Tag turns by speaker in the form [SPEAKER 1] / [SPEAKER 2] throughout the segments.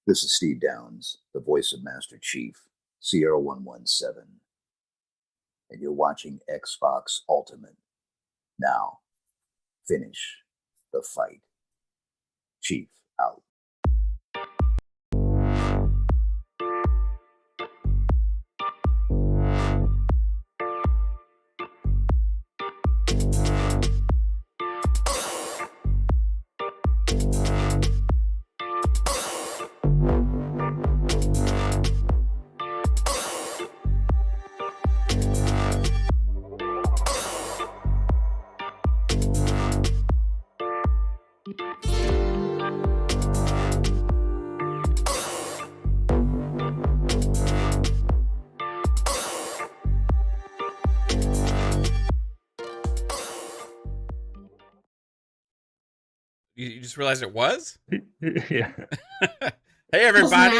[SPEAKER 1] This is Steve Downs, the voice of Master Chief, Sierra 117, and you're watching Xbox Ultimate. Now, finish the fight. Chief out.
[SPEAKER 2] You just realized it was?
[SPEAKER 3] Yeah.
[SPEAKER 2] Hey, everybody.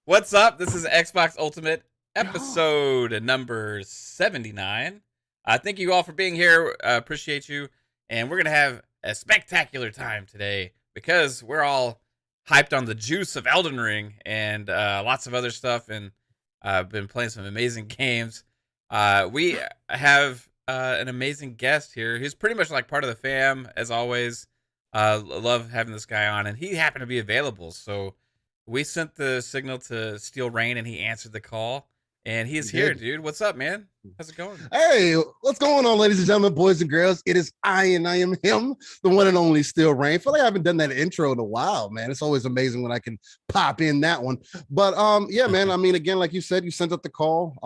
[SPEAKER 2] What's up? This is Xbox Ultimate episode number 79. Thank you all for being here. Appreciate you. And we're going to have a spectacular time today because we're all hyped on the juice of Elden Ring and lots of other stuff. And I've been playing some amazing games. We have an amazing guest here. He's pretty much like part of the fam, as always. Love having this guy on, and he happened to be available, so we sent the signal to Steel Rain, and he answered the call, and he's here, dude. What's up, man? How's it going?
[SPEAKER 4] Hey, what's going on, ladies and gentlemen, boys and girls? It is I am him, the one and only Steel Rain. I feel like I haven't done that intro in a while, man. It's always amazing when I can pop in that one. But yeah, man, I mean, again, like you said, you sent up the call,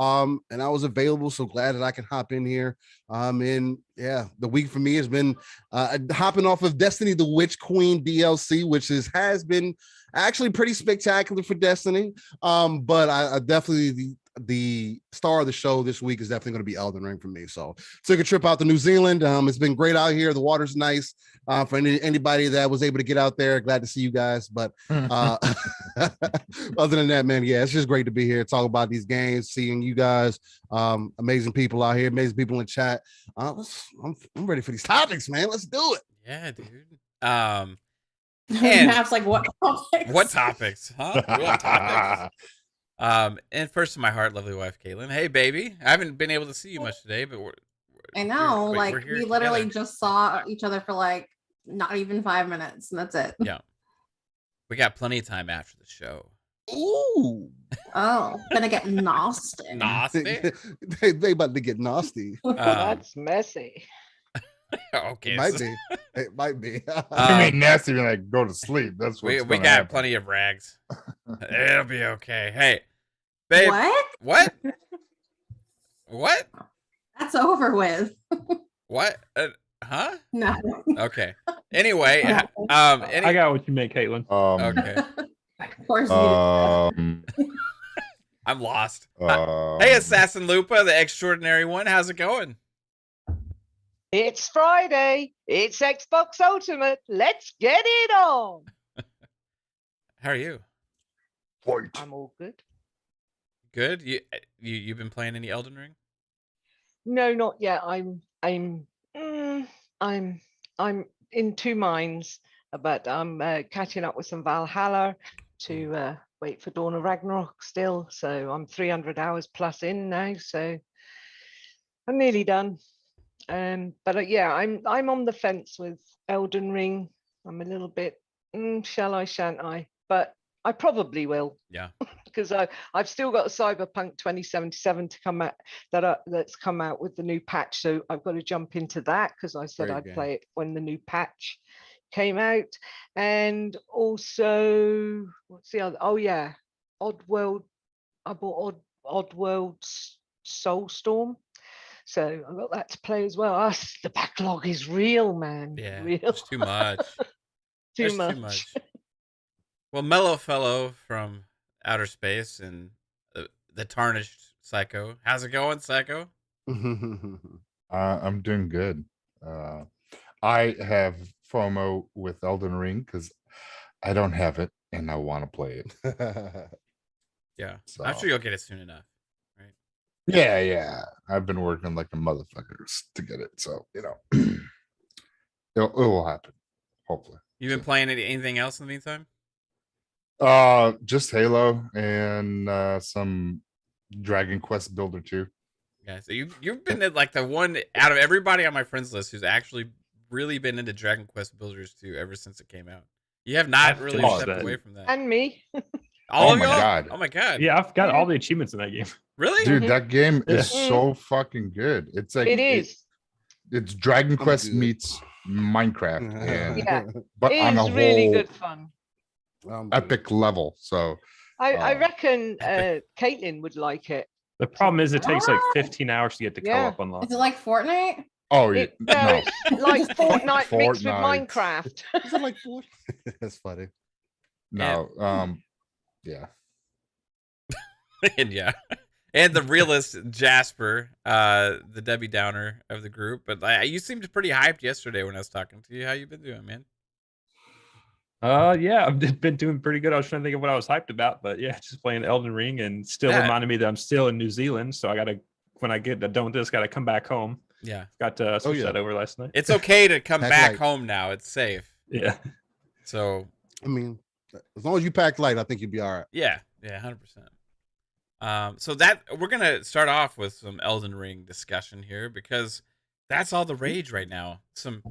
[SPEAKER 4] and I was available, so glad that I can hop in here. And yeah, the week for me has been hopping off of Destiny the Witch Queen DLC, which has been actually pretty spectacular for Destiny. But I definitely the star of the show this week is definitely going to be Elden Ring for me. So took a trip out to New Zealand. It's been great out here. The water's nice. For anybody that was able to get out there, glad to see you guys. But other than that, man, yeah, it's just great to be here, talk about these games, seeing you guys, amazing people out here, amazing people in chat. I'm ready for these topics, man. Let's do it.
[SPEAKER 2] Yeah, dude.
[SPEAKER 5] And
[SPEAKER 2] And
[SPEAKER 5] like what topics?
[SPEAKER 2] what topics? Huh? What topics? And first to my heart, lovely wife, Caitlin. Hey, baby. I haven't been able to see you much today, but
[SPEAKER 5] I know,
[SPEAKER 2] we're here
[SPEAKER 5] we literally
[SPEAKER 2] together.
[SPEAKER 5] just saw each other for like not even 5 minutes, and that's it.
[SPEAKER 2] Yeah. We got plenty of time after the show.
[SPEAKER 4] Ooh,
[SPEAKER 5] Oh, gonna get nasty.
[SPEAKER 2] Nasty?
[SPEAKER 4] they about to get nasty.
[SPEAKER 6] That's messy.
[SPEAKER 2] Okay.
[SPEAKER 4] It might be. It might be.
[SPEAKER 3] I mean, nasty when I go to sleep. That's what
[SPEAKER 2] we got plenty of rags. It'll be okay. Hey, babe.
[SPEAKER 5] What?
[SPEAKER 2] What?
[SPEAKER 5] That's over with.
[SPEAKER 2] What? Huh?
[SPEAKER 5] No.
[SPEAKER 2] Okay. Anyway,
[SPEAKER 3] I got what you meant, Caitlin.
[SPEAKER 2] okay.
[SPEAKER 5] Of course you did.
[SPEAKER 2] I'm lost. Hey, AssassinLupa, the extraordinary one. How's it going?
[SPEAKER 6] It's Friday. It's Xbox Ultimate. Let's get it on.
[SPEAKER 2] How are you?
[SPEAKER 6] I'm all good.
[SPEAKER 2] Good. You've been playing any Elden Ring?
[SPEAKER 6] No, not yet. I'm in two minds, but I'm catching up with some Valhalla to wait for Dawn of Ragnarok still. So I'm 300 hours plus in now. So I'm nearly done. But yeah, I'm on the fence with Elden Ring. I'm a little bit, shall I, shan't I? But I probably will.
[SPEAKER 2] Yeah.
[SPEAKER 6] Because I've still got a Cyberpunk 2077 to come out that's come out with the new patch, so I've got to jump into that because I said I'd play it when the new patch came out. And also, what's the other? Oh yeah, Oddworld. I bought Oddworld Soulstorm. So I've got that to play as well. The backlog is real, man.
[SPEAKER 2] Yeah,
[SPEAKER 6] real.
[SPEAKER 2] It's too much.
[SPEAKER 6] Too much.
[SPEAKER 2] Well, Mellow Fellow from Outer Space and the Tarnished Psycho. How's it going, Psycho?
[SPEAKER 3] I'm doing good. I have FOMO with Elden Ring because I don't have it and I want to play it.
[SPEAKER 2] Yeah,
[SPEAKER 3] So.
[SPEAKER 2] I'm sure you'll get it soon enough.
[SPEAKER 3] Yeah. I've been working like a motherfucker to get it, so it will happen. Hopefully.
[SPEAKER 2] You've been playing anything else in the meantime?
[SPEAKER 3] Just Halo and some Dragon Quest Builder 2.
[SPEAKER 2] Yeah, so you've been like the one out of everybody on my friends list who's actually really been into Dragon Quest Builders 2 ever since it came out. You have not
[SPEAKER 7] I've
[SPEAKER 2] really
[SPEAKER 7] finished
[SPEAKER 2] stepped
[SPEAKER 7] that.
[SPEAKER 2] away from that.
[SPEAKER 6] And me.
[SPEAKER 2] All
[SPEAKER 3] Oh
[SPEAKER 2] of
[SPEAKER 3] my
[SPEAKER 2] y'all?
[SPEAKER 3] God.
[SPEAKER 2] Oh my god!
[SPEAKER 7] Yeah, I've got all the achievements in that game.
[SPEAKER 2] Really?
[SPEAKER 3] Dude,
[SPEAKER 6] Mhm.
[SPEAKER 3] that game is
[SPEAKER 6] Yeah.
[SPEAKER 3] so fucking good. It's like
[SPEAKER 6] It is.
[SPEAKER 3] it's Dragon Quest
[SPEAKER 4] good.
[SPEAKER 3] meets Minecraft, and
[SPEAKER 6] Yeah.
[SPEAKER 3] but
[SPEAKER 6] It
[SPEAKER 3] on a
[SPEAKER 6] is really
[SPEAKER 3] whole
[SPEAKER 6] good fun.
[SPEAKER 3] epic level. So
[SPEAKER 6] I
[SPEAKER 3] Oh.
[SPEAKER 6] reckon Caitlin would like it.
[SPEAKER 7] The problem is it takes like
[SPEAKER 5] What?
[SPEAKER 7] 15 hours to get the
[SPEAKER 6] Yeah.
[SPEAKER 7] co-op unlocked.
[SPEAKER 5] Is it like Fortnite?
[SPEAKER 3] oh
[SPEAKER 6] It,
[SPEAKER 3] no.
[SPEAKER 6] no, it's like Fortnite mixed with
[SPEAKER 3] Fortnite.
[SPEAKER 6] Minecraft.
[SPEAKER 4] Is it like four? That's funny.
[SPEAKER 3] No, yeah.
[SPEAKER 2] And yeah, and the realist Jasper, the Debbie Downer of the group. But you seemed pretty hyped yesterday when I was talking to you. How you been doing, man?
[SPEAKER 7] Yeah, I've been doing pretty good. I was trying to think of what I was hyped about, but yeah, just playing Elden Ring and still
[SPEAKER 2] Yeah.
[SPEAKER 7] reminding me that I'm still in New Zealand. So I gotta, when I get done with this, gotta come back home.
[SPEAKER 2] Yeah,
[SPEAKER 7] Got to switch
[SPEAKER 4] yeah.
[SPEAKER 7] that over last night.
[SPEAKER 2] it's okay to come
[SPEAKER 4] Pack
[SPEAKER 2] back
[SPEAKER 4] light.
[SPEAKER 2] home now. It's safe.
[SPEAKER 7] Yeah.
[SPEAKER 2] So
[SPEAKER 4] I mean, as long as you pack light, I think you'd be all right.
[SPEAKER 2] yeah, 100%. So that we're gonna start off with some Elden Ring discussion here because that's all the rage right now. Some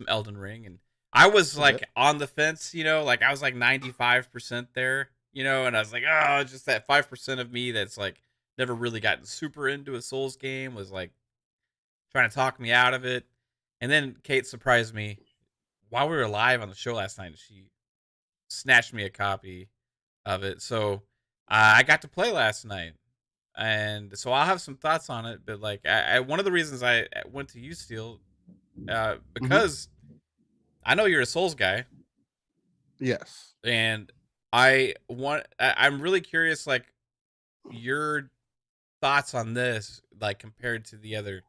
[SPEAKER 2] Elden Ring, and I was like on the fence, like I was like 95% there, and I was like, oh, just that 5% of me that's like never really gotten super into a Souls game was like trying to talk me out of it. And then Kate surprised me while we were live on the show last night. She snatched me a copy of it, so I got to play last night, and so I'll have some thoughts on it. But like, one of the reasons I went to you, Steel, because I know you're a Souls guy,
[SPEAKER 4] Yes.
[SPEAKER 2] and I'm really curious, like your thoughts on this, like compared to the other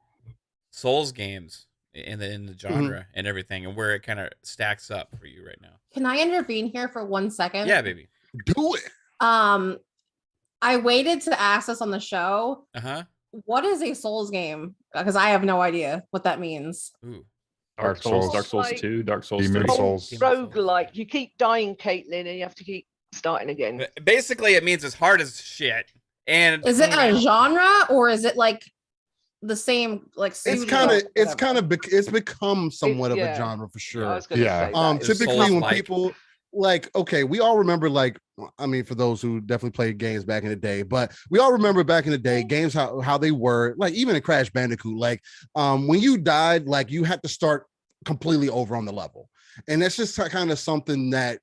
[SPEAKER 2] Souls games in the genre and everything, and where it kind of stacks up for you right now.
[SPEAKER 5] Can I intervene here for 1 second?
[SPEAKER 2] Yeah, baby.
[SPEAKER 4] Do it.
[SPEAKER 5] I waited to ask this on the show. What is a Souls game? Because I have no idea what that means.
[SPEAKER 2] Ooh.
[SPEAKER 3] Dark Souls.
[SPEAKER 7] Dark Souls
[SPEAKER 6] Like
[SPEAKER 7] 2, Dark Souls
[SPEAKER 3] Demon
[SPEAKER 7] 3.
[SPEAKER 3] Souls.
[SPEAKER 6] Roguelike. You keep dying, Caitlin, and you have to keep starting again.
[SPEAKER 2] Basically, it means it's hard as shit. And
[SPEAKER 5] Is it a genre or is it like the same? Like
[SPEAKER 4] It's it's become somewhat of a genre for
[SPEAKER 6] I
[SPEAKER 4] sure.
[SPEAKER 6] was gonna
[SPEAKER 3] Yeah.
[SPEAKER 6] say that.
[SPEAKER 2] It's
[SPEAKER 4] Typically when
[SPEAKER 2] Souls-like.
[SPEAKER 4] people like, okay, we all remember, like, I mean, for those who definitely played games back in the day, but we all remember back in the day games how they were, like even in Crash Bandicoot, like when you died, like you had to start completely over on the level, and that's just kind of something that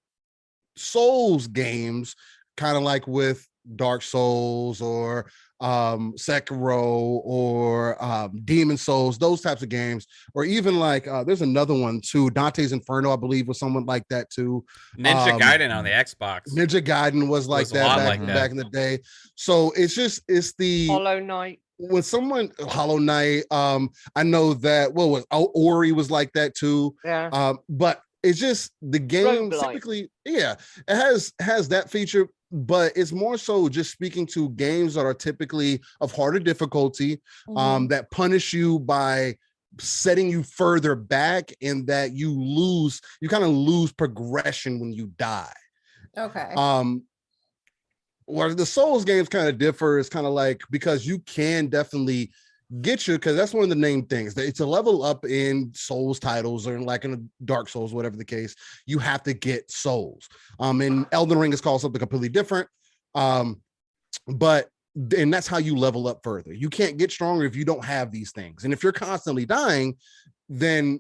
[SPEAKER 4] Souls games, kind of like with Dark Souls or Sekiro or Demon Souls, those types of games, or even like there's another one too, Dante's Inferno, I believe, was someone like that too.
[SPEAKER 2] Ninja Gaiden on the Xbox.
[SPEAKER 4] Ninja Gaiden was like
[SPEAKER 2] Was a
[SPEAKER 4] that
[SPEAKER 2] lot
[SPEAKER 4] back,
[SPEAKER 2] like that.
[SPEAKER 4] back in the day. So it's the
[SPEAKER 6] Hollow Knight.
[SPEAKER 4] when someone Hollow Knight, I know that Ori was like that too.
[SPEAKER 6] Yeah.
[SPEAKER 4] But it's just the game
[SPEAKER 6] Roguelike.
[SPEAKER 4] typically, it has that feature, but it's more so just speaking to games that are typically of harder difficulty, that punish you by setting you further back, and that you kind of lose progression when you die.
[SPEAKER 5] Okay.
[SPEAKER 4] Where the Souls games kind of differ is kind of like, because you can definitely get you, because that's one of the main things, that it's a level up in Souls titles, or like in a Dark Souls, whatever the case, you have to get Souls. In Elden Ring is called something completely different, but that's how you level up further. You can't get stronger if you don't have these things, and if you're constantly dying, then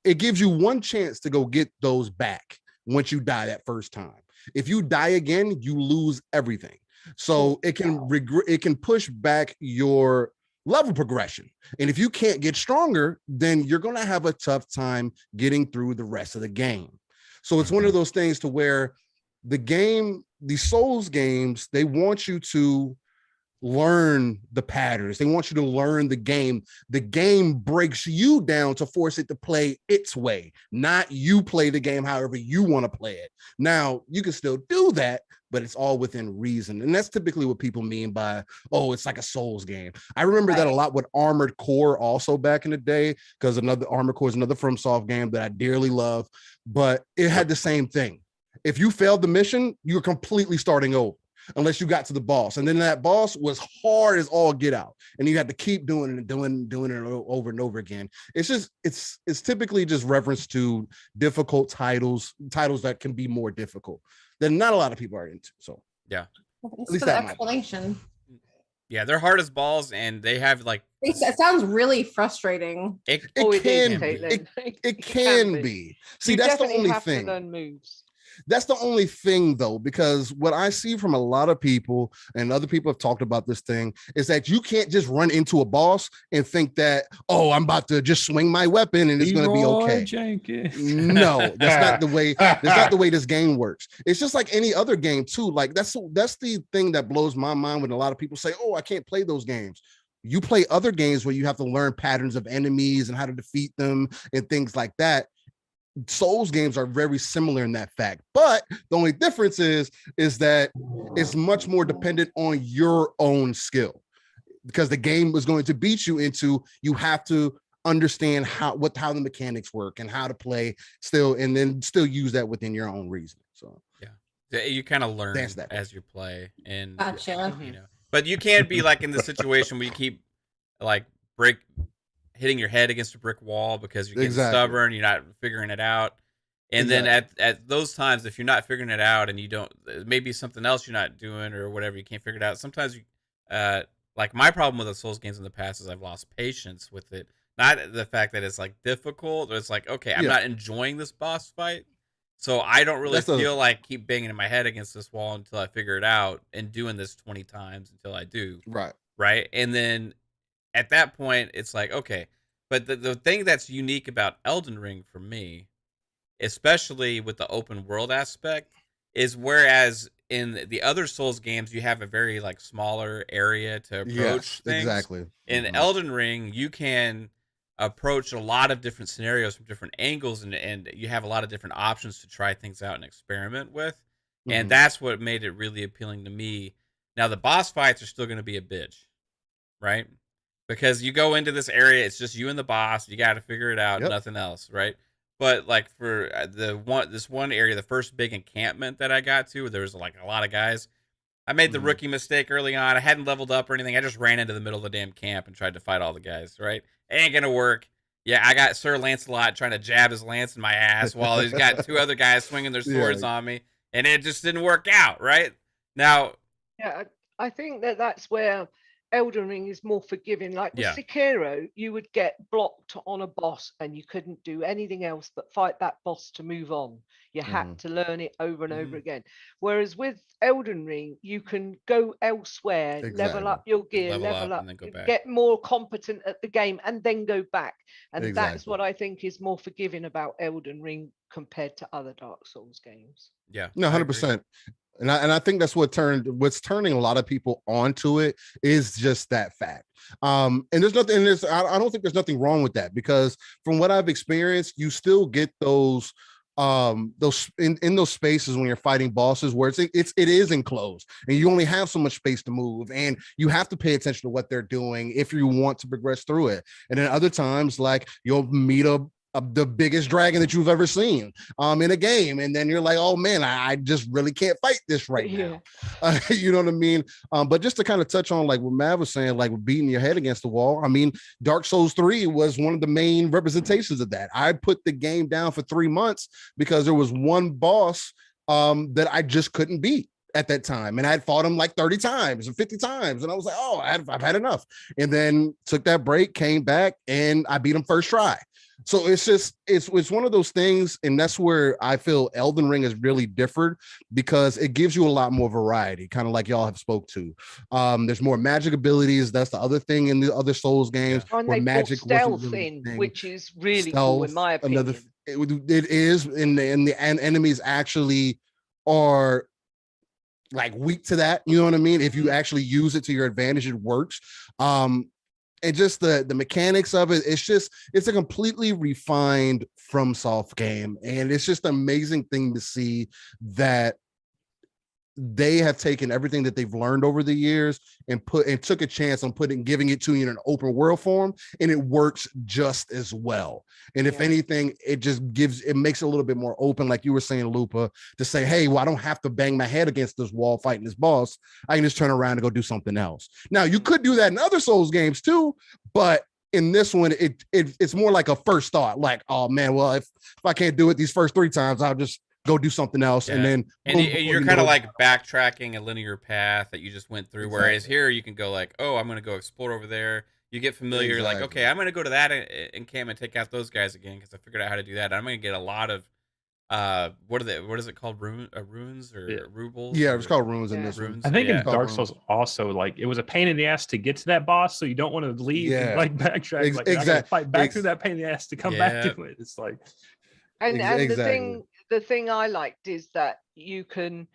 [SPEAKER 4] it gives you one chance to go get those back once you die that first time. If you die again, you lose everything. So it can push back your level progression. And if you can't get stronger, then you're going to have a tough time getting through the rest of the game. So it's one of those things to where the Souls games, they want you to learn the patterns. They want you to learn the game. The game breaks you down to force it to play its way, not you play the game however you want to play it. Now, you can still do that, but it's all within reason. And that's typically what people mean by, oh, it's like a Souls game. I remember that a lot with Armored Core also back in the day, because Armored Core is another FromSoft game that I dearly love, but it had the same thing. If you failed the mission, you're completely starting over unless you got to the boss. And then that boss was hard as all get out. And you had to keep doing it and doing it over and over again. It's just, it's typically just reference to difficult titles that can be more difficult that not a lot of people are into. So
[SPEAKER 2] yeah.
[SPEAKER 5] At least that explanation.
[SPEAKER 2] Yeah, they're hard as balls, and they have like.
[SPEAKER 5] It sounds really frustrating.
[SPEAKER 4] It can be. See,
[SPEAKER 6] you
[SPEAKER 4] that's the only
[SPEAKER 6] have
[SPEAKER 4] thing.
[SPEAKER 6] To learn moves.
[SPEAKER 4] That's the only thing, though, because what I see from a lot of people, and other people have talked about this thing, is that you can't just run into a boss and think that, oh, I'm about to just swing my weapon and it's going to be okay.
[SPEAKER 7] Jenkins.
[SPEAKER 4] No, that's not the way. That's not the way this game works. It's just like any other game too. Like that's the thing that blows my mind when a lot of people say, "Oh, I can't play those games." You play other games where you have to learn patterns of enemies and how to defeat them and things like that. Souls games are very similar in that fact, but the only difference is that it's much more dependent on your own skill, because the game was going to beat you into, you have to understand how the mechanics work and how to play still, and then still use that within your own reason. So
[SPEAKER 2] yeah, you kind of learn as you play, and
[SPEAKER 5] gotcha.
[SPEAKER 2] You know, but you can't be like in the situation where you keep like hitting your head against a brick wall because you're getting stubborn, you're not figuring it out. And then at those times, if you're not figuring it out and you don't, maybe something else you're not doing or whatever, you can't figure it out. Sometimes you, like my problem with the Souls games in the past is I've lost patience with it. Not the fact that it's like difficult, or it's like, okay, I'm not enjoying this boss fight. So I don't really feel like keep banging my head against this wall until I figure it out, and doing this 20 times until I do. Right. And then at that point, it's like, okay, but the thing that's unique about Elden Ring for me, especially with the open world aspect, is whereas in the other Souls games, you have a very like smaller area to approach things.
[SPEAKER 4] Exactly.
[SPEAKER 2] In Elden Ring, you can approach a lot of different scenarios from different angles, and you have a lot of different options to try things out and experiment with. And that's what made it really appealing to me. Now, the boss fights are still going to be a bitch, right? Because you go into this area, it's just you and the boss. You got to figure it out, nothing else, right? But like for this one area, the first big encampment that I got to, where there was like a lot of guys, I made the rookie mistake early on. I hadn't leveled up or anything. I just ran into the middle of the damn camp and tried to fight all the guys, right? It ain't gonna work. Yeah, I got Sir Lancelot trying to jab his lance in my ass while he's got two other guys swinging their swords on me, and it just didn't work out, right? Now,
[SPEAKER 6] yeah, I think that's where Elden Ring is more forgiving. Like with Sekiro, you would get blocked on a boss and you couldn't do anything else but fight that boss to move on. You had to learn it over and over again. Whereas with Elden Ring, you can go elsewhere, level up your gear, level up, get more competent at the game, and then go back. And that's what I think is more forgiving about Elden Ring compared to other Dark Souls games.
[SPEAKER 2] Yeah,
[SPEAKER 4] no, 100%. And I think that's what's turning a lot of people onto it is just that fact. And there's nothing, I don't think there's nothing wrong with that, because from what I've experienced, you still get those in those spaces when you're fighting bosses where it is enclosed and you only have so much space to move, and you have to pay attention to what they're doing if you want to progress through it. And then other times, like you'll meet the biggest dragon that you've ever seen in a game, and then you're like, oh man, I just really can't fight this right now. You know what I mean? But just to kind of touch on like what Mav was saying, like beating your head against the wall, I mean, Dark Souls 3 was one of the main representations of that. I put the game down for 3 months because there was one boss that I just couldn't beat at that time, and I had fought him like 30 times or 50 times, and I was like, oh, I've had enough, and then took that break, came back, and I beat him first try. So it's just, it's one of those things, and that's where I feel Elden Ring is really different, because it gives you a lot more variety, kind of like y'all have spoke to. There's more magic abilities. That's the other thing in the other Souls games, where magic
[SPEAKER 6] stealth really in, which is really cool in my opinion.
[SPEAKER 4] It is, and the enemies actually are like weak to that. You know what I mean? If you actually use it to your advantage, it works. And just the mechanics of it, it's a completely refined FromSoft game, and it's just an amazing thing to see that they have taken everything that they've learned over the years and took a chance on giving it to you in an open world form, and it works just as well. And if anything, it makes it a little bit more open, like you were saying, Lupa, to say, hey, well, I don't have to bang my head against this wall fighting this boss. I can just turn around and go do something else. Now, you could do that in other Souls games too, but in this one, it's more like a first thought, like, oh man, well, if I can't do it these first 3 times, I'll just go do something else. And then
[SPEAKER 2] you're kind of like backtracking a linear path that you just went through. Exactly. Whereas here you can go like, oh, I'm going to go explore over there. You get familiar, like, okay, I'm going to go to that encampment and take out those guys again because I figured out how to do that. I'm going to get a lot of what is it called? Runes or rubles?
[SPEAKER 4] Yeah, it's called runes in this one.
[SPEAKER 7] I think in Dark Souls also, like, it was a pain in the ass to get to that boss, so you don't want to leave and like backtrack. Exactly. Fight back through that pain in the ass to come back to it. It's like,
[SPEAKER 6] and the thing I liked is that you can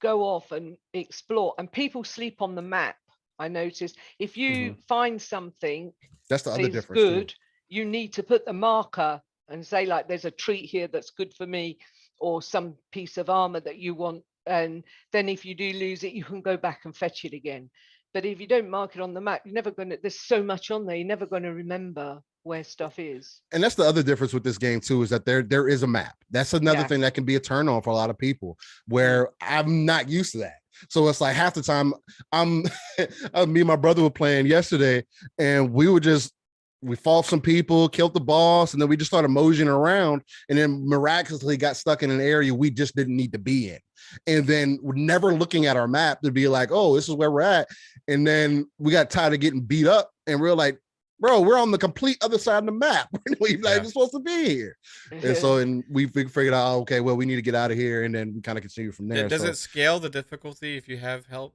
[SPEAKER 6] go off and explore, and people sleep on the map. I noticed if you find something
[SPEAKER 4] that's the other difference
[SPEAKER 6] good,
[SPEAKER 4] too.
[SPEAKER 6] You need to put the marker and say, like, there's a treat here that's good for me, or some piece of armor that you want, and then if you do lose it, you can go back and fetch it again. But if you don't mark it on the map, you're never going to, there's so much on there, you're never going to remember where stuff is.
[SPEAKER 4] And that's the other difference with this game too, is that there is a map. That's another thing that can be a turn on for a lot of people, where I'm not used to that. So it's like half the time me and my brother were playing yesterday, and we fought some people, killed the boss, and then we just started moseying around, and then miraculously got stuck in an area we just didn't need to be in. And then we're never looking at our map to be like, oh, this is where we're at. And then we got tired of getting beat up, and we're like, bro, we're on the complete other side of the map. We're not even supposed to be here. And so we figured out, okay, well, we need to get out of here, and then we kind of continue from there.
[SPEAKER 2] Does it scale the difficulty if you have help?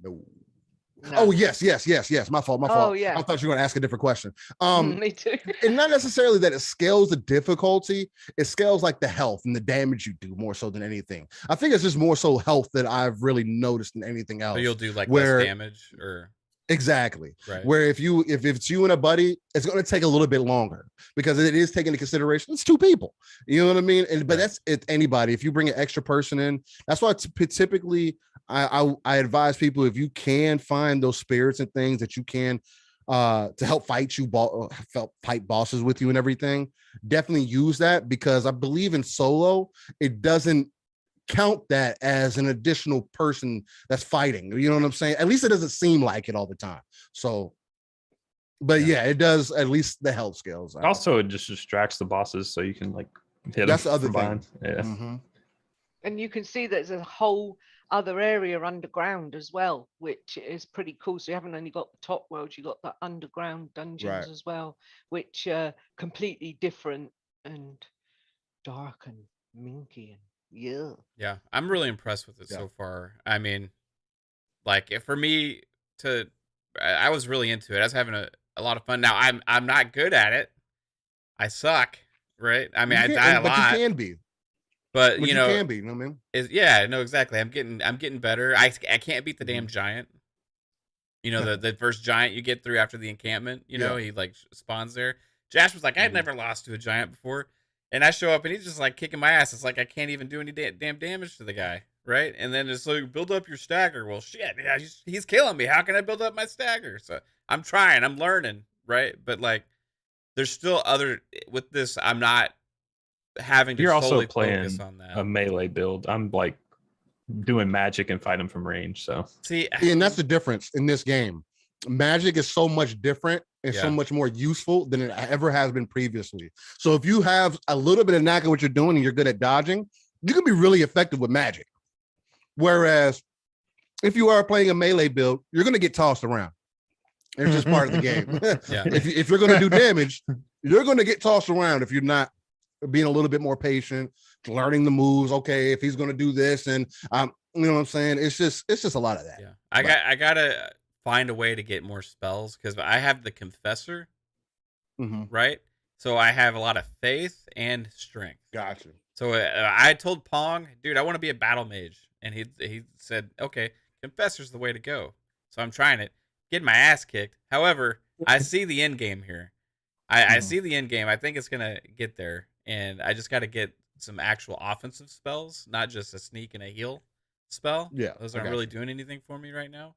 [SPEAKER 4] No. Oh, yes. My fault.
[SPEAKER 6] Oh, yeah.
[SPEAKER 4] I thought you were going to ask a different question.
[SPEAKER 6] Me too.
[SPEAKER 4] And not necessarily that it scales the difficulty. It scales like the health and the damage you do more so than anything. I think it's just more so health that I've really noticed than anything else.
[SPEAKER 2] So you'll do like less damage or...
[SPEAKER 4] Exactly.
[SPEAKER 2] Right.
[SPEAKER 4] Where if it's you and a buddy, it's going to take a little bit longer because it is taking into consideration it's 2 people. You know what I mean? But that's it. Anybody, if you bring an extra person in, that's why typically I advise people, if you can find those spirits and things that you can to help fight bosses with you and everything, definitely use that, because I believe in solo, it doesn't count that as an additional person that's fighting. You know what I'm saying? At least it doesn't seem like it all the time. So, but yeah, it does, at least the health scales.
[SPEAKER 7] Also, it just distracts the bosses, so you can like hit
[SPEAKER 4] that's
[SPEAKER 7] them
[SPEAKER 4] the other thing.
[SPEAKER 7] Yeah.
[SPEAKER 6] And you can see there's a whole other area underground as well, which is pretty cool. So you haven't only got the top world, you got the underground dungeons as well, which are completely different and dark and minky and
[SPEAKER 2] yeah, I'm really impressed with it so far. I mean, like, for me I was really into it. I was having a lot of fun. Now I'm not good at it. I suck, right? I mean, I die a lot.
[SPEAKER 4] But you can be.
[SPEAKER 2] But you know,
[SPEAKER 4] can be. You know what I mean?
[SPEAKER 2] Yeah, no, exactly. I'm getting better. I can't beat the damn giant. You know, the first giant you get through after the encampment. You know, he like spawns there. Jasper's like, I'd never lost to a giant before. And I show up and he's just like kicking my ass. It's like I can't even do any damn damage to the guy, right? And then it's like, build up your stagger. Well, shit, yeah, he's killing me. How can I build up my stagger? So I'm trying, I'm learning, right? But like, there's still with this, I'm not having to
[SPEAKER 7] You're
[SPEAKER 2] solely
[SPEAKER 7] also playing
[SPEAKER 2] focus on that.
[SPEAKER 7] A melee build. I'm like doing magic and fighting from range. So
[SPEAKER 2] see,
[SPEAKER 4] and that's the difference in this game. Magic is so much different and so much more useful than it ever has been previously. So if you have a little bit of knack of what you're doing and you're good at dodging, you can be really effective with magic. Whereas if you are playing a melee build, you're going to get tossed around. It's just part of the game. If you're going to do damage, you're going to get tossed around if you're not being a little bit more patient, learning the moves. Okay, if he's going to do this, and you know what I'm saying? It's just a lot of that.
[SPEAKER 2] Yeah, I gotta find a way to get more spells because I have the Confessor, right? So I have a lot of faith and strength.
[SPEAKER 4] Gotcha.
[SPEAKER 2] So I told Pong, dude, I want to be a battle mage, and he said, okay, Confessor's the way to go. So I'm trying it, getting my ass kicked. However, I see the end game here. I see the end game. I think it's gonna get there, and I just got to get some actual offensive spells, not just a sneak and a heal spell.
[SPEAKER 4] Yeah,
[SPEAKER 2] those aren't really doing anything for me right now.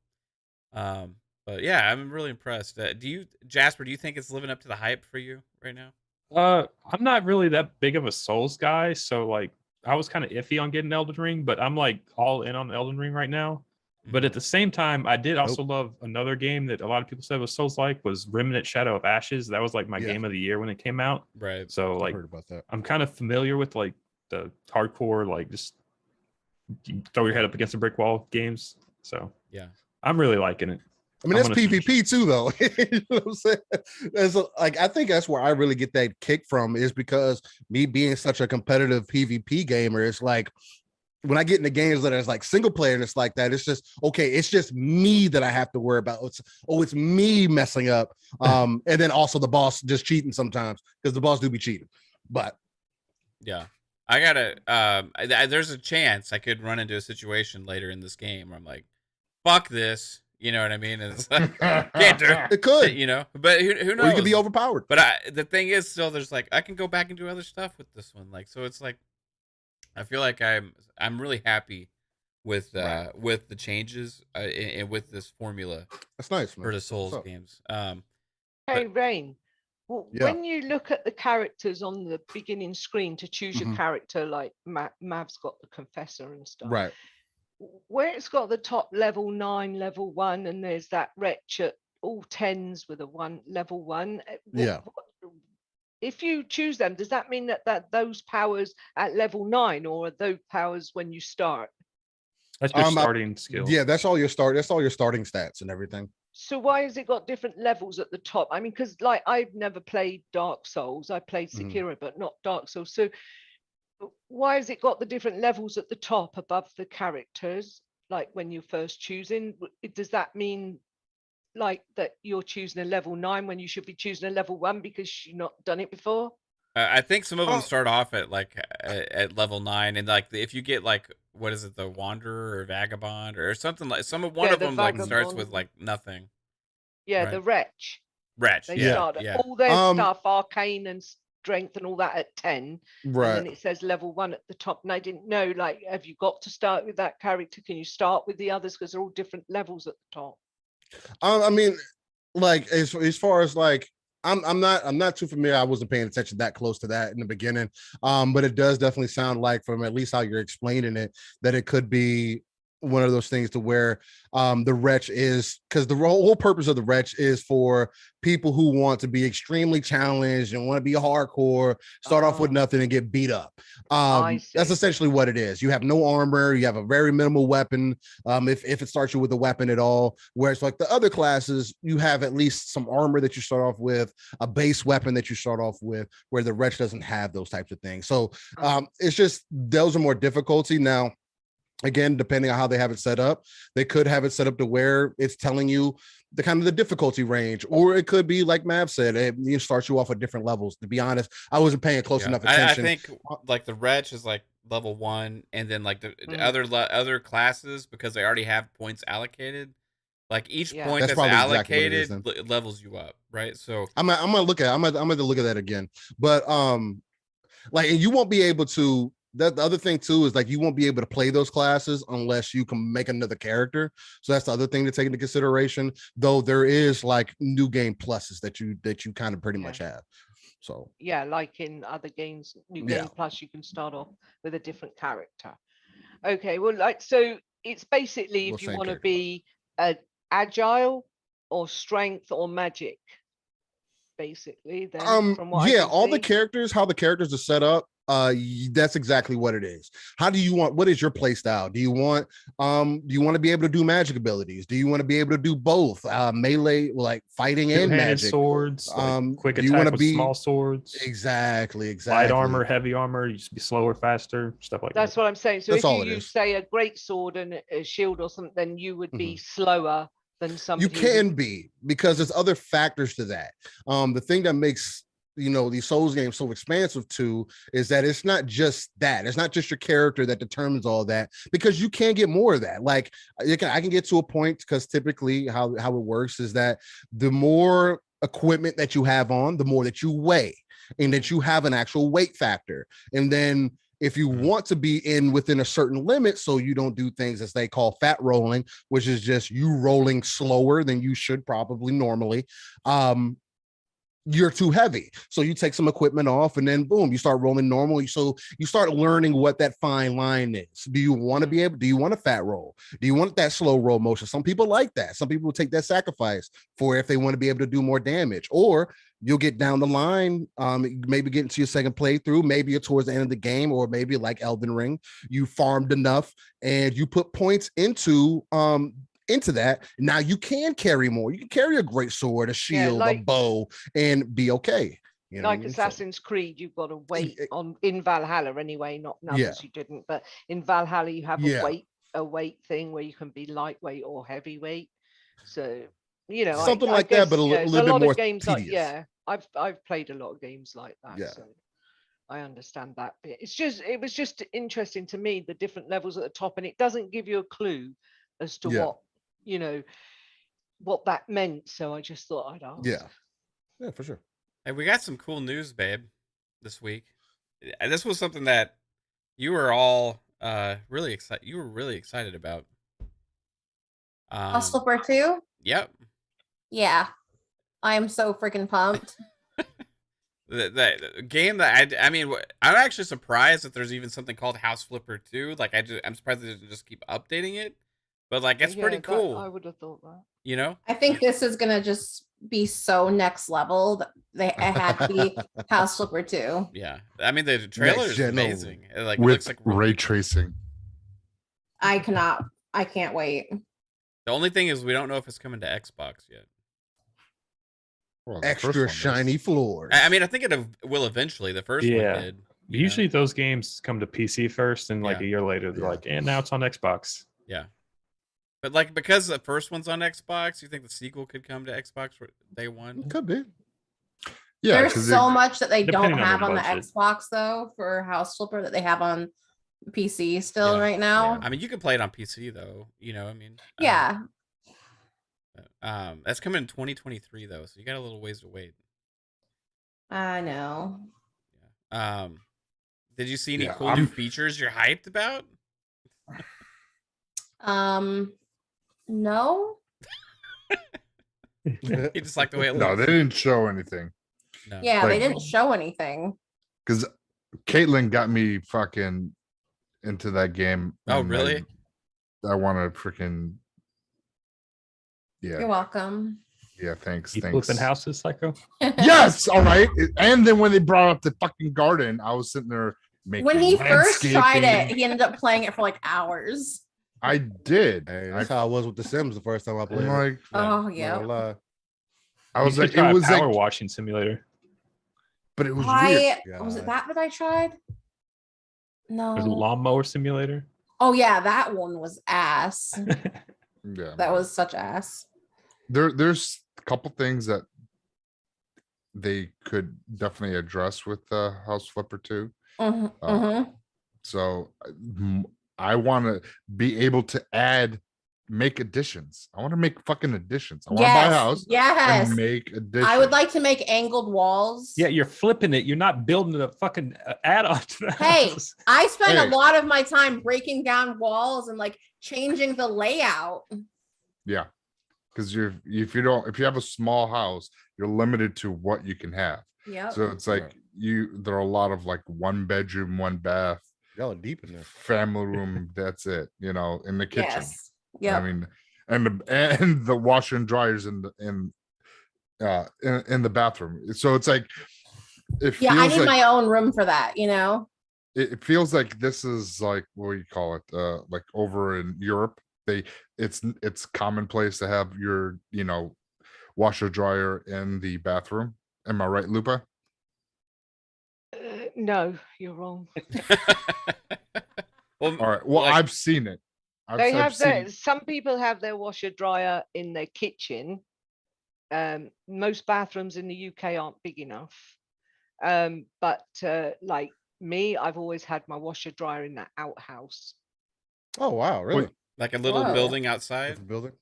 [SPEAKER 2] But yeah, I'm really impressed. Jasper, do you think it's living up to the hype for you right now?
[SPEAKER 7] I'm not really that big of a Souls guy, so like I was kind of iffy on getting Elden Ring, but I'm like all in on Elden Ring right now. But at the same time, I did also love another game that a lot of people said was Souls-like, was Remnant Shadow of Ashes. That was like my game of the year when it came out.
[SPEAKER 2] Right.
[SPEAKER 7] So like,
[SPEAKER 4] I heard about that.
[SPEAKER 7] I'm kind of familiar with like the hardcore, like just throw your head up against a brick wall games. So
[SPEAKER 2] yeah,
[SPEAKER 7] I'm really liking it.
[SPEAKER 4] I mean, that's PvP too, though. You know what I'm saying? I think that's where I really get that kick from, is because me being such a competitive PvP gamer, it's like, when I get into games that is like single player and it's like that, it's just, okay, it's just me that I have to worry about. It's me messing up. And then also the boss just cheating sometimes, because the boss do be cheating. But
[SPEAKER 2] yeah, I gotta, there's a chance I could run into a situation later in this game where I'm like, fuck this. You know what I mean? It's like, can't do it.
[SPEAKER 4] It could,
[SPEAKER 2] you know, but who knows?
[SPEAKER 4] Or you could be overpowered.
[SPEAKER 2] But the thing is, still, there's like, I can go back and do other stuff with this one. Like, so it's like, I feel like I'm really happy with the changes and with this formula.
[SPEAKER 4] That's nice, man.
[SPEAKER 2] For the Souls games.
[SPEAKER 6] Hey, Rain. Well, when you look at the characters on the beginning screen to choose your character, like Mav's got the Confessor and stuff.
[SPEAKER 4] Right.
[SPEAKER 6] Where it's got the top level 9, level 1, and there's that wretch at all 10s with a level 1. If you choose them, does that mean that those powers at level 9, or are those powers when you start?
[SPEAKER 7] That's your starting skill.
[SPEAKER 4] Yeah, that's all your starting stats and everything.
[SPEAKER 6] So why has it got different levels at the top? I mean, because like I've never played Dark Souls. I played Sekiro, but not Dark Souls. So why has it got the different levels at the top above the characters? Like when you're first choosing, does that mean like that you're choosing a level 9 when you should be choosing a level 1 because you've not done it before?
[SPEAKER 2] I think some of them start off at like at level 9, and like if you get like, what is it, the Wanderer or Vagabond or something, like one of them like starts with like nothing.
[SPEAKER 6] Yeah, right? The Wretch.
[SPEAKER 2] They
[SPEAKER 6] start all their stuff, arcane and strength and all that at 10,
[SPEAKER 4] right?
[SPEAKER 6] And then it says level 1 at the top. And I didn't know, like, have you got to start with that character? Can you start with the others, because they're all different levels at the top?
[SPEAKER 4] I mean, like as far as like, I'm not too familiar. I wasn't paying attention that close to that in the beginning. But it does definitely sound like, from at least how you're explaining it, that it could be one of those things to where the Wretch is, because the whole purpose of the Wretch is for people who want to be extremely challenged and want to be hardcore, start off with nothing and get beat up. That's essentially what it is. You have no armor, you have a very minimal weapon, if it starts you with a weapon at all, whereas like the other classes, you have at least some armor that you start off with, a base weapon that you start off with, where the Wretch doesn't have those types of things. So it's just, those are more difficulty. Now again, depending on how they have it set up, they could have it set up to where it's telling you the kind of the difficulty range, or it could be like Mav said, it starts you off at different levels. To be honest, I wasn't paying close enough attention.
[SPEAKER 2] I think like the Wretch is like level 1, and then like the other classes, because they already have points allocated. Like each point that's allocated exactly levels you up, right? So
[SPEAKER 4] I'm gonna look at that again. But like, and you won't be able to. The other thing too is like, you won't be able to play those classes unless you can make another character. So that's the other thing to take into consideration. Though there is like new game pluses that you kind of pretty much have. So
[SPEAKER 6] yeah, like in other games, new game plus, you can start off with a different character. Okay, well, like, so it's basically if you want to be agile or strength or magic, basically. Then from what
[SPEAKER 4] all the characters, how the characters are set up, that's exactly what it is. What is your play style? Do you want to be able to do magic abilities? Do you want to be able to do both melee, like fighting and magic
[SPEAKER 7] swords, like quick attack with small swords?
[SPEAKER 4] Exactly.
[SPEAKER 7] Light armor, heavy armor, you just be slower, faster, stuff like that.
[SPEAKER 6] That's what I'm saying. So if you use, say, a great sword and a shield or something, then you would be slower than somebody.
[SPEAKER 4] You can be, because there's other factors to that. The thing that makes these Souls games so expansive too is that it's not just that. It's not just your character that determines all that, because you can get more of that. Like I can get to a point, because typically how it works is that the more equipment that you have on, the more that you weigh, and that you have an actual weight factor. And then If you want to be within a certain limit, so you don't do things as they call fat rolling, which is just you rolling slower than you should probably normally, you're too heavy. So you take some equipment off and then boom, you start rolling normal. So you start learning what that fine line is. Do you want a fat roll? Do you want that slow roll motion? Some people like that. Some people will take that sacrifice for if they want to be able to do more damage. Or you'll get down the line, maybe get into your second playthrough, maybe you're towards the end of the game, or maybe like Elden Ring, you farmed enough and you put points into that. Now you can carry more. You can carry a great sword, a shield, a bow, and be okay. You know,
[SPEAKER 6] like Assassin's Creed, you've got to wait in Valhalla anyway. Not others you didn't, but in Valhalla you have a weight thing where you can be lightweight or heavyweight. So you know,
[SPEAKER 4] something like that, but a little bit more
[SPEAKER 6] games
[SPEAKER 4] tedious.
[SPEAKER 6] Like, I've played a lot of games like that. So I understand that bit. It was just interesting to me, the different levels at the top, and it doesn't give you a clue as to what, you know, what that meant. So I just thought I'd ask.
[SPEAKER 4] Yeah, for sure.
[SPEAKER 2] Hey, we got some cool news, babe, this week. This was something that you were all really excited. You were really excited about.
[SPEAKER 5] Slipper 2?
[SPEAKER 2] Yep.
[SPEAKER 5] Yeah. I am so freaking pumped.
[SPEAKER 2] The game that I mean, I'm actually surprised that there's even something called House Flipper 2. Like, I'm surprised they just keep updating it. But like, it's pretty cool.
[SPEAKER 6] I would have thought that.
[SPEAKER 2] You know,
[SPEAKER 5] I think this is gonna just be so next level that it had to be House Flipper 2.
[SPEAKER 2] Yeah, I mean the trailer is amazing. Like,
[SPEAKER 3] with
[SPEAKER 2] it looks like
[SPEAKER 3] ray tracing.
[SPEAKER 5] I can't wait.
[SPEAKER 2] The only thing is we don't know if it's coming to Xbox yet.
[SPEAKER 3] Well,
[SPEAKER 4] extra shiny floors.
[SPEAKER 2] I mean, I think it will eventually. The first one did.
[SPEAKER 7] Usually those games come to PC first, and like a year later, they're like, and now it's on Xbox.
[SPEAKER 2] Yeah. But like, because the first one's on Xbox, you think the sequel could come to Xbox day one?
[SPEAKER 4] Could be.
[SPEAKER 3] Yeah,
[SPEAKER 5] there's so much that they don't have on the
[SPEAKER 7] budget.
[SPEAKER 5] Xbox though for House Flipper that they have on PC still right now.
[SPEAKER 2] Yeah. I mean, you can play it on PC though. You know, I mean.
[SPEAKER 5] Yeah.
[SPEAKER 2] That's coming in 2023 though, so you got a little ways to wait.
[SPEAKER 5] I know.
[SPEAKER 2] Yeah. Did you see any cool new features you're hyped about?
[SPEAKER 5] No.
[SPEAKER 2] You just like the way it looks.
[SPEAKER 3] No, they didn't show anything.
[SPEAKER 2] No.
[SPEAKER 5] Yeah, they didn't show anything.
[SPEAKER 3] Because Caitlin got me fucking into that game.
[SPEAKER 2] Oh, really?
[SPEAKER 3] I want to freaking. Yeah.
[SPEAKER 5] You're welcome.
[SPEAKER 3] Yeah, thanks.
[SPEAKER 7] You
[SPEAKER 3] thanks.
[SPEAKER 7] flipping houses, Psycho?
[SPEAKER 3] Yes, all right. And then when they brought up the fucking garden, I was sitting there making.
[SPEAKER 5] When he first tried it, he ended up playing it for like hours.
[SPEAKER 3] I did.
[SPEAKER 4] Hey, that's how I was with The Sims the first time I played.
[SPEAKER 3] I'm like,
[SPEAKER 5] oh yeah.
[SPEAKER 3] I was like,
[SPEAKER 7] it was
[SPEAKER 3] like
[SPEAKER 7] power washing simulator.
[SPEAKER 3] But it was weird.
[SPEAKER 5] Was it that I tried? No.
[SPEAKER 7] There's a lawnmower simulator.
[SPEAKER 5] Oh yeah, that one was ass.
[SPEAKER 3] Yeah,
[SPEAKER 5] that was such ass.
[SPEAKER 3] There's a couple things that they could definitely address with House Flipper 2. So I want to be able to make additions. I want to make fucking additions. I want to buy a house.
[SPEAKER 5] Yes.
[SPEAKER 3] And make additions.
[SPEAKER 5] I would like to make angled walls.
[SPEAKER 7] Yeah, you're flipping it. You're not building a fucking add-on to the
[SPEAKER 5] Hey,
[SPEAKER 7] house.
[SPEAKER 5] I spend a lot of my time breaking down walls and like changing the layout.
[SPEAKER 3] Yeah. Because if you have a small house, you're limited to what you can have.
[SPEAKER 5] Yeah.
[SPEAKER 3] So it's like there are a lot of like 1 bedroom, 1 bath.
[SPEAKER 4] Y'all are deep in there.
[SPEAKER 3] Family room, that's it, in the kitchen.
[SPEAKER 5] Yes. Yeah.
[SPEAKER 3] I mean, and the washer and dryers in the bathroom. So it's like
[SPEAKER 5] I need my own room for that,
[SPEAKER 3] It feels like this is like, what do you call it? Like over in Europe, it's commonplace to have your, washer dryer in the bathroom. Am I right, Lupa?
[SPEAKER 6] No, you're wrong.
[SPEAKER 3] All right. Well, I've seen it.
[SPEAKER 6] Some people have their washer dryer in their kitchen. Most bathrooms in the UK aren't big enough. But like me, I've always had my washer dryer in that outhouse.
[SPEAKER 4] Oh wow, really?
[SPEAKER 2] Like a little building outside?
[SPEAKER 4] Building?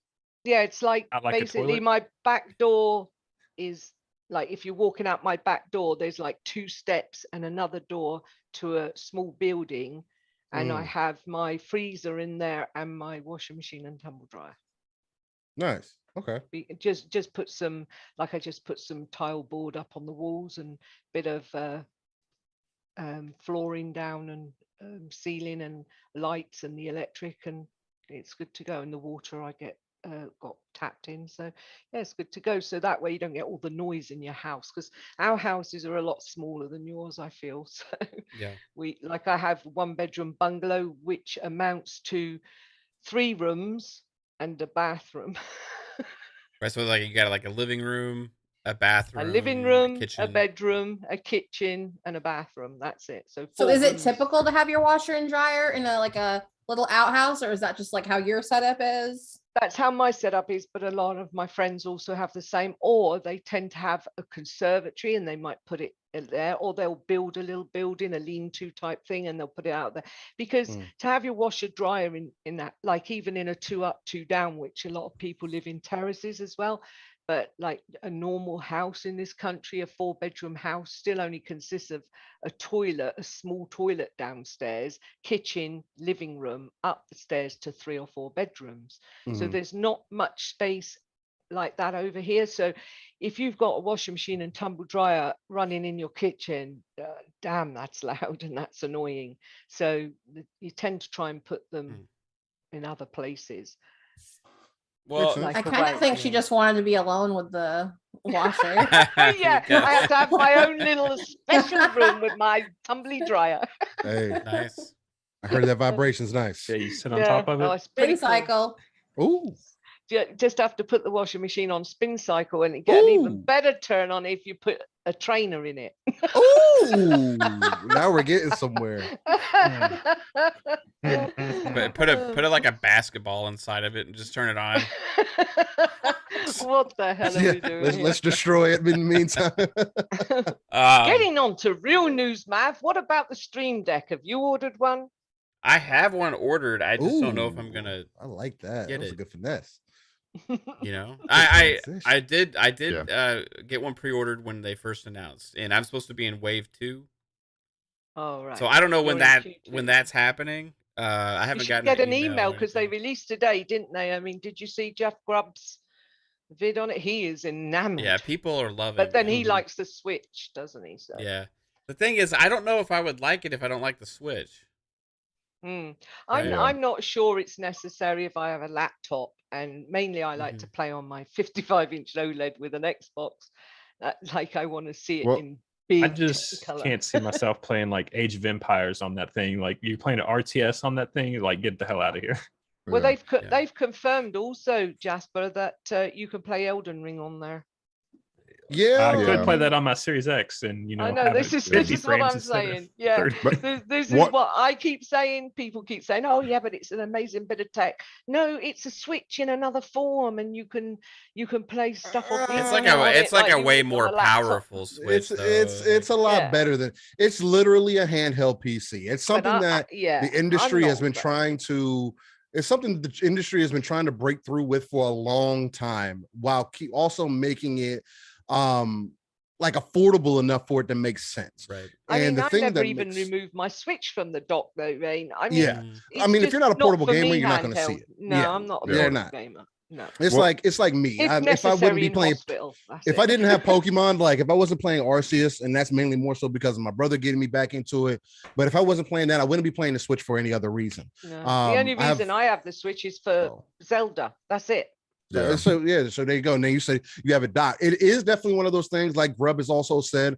[SPEAKER 6] Yeah, it's like
[SPEAKER 7] Not like
[SPEAKER 6] basically my back door is like, if you're walking out my back door, there's like 2 steps and another door to a small building, and I
[SPEAKER 4] Mm.
[SPEAKER 6] have my freezer in there and my washing machine and tumble dryer.
[SPEAKER 4] Nice. Okay.
[SPEAKER 6] Just put some, like I just put some tile board up on the walls and bit of flooring down and ceiling and lights and the electric, and it's good to go. And the water I get got tapped in, so yeah, it's good to go. So that way you don't get all the noise in your house, because our houses are a lot smaller than yours, I feel. So
[SPEAKER 2] Yeah.
[SPEAKER 6] I have 1-bedroom bungalow, which amounts to 3 rooms and a bathroom.
[SPEAKER 2] Right, so like you got like a living room, a bathroom,
[SPEAKER 6] A living room, a
[SPEAKER 2] kitchen.
[SPEAKER 6] bedroom, a kitchen, and a bathroom. That's it. So
[SPEAKER 5] is it
[SPEAKER 6] rooms.
[SPEAKER 5] typical to have your washer and dryer in a little outhouse, or is that just like how your setup is?
[SPEAKER 6] That's how my setup is, but a lot of my friends also have the same, or they tend to have a conservatory and they might put it there, or they'll build a little building, a lean-to type thing, and they'll put it out there. Because to have your washer dryer in that, like even in a 2-up, 2-down, which a lot of people live in terraces as well, but like a normal house in this country, a 4-bedroom house still only consists of a toilet, a small toilet downstairs, kitchen, living room, up the stairs to 3 or 4 bedrooms. So there's not much space like that over here. So if you've got a washing machine and tumble dryer running in your kitchen, damn, that's loud and that's annoying. So you tend to try and put them in other places.
[SPEAKER 2] Well,
[SPEAKER 5] I kind of think she just wanted to be alone with the washer.
[SPEAKER 6] Yeah, I have to have my own little special room with my tumbly dryer.
[SPEAKER 4] Hey,
[SPEAKER 2] nice.
[SPEAKER 4] I heard that vibration's nice.
[SPEAKER 7] Yeah, you sit on top of it.
[SPEAKER 6] It's pretty
[SPEAKER 5] Spin cycle.
[SPEAKER 4] Ooh.
[SPEAKER 6] Just have to put the washing machine on spin cycle, and it get an even better turn on if you put a trainer in it.
[SPEAKER 4] Ooh, now we're getting somewhere.
[SPEAKER 2] But put it like a basketball inside of it and just turn it on.
[SPEAKER 6] What the hell are we doing?
[SPEAKER 4] Let's destroy it in the meantime.
[SPEAKER 6] Getting on to real news, Mav. What about the Stream Deck? Have you ordered one?
[SPEAKER 2] I have one ordered. I just don't know if I'm gonna.
[SPEAKER 4] I like that. That was a good finesse.
[SPEAKER 2] You know, I did
[SPEAKER 3] Yeah.
[SPEAKER 2] get one pre-ordered when they first announced, and I'm supposed to be in wave 2.
[SPEAKER 6] Oh right.
[SPEAKER 2] So I don't know
[SPEAKER 6] You're
[SPEAKER 2] when that's happening. I haven't
[SPEAKER 6] you
[SPEAKER 2] gotten
[SPEAKER 6] get an
[SPEAKER 2] email
[SPEAKER 6] email because they released today, didn't they? I mean, did you see Jeff Grubb's vid on it? He is enamored.
[SPEAKER 2] Yeah, people are loving it.
[SPEAKER 6] But then he likes the Switch, doesn't he? So
[SPEAKER 2] yeah. The thing is, I don't know if I would like it if I don't like the Switch.
[SPEAKER 6] I'm not sure it's necessary if I have a laptop, and mainly I like to play on my 55-inch OLED with an Xbox. Like I want to see it in big.
[SPEAKER 7] I just can't see myself playing like Age of Empires on that thing. Like you playing an RTS on that thing, like get the hell out of here.
[SPEAKER 6] Well, they've confirmed also, Jasper, that you can play Elden Ring on there.
[SPEAKER 4] Yeah,
[SPEAKER 7] I could play that on my Series X, and
[SPEAKER 6] I know this is what I'm saying. Yeah, this is what I keep saying. People keep saying, "Oh, yeah, but it's an amazing bit of tech." No, it's a Switch in another form, and you can play stuff on.
[SPEAKER 2] It's like a way more powerful Switch.
[SPEAKER 4] It's a lot better than. It's literally a handheld PC. It's something that the industry has been trying to. It's something the industry has been trying to break through with for a long time, while also making it like affordable enough for it to make sense.
[SPEAKER 2] Right.
[SPEAKER 6] I never even removed my Switch from the dock though, Rain. I mean,
[SPEAKER 4] if you're not a portable gamer, you're not going to see it.
[SPEAKER 6] No, I'm not a portable gamer. No.
[SPEAKER 4] It's like me. If I wouldn't be playing, if I didn't have Pokemon, like if I wasn't playing Arceus, and that's mainly more so because of my brother getting me back into it. But if I wasn't playing that, I wouldn't be playing the Switch for any other reason.
[SPEAKER 6] No. The only reason I have the Switch is for Zelda. That's it.
[SPEAKER 4] So there you go. And then you say you have a dock. It is definitely one of those things, like Grubb has also said,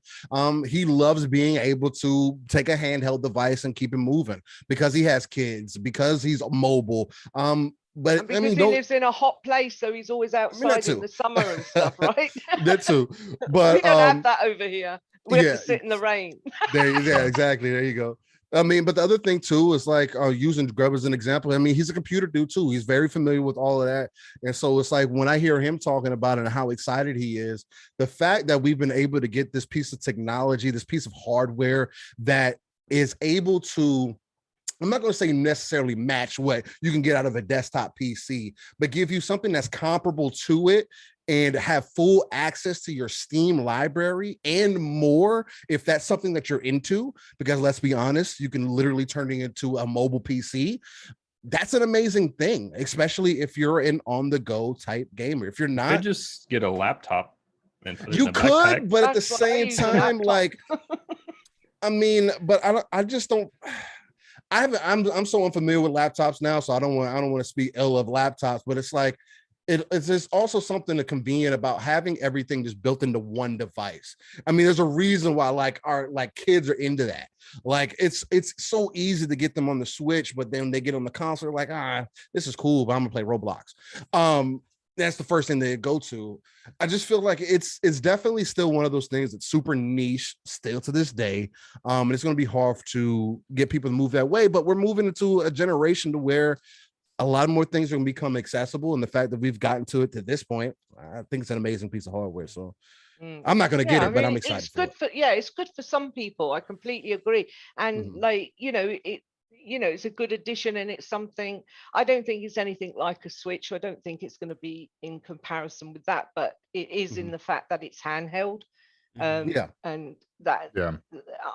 [SPEAKER 4] he loves being able to take a handheld device and keep it moving because he has kids, because he's mobile. But
[SPEAKER 6] because he lives in a hot place, so he's always outside in the summer and stuff, right?
[SPEAKER 4] That too. But
[SPEAKER 6] we don't have that over here. We have to sit in the rain.
[SPEAKER 4] Exactly. There you go. I mean, but the other thing too is like using Grubb as an example. I mean, he's a computer dude too. He's very familiar with all of that. And so it's like when I hear him talking about it and how excited he is, the fact that we've been able to get this piece of technology, this piece of hardware that is able to, I'm not going to say necessarily match what you can get out of a desktop PC, but give you something that's comparable to it and have full access to your Steam library and more, if that's something that you're into, because let's be honest, you can literally turn it into a mobile PC. That's an amazing thing, especially if you're an on-the-go type gamer. If you're not,
[SPEAKER 7] Could just get a laptop and put it
[SPEAKER 4] you
[SPEAKER 7] in a
[SPEAKER 4] could,
[SPEAKER 7] backpack.
[SPEAKER 4] but at the
[SPEAKER 6] That's what I
[SPEAKER 4] same
[SPEAKER 6] use, a
[SPEAKER 4] time,
[SPEAKER 6] laptop.
[SPEAKER 4] like, I mean, but I just don't. I'm so unfamiliar with laptops now, so I don't want to speak ill of laptops, but it's like it's just also something convenient about having everything just built into one device. I mean, there's a reason why our kids are into that. Like it's so easy to get them on the Switch, but then they get on the console, like, this is cool, but I'm gonna play Roblox. That's the first thing they go to. I just feel like it's definitely still one of those things that's super niche still to this day. And it's going to be hard to get people to move that way, but we're moving into a generation to where a lot more things are going to become accessible. And the fact that we've gotten to it to this point, I think it's an amazing piece of hardware. So I'm not going to get it, but I'm excited.
[SPEAKER 6] It's good it's good for some people. I completely agree. And like, it's a good addition, and it's something. I don't think it's anything like a Switch. I don't think it's going to be in comparison with that, but it is in the fact that it's handheld. And that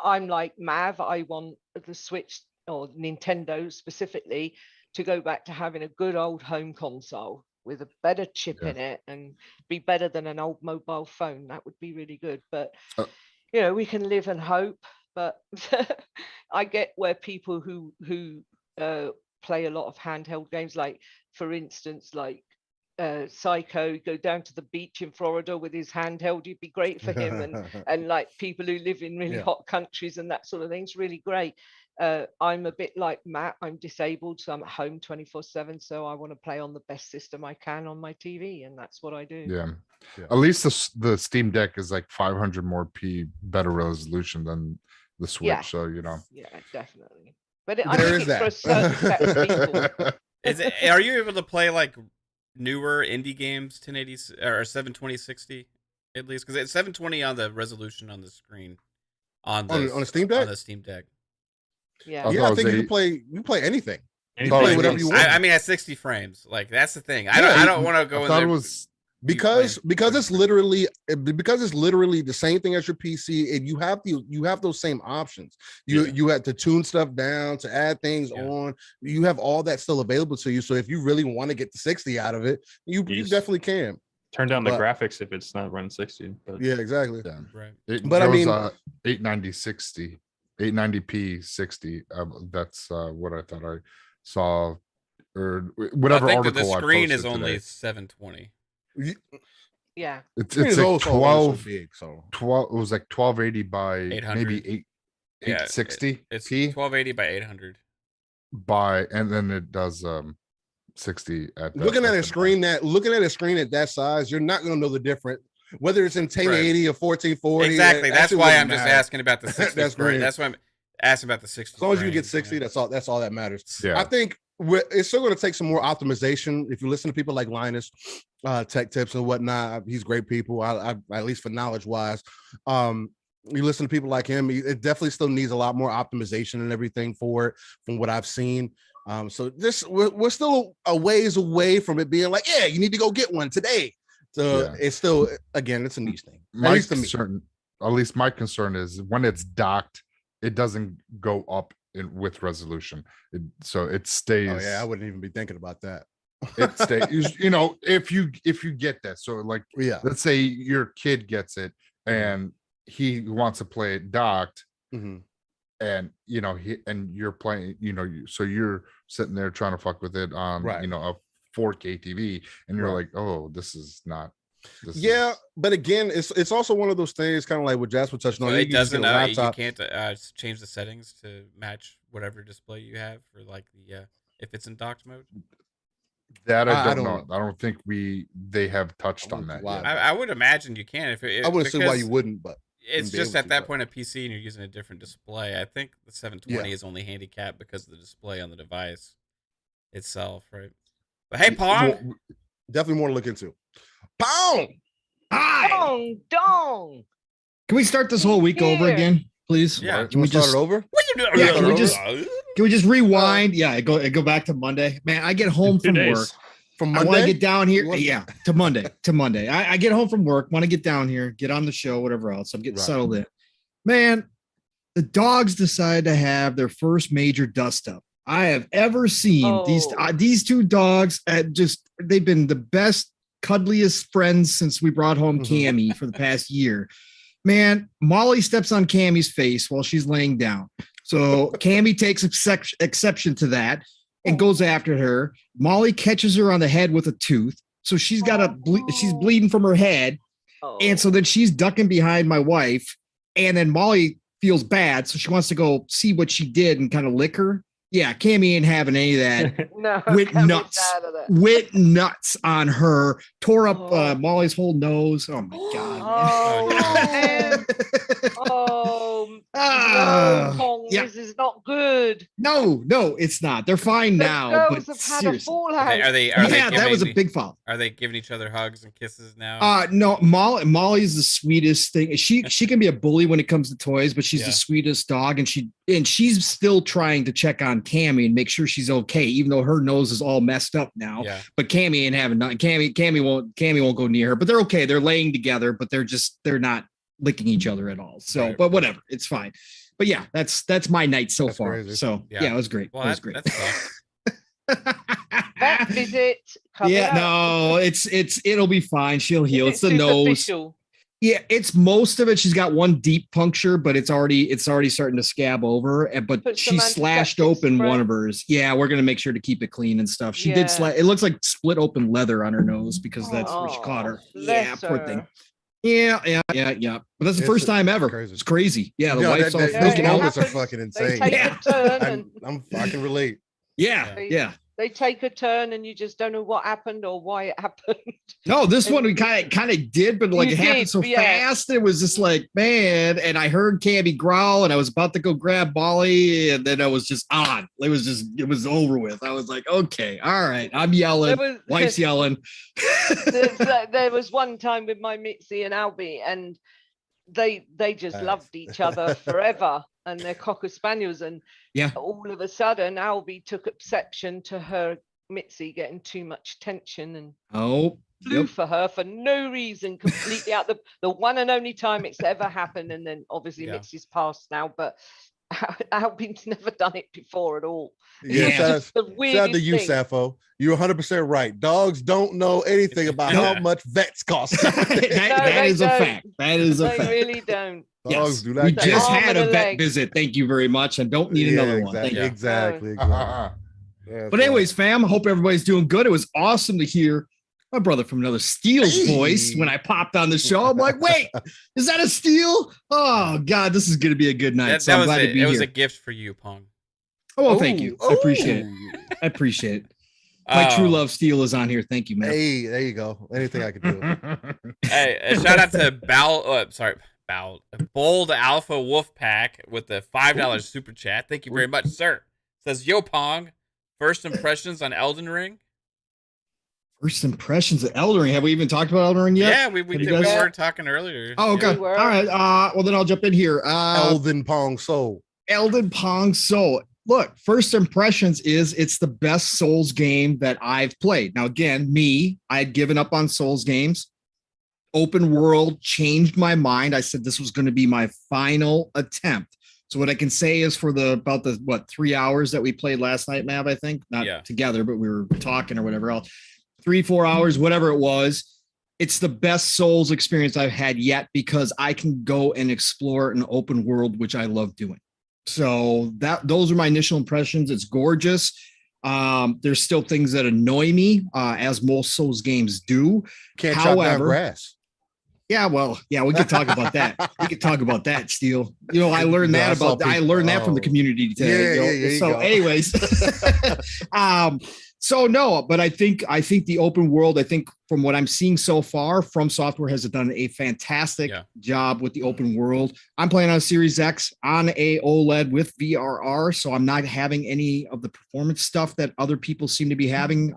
[SPEAKER 6] I'm like Mav. I want the Switch or Nintendo specifically to go back to having a good old home console with a better chip in it and be better than an old mobile phone. That would be really good. But we can live and hope. But I get where people who play a lot of handheld games, like for instance, like Psycho, go down to the beach in Florida with his handheld. It'd be great for him, and like people who live in really hot countries and that sort of thing. It's really great. I'm a bit like Matt. I'm disabled, so I'm at home 24/7. So I want to play on the best system I can on my TV, and that's what I do.
[SPEAKER 3] Yeah. At least the Steam Deck is like 500 more p better resolution than the Switch. So
[SPEAKER 6] Yeah, definitely. But I think it's for a certain set of people.
[SPEAKER 2] Are you able to play like newer indie games 1080 or 720/60 at least? Because it's 720 on the resolution on the screen on the
[SPEAKER 4] Steam Deck.
[SPEAKER 2] On the Steam Deck.
[SPEAKER 6] Yeah,
[SPEAKER 4] I think you can play anything.
[SPEAKER 7] You
[SPEAKER 4] play whatever you want.
[SPEAKER 2] I mean, at 60 frames, like that's the thing. I don't want to go in there.
[SPEAKER 4] Because it's literally the same thing as your PC, and you have those same options. You have to tune stuff down, to add things on. You have all that still available to you. So if you really want to get the 60 out of it, you definitely can.
[SPEAKER 7] Turn down the graphics if it's not running 60. But
[SPEAKER 4] yeah, exactly.
[SPEAKER 3] Yeah.
[SPEAKER 2] Right.
[SPEAKER 3] But I mean, 890/60, 890p 60. That's what I thought I saw, or whatever
[SPEAKER 2] I think
[SPEAKER 3] article
[SPEAKER 2] the screen is
[SPEAKER 3] today.
[SPEAKER 2] only 720.
[SPEAKER 6] Yeah,
[SPEAKER 3] it's like 12
[SPEAKER 4] big, so
[SPEAKER 3] 12. It was like 1280 by
[SPEAKER 2] 800.
[SPEAKER 3] maybe 860.
[SPEAKER 2] It's
[SPEAKER 3] p
[SPEAKER 2] 1280 by 800
[SPEAKER 3] and then it does 60 at
[SPEAKER 4] looking at a screen at that size. You're not going to know the difference whether it's in 1080 or 1440.
[SPEAKER 2] Exactly. That's why I'm just asking about the 60.
[SPEAKER 4] That's great.
[SPEAKER 2] That's why I'm asking about the 60.
[SPEAKER 4] As long as you get 60, that's all that matters.
[SPEAKER 3] Yeah.
[SPEAKER 4] I think it's still going to take some more optimization. If you listen to people like Linus, Tech Tips and whatnot, he's great people. I at least for knowledge wise. You listen to people like him, it definitely still needs a lot more optimization and everything for it, from what I've seen. So we're still a ways away from it being like, you need to go get one today. So it's still, again, it's a niche thing.
[SPEAKER 3] At least my concern is when it's docked, it doesn't go up with resolution. So it stays.
[SPEAKER 4] Oh yeah, I wouldn't even be thinking about that.
[SPEAKER 3] It stays. If you get that, so like, let's say your kid gets it and he wants to play it docked, and you're playing, so you're sitting there trying to fuck with it on a 4K TV, and you're like, oh, this is not.
[SPEAKER 4] But again, it's also one of those things, kind of like what Jasper touched on.
[SPEAKER 2] It doesn't. You can't change the settings to match whatever display you have for like the if it's in docked mode.
[SPEAKER 3] That I don't know. I don't think they have touched on that yet.
[SPEAKER 2] I would imagine you can.
[SPEAKER 4] I wouldn't see why you wouldn't, but
[SPEAKER 2] it's just at that point a PC and you're using a different display. I think the 720 is only handicapped because of the display on the device itself, right? But hey, Pong,
[SPEAKER 4] definitely more to look into. Pong,
[SPEAKER 8] hi.
[SPEAKER 6] Pong dong.
[SPEAKER 8] Can we start this whole week over again, please?
[SPEAKER 2] Yeah.
[SPEAKER 4] Can we start it over?
[SPEAKER 2] What you doing?
[SPEAKER 8] Yeah, can we just rewind? Yeah, go back to Monday. Man, I get home from work.
[SPEAKER 4] From
[SPEAKER 8] I
[SPEAKER 4] Monday?
[SPEAKER 8] want to get down here.
[SPEAKER 4] want-
[SPEAKER 8] Yeah, to Monday. I get home from work, want to get down here, get on the show, whatever else. I'm getting
[SPEAKER 4] Right.
[SPEAKER 8] settled in. Man, the dogs decided to have their first major dust up I have ever seen. These two dogs they've been the best, cuddliest friends since we brought home Cammy for the past year. Man, Molly steps on Cammy's face while she's laying down. So Cammy takes exception to that and goes after her. Molly catches her on the head with a tooth. So she's got she's bleeding from her head. And so then she's ducking behind my wife. And then Molly feels bad. So she wants to go see what she did and kind of lick her. Yeah, Cammy ain't having any of that.
[SPEAKER 6] No,
[SPEAKER 8] Went nuts on her, tore up Molly's whole nose. Oh my god!
[SPEAKER 6] No, Pong, this is not good.
[SPEAKER 8] No, it's not. They're fine now.
[SPEAKER 6] Girls
[SPEAKER 8] But
[SPEAKER 6] have had a fallout.
[SPEAKER 2] Are they
[SPEAKER 8] that was a big fall.
[SPEAKER 2] Are they giving each other hugs and kisses now?
[SPEAKER 8] No, Molly's the sweetest thing. She can be a bully when it comes to toys, but she's the sweetest dog, and she's still trying to check on Cammy and make sure she's okay, even though her nose is all messed up now. Yeah. But Cammy ain't having none. Cammy won't go near her. But they're okay. They're laying together, but they're not licking each other at all. So, but whatever, it's fine. But yeah, that's my night so far. Crazy. So yeah, it was great. Well, it was great.
[SPEAKER 6] Vet visit.
[SPEAKER 8] No, it'll be fine. She'll heal. It's the nose. Yeah, it's most of it. She's got one deep puncture, but it's already starting to scab over. But she slashed open one of hers. Yeah, we're gonna make sure to keep it clean and stuff. She did it looks like split open leather on her nose because that's where she caught her. Yeah, poor thing. Yeah. But that's the first time ever. It's crazy. Yeah, the wife's all freaking out.
[SPEAKER 4] Those are fucking insane.
[SPEAKER 6] They take a turn
[SPEAKER 4] I can relate.
[SPEAKER 8] Yeah.
[SPEAKER 6] They take a turn and you just don't know what happened or why it happened.
[SPEAKER 8] No, this one we kind of did, but like it happened so fast. It was just like, man. And I heard Cammy growl and I was about to go grab Molly and then I was just on. It was over with. I was like, okay, all right. I'm yelling. Wife's yelling.
[SPEAKER 6] There was one time with my Mitzi and Albie and they just loved each other forever. And they're Cocker Spaniels, and all of a sudden, Albie took exception to her Mitzi getting too much attention and flew for her for no reason, completely out the one and only time it's ever happened. And then obviously Mitzi's passed now, but Albie's never done it before at all.
[SPEAKER 4] Yeah, shout out to you, Sappho. You're 100% right. Dogs don't know anything about how much vets cost.
[SPEAKER 8] that is a fact. That is a fact.
[SPEAKER 6] They really don't.
[SPEAKER 4] Dogs do not.
[SPEAKER 8] We just had a vet visit. Thank you very much. And don't need another one. Thank you.
[SPEAKER 4] Exactly.
[SPEAKER 8] But anyways, fam, I hope everybody's doing good. It was awesome to hear my brother from another Steel's voice when I popped on the show. I'm like, wait, is that a Steel? Oh God, this is gonna be a good night.
[SPEAKER 2] That was it. It was a gift for you, Pong.
[SPEAKER 8] Oh, well, thank you. I appreciate it. I appreciate it. My true love Steel is on here. Thank you, man.
[SPEAKER 4] Hey, there you go. Anything I can do.
[SPEAKER 2] Hey, a shout out to Bold Alpha Wolfpack with the $5 super chat. Thank you very much, sir. Says, yo, Pong, first impressions on Elden Ring?
[SPEAKER 8] First impressions of Elden Ring. Have we even talked about Elden Ring yet?
[SPEAKER 2] Yeah, we were talking earlier.
[SPEAKER 8] Oh, okay. All right. Well, then I'll jump in here.
[SPEAKER 4] Elden Pong Soul.
[SPEAKER 8] Look, first impressions is it's the best Souls game that I've played. Now, again, I'd given up on Souls games. Open world changed my mind. I said this was going to be my final attempt. So what I can say is for about the 3 hours that we played last night, Mav, I think, not together, but we were talking or whatever else, 3-4 hours, whatever it was. It's the best Souls experience I've had yet because I can go and explore an open world, which I love doing. So those are my initial impressions. It's gorgeous. There's still things that annoy me, as most Souls games do.
[SPEAKER 4] Can't chop down grass.
[SPEAKER 8] Yeah, well, we could talk about that. We could talk about that, Steel. I learned that from the community today. Anyways, so no, but I think the open world, I think from what I'm seeing so far, From Software has done a fantastic job with the open world. I'm playing on Series X on a OLED with VRR, so I'm not having any of the performance stuff that other people seem to be having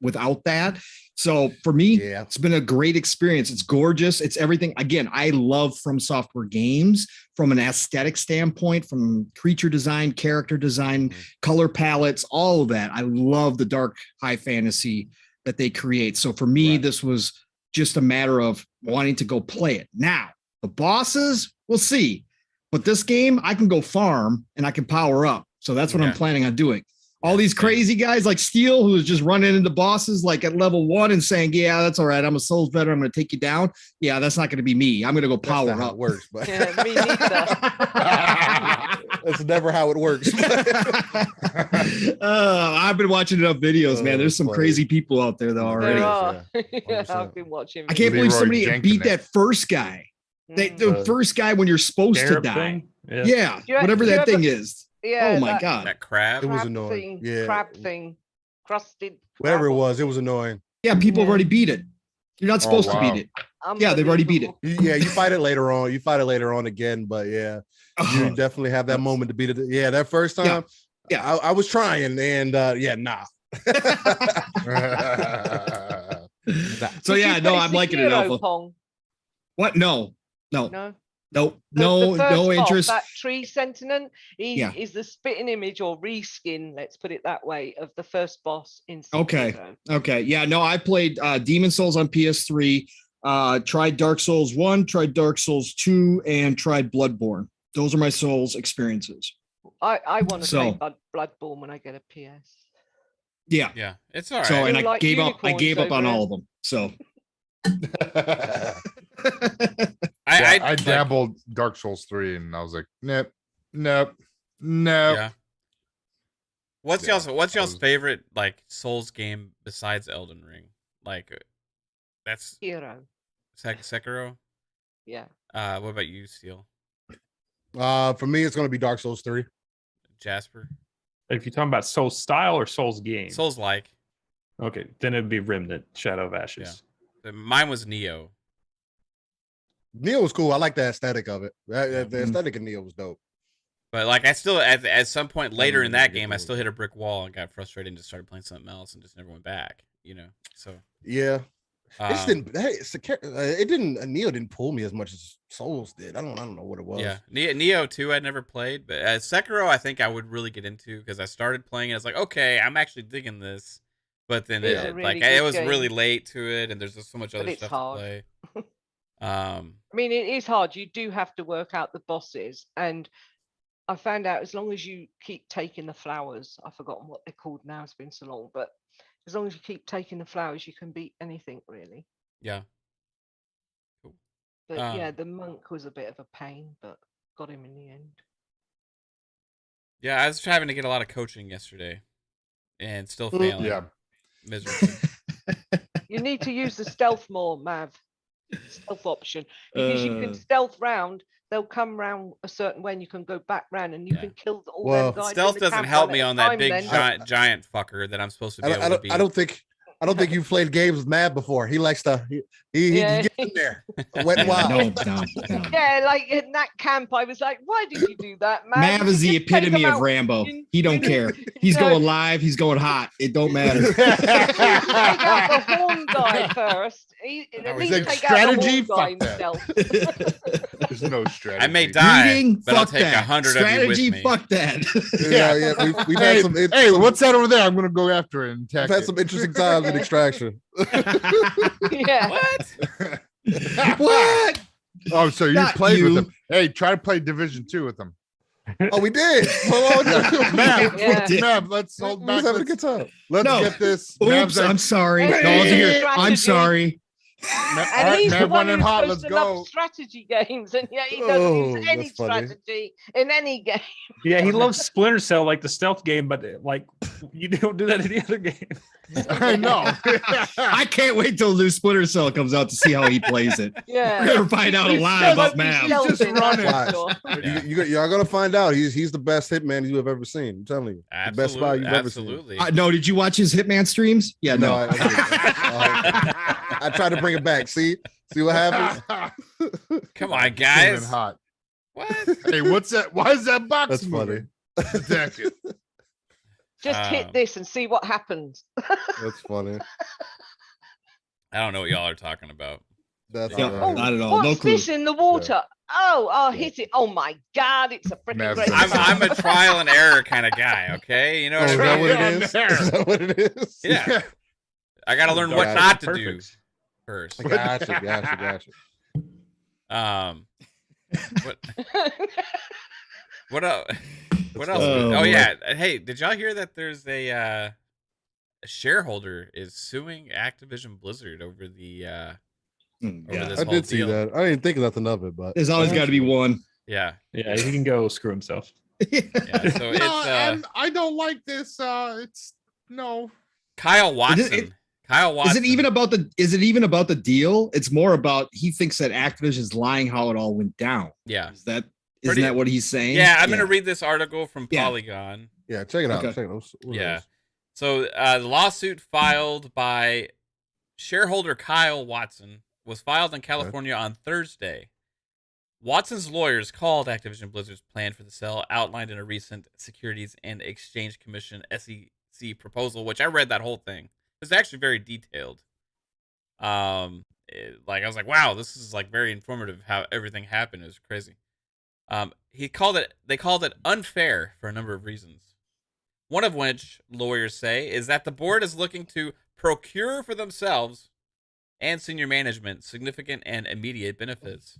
[SPEAKER 8] without that. So for me, it's been a great experience. It's gorgeous. It's everything. Again, I love From Software games from an aesthetic standpoint, from creature design, character design, color palettes, all of that. I love the dark high fantasy that they create. So for me, this was just a matter of wanting to go play it. Now, the bosses, we'll see. But this game, I can go farm and I can power up. So that's what I'm planning on doing. All these crazy guys like Steel, who is just running into bosses like at level 1 and saying, yeah, that's all right. I'm a Souls veteran. I'm going to take you down. Yeah, that's not going to be me. I'm going to go power up.
[SPEAKER 4] How it works, but
[SPEAKER 6] Yeah, me neither.
[SPEAKER 4] that's never how it works.
[SPEAKER 8] I've been watching enough videos, man. There's some crazy people out there though already.
[SPEAKER 6] There are.
[SPEAKER 4] Yeah,
[SPEAKER 6] I've been watching.
[SPEAKER 8] I can't believe
[SPEAKER 3] Leroy
[SPEAKER 8] somebody
[SPEAKER 3] Jenkins.
[SPEAKER 8] beat that first guy. The first guy when you're supposed to
[SPEAKER 7] Scarab
[SPEAKER 8] die.
[SPEAKER 7] thing?
[SPEAKER 8] Yeah,
[SPEAKER 6] You-
[SPEAKER 8] whatever
[SPEAKER 6] you
[SPEAKER 8] that
[SPEAKER 6] ever-
[SPEAKER 8] thing is.
[SPEAKER 6] Yeah,
[SPEAKER 8] Oh my
[SPEAKER 6] that
[SPEAKER 8] god.
[SPEAKER 2] That crab.
[SPEAKER 4] It was
[SPEAKER 6] crab
[SPEAKER 4] annoying.
[SPEAKER 6] Thing,
[SPEAKER 4] Yeah.
[SPEAKER 6] crab thing, crusted.
[SPEAKER 4] Whatever it
[SPEAKER 6] crab.
[SPEAKER 4] was annoying.
[SPEAKER 8] Yeah, people have
[SPEAKER 6] Yeah.
[SPEAKER 8] already beat it. You're not supposed to
[SPEAKER 3] wow.
[SPEAKER 8] beat it. Yeah, they've already beat it.
[SPEAKER 6] Unbelievable.
[SPEAKER 4] You fight it later on. You fight it later on again, but yeah, you definitely have that moment to beat it. Yeah, that first time.
[SPEAKER 8] Yeah.
[SPEAKER 4] I was trying, and nah.
[SPEAKER 8] So
[SPEAKER 6] Did
[SPEAKER 8] yeah,
[SPEAKER 6] you
[SPEAKER 8] no,
[SPEAKER 6] play
[SPEAKER 8] I'm liking it,
[SPEAKER 6] Sekiro,
[SPEAKER 8] Alpha.
[SPEAKER 6] Pong?
[SPEAKER 8] What? No.
[SPEAKER 6] No.
[SPEAKER 8] Nope.
[SPEAKER 6] The
[SPEAKER 8] No
[SPEAKER 6] first boss,
[SPEAKER 8] interest.
[SPEAKER 6] That tree sentient, he
[SPEAKER 8] Yeah.
[SPEAKER 6] is the spitting image or reskin, let's put it that way, of the first boss in
[SPEAKER 8] Okay.
[SPEAKER 6] Sekiro.
[SPEAKER 8] Okay. Yeah, no, I played Demon Souls on PS3, tried Dark Souls 1, tried Dark Souls 2, and tried Bloodborne. Those are my Souls experiences.
[SPEAKER 6] I want to
[SPEAKER 8] So-
[SPEAKER 6] play Bloodborne when I get a PS.
[SPEAKER 8] Yeah.
[SPEAKER 2] Yeah, it's all right.
[SPEAKER 8] So and
[SPEAKER 6] Feel
[SPEAKER 8] I
[SPEAKER 6] like
[SPEAKER 8] gave up. I
[SPEAKER 6] unicorns
[SPEAKER 8] gave up on
[SPEAKER 6] over
[SPEAKER 8] all of them. So
[SPEAKER 2] I
[SPEAKER 3] dabbled Dark Souls 3 and I was like, nope.
[SPEAKER 2] Yeah. What's
[SPEAKER 3] Yeah,
[SPEAKER 2] y'all's
[SPEAKER 3] I was-
[SPEAKER 2] favorite like Souls game besides Elden Ring? Like that's
[SPEAKER 6] Hero.
[SPEAKER 2] Sekiro.
[SPEAKER 6] Yeah.
[SPEAKER 2] What about you, Steel?
[SPEAKER 4] For me, it's gonna be Dark Souls 3.
[SPEAKER 2] Jasper?
[SPEAKER 7] If you're talking about Souls style or Souls game,
[SPEAKER 2] Souls like.
[SPEAKER 7] okay, then it'd be Remnant, Shadow of Ashes.
[SPEAKER 2] Mine was Neo.
[SPEAKER 4] Neo was cool. I like the aesthetic of it. The aesthetic of Neo was dope.
[SPEAKER 2] But like I still at some point later in that
[SPEAKER 4] really
[SPEAKER 2] game I
[SPEAKER 4] cool.
[SPEAKER 2] still hit a brick wall and got frustrated and just started playing something else and just never went back, you know. So
[SPEAKER 4] Yeah. It just
[SPEAKER 2] um,
[SPEAKER 4] didn't. It didn't. Neo didn't pull me as much as Souls did. I don't know what it was.
[SPEAKER 2] yeah, Neo 2 I'd never played, but Sekiro I think I would really get into because I started playing it. I was like, okay, I'm actually digging this, but then
[SPEAKER 6] It's a
[SPEAKER 2] it,
[SPEAKER 6] really
[SPEAKER 2] like
[SPEAKER 6] good
[SPEAKER 2] it was
[SPEAKER 6] game.
[SPEAKER 2] really late to it, and there's just so much
[SPEAKER 6] But
[SPEAKER 2] other
[SPEAKER 6] it's
[SPEAKER 2] stuff
[SPEAKER 6] hard.
[SPEAKER 2] to play.
[SPEAKER 6] I mean, it is hard. You do have to work out the bosses. And I found out as long as you keep taking the flowers, I've forgotten what they're called now, it's been so long, but as long as you keep taking the flowers, you can beat anything really.
[SPEAKER 2] Yeah,
[SPEAKER 6] But
[SPEAKER 2] Um,
[SPEAKER 6] yeah, the monk was a bit of a pain, but got him in the end.
[SPEAKER 2] yeah. I was having to get a lot of coaching yesterday, and still failing.
[SPEAKER 3] Yeah.
[SPEAKER 2] Miserably.
[SPEAKER 6] You need to use the stealth more, Mav. Stealth option. Because you can
[SPEAKER 8] Uh.
[SPEAKER 6] stealth round, they'll come round a certain way and you can go back round and you
[SPEAKER 2] Yeah.
[SPEAKER 6] can kill all
[SPEAKER 4] Well,
[SPEAKER 6] them guys. in
[SPEAKER 2] Stealth
[SPEAKER 6] the
[SPEAKER 2] doesn't
[SPEAKER 6] camp
[SPEAKER 2] help
[SPEAKER 6] one
[SPEAKER 2] me
[SPEAKER 6] at a
[SPEAKER 2] on that
[SPEAKER 6] time
[SPEAKER 2] big
[SPEAKER 6] then.
[SPEAKER 2] giant fucker that I'm supposed to be able to beat.
[SPEAKER 4] I don't think you've played games with Matt before. He likes to. He
[SPEAKER 6] Yeah.
[SPEAKER 4] gets in there. Wet and wild.
[SPEAKER 8] no.
[SPEAKER 6] Yeah, like in that camp, I was like, why did you do that, man?
[SPEAKER 8] Mav is the
[SPEAKER 6] Just take
[SPEAKER 8] epitome
[SPEAKER 6] them
[SPEAKER 8] of
[SPEAKER 6] out.
[SPEAKER 8] Rambo.
[SPEAKER 6] You-
[SPEAKER 8] He don't
[SPEAKER 6] you-
[SPEAKER 8] care. He's
[SPEAKER 6] No.
[SPEAKER 8] going live. He's going hot. It don't matter.
[SPEAKER 6] Take out the horn guy first. At
[SPEAKER 3] he's
[SPEAKER 6] least
[SPEAKER 3] like,
[SPEAKER 6] take
[SPEAKER 3] strategy?
[SPEAKER 6] out the horn
[SPEAKER 3] Fuck
[SPEAKER 6] guy
[SPEAKER 3] that.
[SPEAKER 6] himself.
[SPEAKER 3] There's no strategy.
[SPEAKER 2] I may die,
[SPEAKER 8] Reading,
[SPEAKER 2] but I'll
[SPEAKER 8] fuck
[SPEAKER 2] take
[SPEAKER 8] that.
[SPEAKER 2] 100 of you
[SPEAKER 8] Strategy,
[SPEAKER 2] with me.
[SPEAKER 8] fuck that.
[SPEAKER 4] Yeah. We've had
[SPEAKER 3] Hey,
[SPEAKER 4] some.
[SPEAKER 3] hey, what's that over there? I'm gonna go after it and
[SPEAKER 4] I've
[SPEAKER 3] attack
[SPEAKER 4] had
[SPEAKER 3] it.
[SPEAKER 4] some interesting times in Extraction.
[SPEAKER 6] Yeah.
[SPEAKER 2] What?
[SPEAKER 8] What?
[SPEAKER 3] Oh, so you
[SPEAKER 8] Not
[SPEAKER 3] played
[SPEAKER 8] you.
[SPEAKER 3] with them? Hey, try to play Division 2 with them.
[SPEAKER 4] Oh, we did.
[SPEAKER 3] Mav,
[SPEAKER 6] Yeah.
[SPEAKER 3] Mav, let's hold
[SPEAKER 4] We
[SPEAKER 3] back.
[SPEAKER 4] was having a
[SPEAKER 3] Let's,
[SPEAKER 4] good time.
[SPEAKER 3] let's
[SPEAKER 8] No.
[SPEAKER 3] get this.
[SPEAKER 8] Oops,
[SPEAKER 3] Mav's like,
[SPEAKER 8] I'm sorry.
[SPEAKER 6] Hey,
[SPEAKER 8] No, I wasn't here.
[SPEAKER 6] strategy.
[SPEAKER 8] I'm sorry.
[SPEAKER 6] And
[SPEAKER 3] Mav,
[SPEAKER 6] he's the
[SPEAKER 3] Mav
[SPEAKER 6] one
[SPEAKER 3] went in
[SPEAKER 6] who's
[SPEAKER 3] hot.
[SPEAKER 6] supposed
[SPEAKER 3] Let's
[SPEAKER 6] to love
[SPEAKER 3] go.
[SPEAKER 6] strategy games, and yet he doesn't
[SPEAKER 4] Oh,
[SPEAKER 6] use any
[SPEAKER 4] that's funny.
[SPEAKER 6] strategy in any game.
[SPEAKER 7] Yeah, he loves Splinter Cell like the stealth game, but like you don't do that in the other game.
[SPEAKER 3] I know.
[SPEAKER 8] I can't wait till new Splinter Cell comes out to see how he plays it.
[SPEAKER 6] Yeah.
[SPEAKER 8] We're gonna find out a
[SPEAKER 6] He's
[SPEAKER 8] lot
[SPEAKER 6] so
[SPEAKER 8] about
[SPEAKER 6] much
[SPEAKER 8] Mav.
[SPEAKER 6] stealth
[SPEAKER 3] Just
[SPEAKER 6] in that
[SPEAKER 3] running.
[SPEAKER 6] store.
[SPEAKER 2] Yeah.
[SPEAKER 4] Y'all gonna find out. He's the best hitman you have ever seen. I'm telling you, the best spy you've ever seen.
[SPEAKER 2] Absolutely.
[SPEAKER 8] No, did you watch his Hitman streams? Yeah, no.
[SPEAKER 4] I tried to bring it back. See what happens.
[SPEAKER 2] Come on,
[SPEAKER 3] Came in
[SPEAKER 2] guys.
[SPEAKER 3] hot.
[SPEAKER 2] What?
[SPEAKER 3] Hey, what's that? Why is that box
[SPEAKER 4] That's
[SPEAKER 3] moving? Attack it.
[SPEAKER 6] Just hit this and see what happens.
[SPEAKER 4] That's funny.
[SPEAKER 2] I don't know what y'all are talking about.
[SPEAKER 4] That's
[SPEAKER 8] Yeah,
[SPEAKER 4] all
[SPEAKER 6] Oh,
[SPEAKER 4] right.
[SPEAKER 8] not at all.
[SPEAKER 6] what's
[SPEAKER 8] No clue.
[SPEAKER 6] this in the water? Oh, I'll hit it. Oh my God, it's a freaking
[SPEAKER 3] Mav's
[SPEAKER 6] great.
[SPEAKER 3] like,
[SPEAKER 2] I'm a trial and error kind of guy. Okay, you know
[SPEAKER 4] Oh,
[SPEAKER 2] what
[SPEAKER 4] is
[SPEAKER 2] I
[SPEAKER 4] that
[SPEAKER 2] mean?
[SPEAKER 4] what it is? Is that what it is?
[SPEAKER 2] Yeah. I gotta learn what not to do first.
[SPEAKER 4] Gotcha.
[SPEAKER 2] What else? What else?
[SPEAKER 8] Oh,
[SPEAKER 2] Oh yeah. Hey, did y'all hear that there's a shareholder is suing Activision Blizzard over the over this
[SPEAKER 4] I
[SPEAKER 2] whole
[SPEAKER 4] did see
[SPEAKER 2] deal?
[SPEAKER 4] that. I didn't think nothing of it, but
[SPEAKER 8] There's always got to be one.
[SPEAKER 2] Yeah.
[SPEAKER 7] Yeah, he can go screw himself.
[SPEAKER 2] Yeah. So it's
[SPEAKER 3] and I don't like this. It's no.
[SPEAKER 2] Kyle Watson. Kyle Watson.
[SPEAKER 8] Is it even about the deal? It's more about he thinks that Activision's lying how it all went down.
[SPEAKER 2] Yeah.
[SPEAKER 8] Isn't
[SPEAKER 2] Pretty-
[SPEAKER 8] that what he's saying?
[SPEAKER 2] Yeah, I'm gonna read this article from
[SPEAKER 8] Yeah.
[SPEAKER 2] Polygon.
[SPEAKER 4] yeah, check it out.
[SPEAKER 8] Okay.
[SPEAKER 4] Check it out. What
[SPEAKER 2] Yeah.
[SPEAKER 4] else?
[SPEAKER 2] So the lawsuit filed by shareholder Kyle Watson was filed in California on Thursday. Watson's lawyers called Activision Blizzard's plan for the sale outlined in a recent Securities and Exchange Commission SEC proposal, which I read that whole thing. It's actually very detailed. I was like, wow, this is like very informative how everything happened. It was crazy. They called it unfair for a number of reasons. One of which, lawyers say, is that the board is looking to procure for themselves and senior management significant and immediate benefits.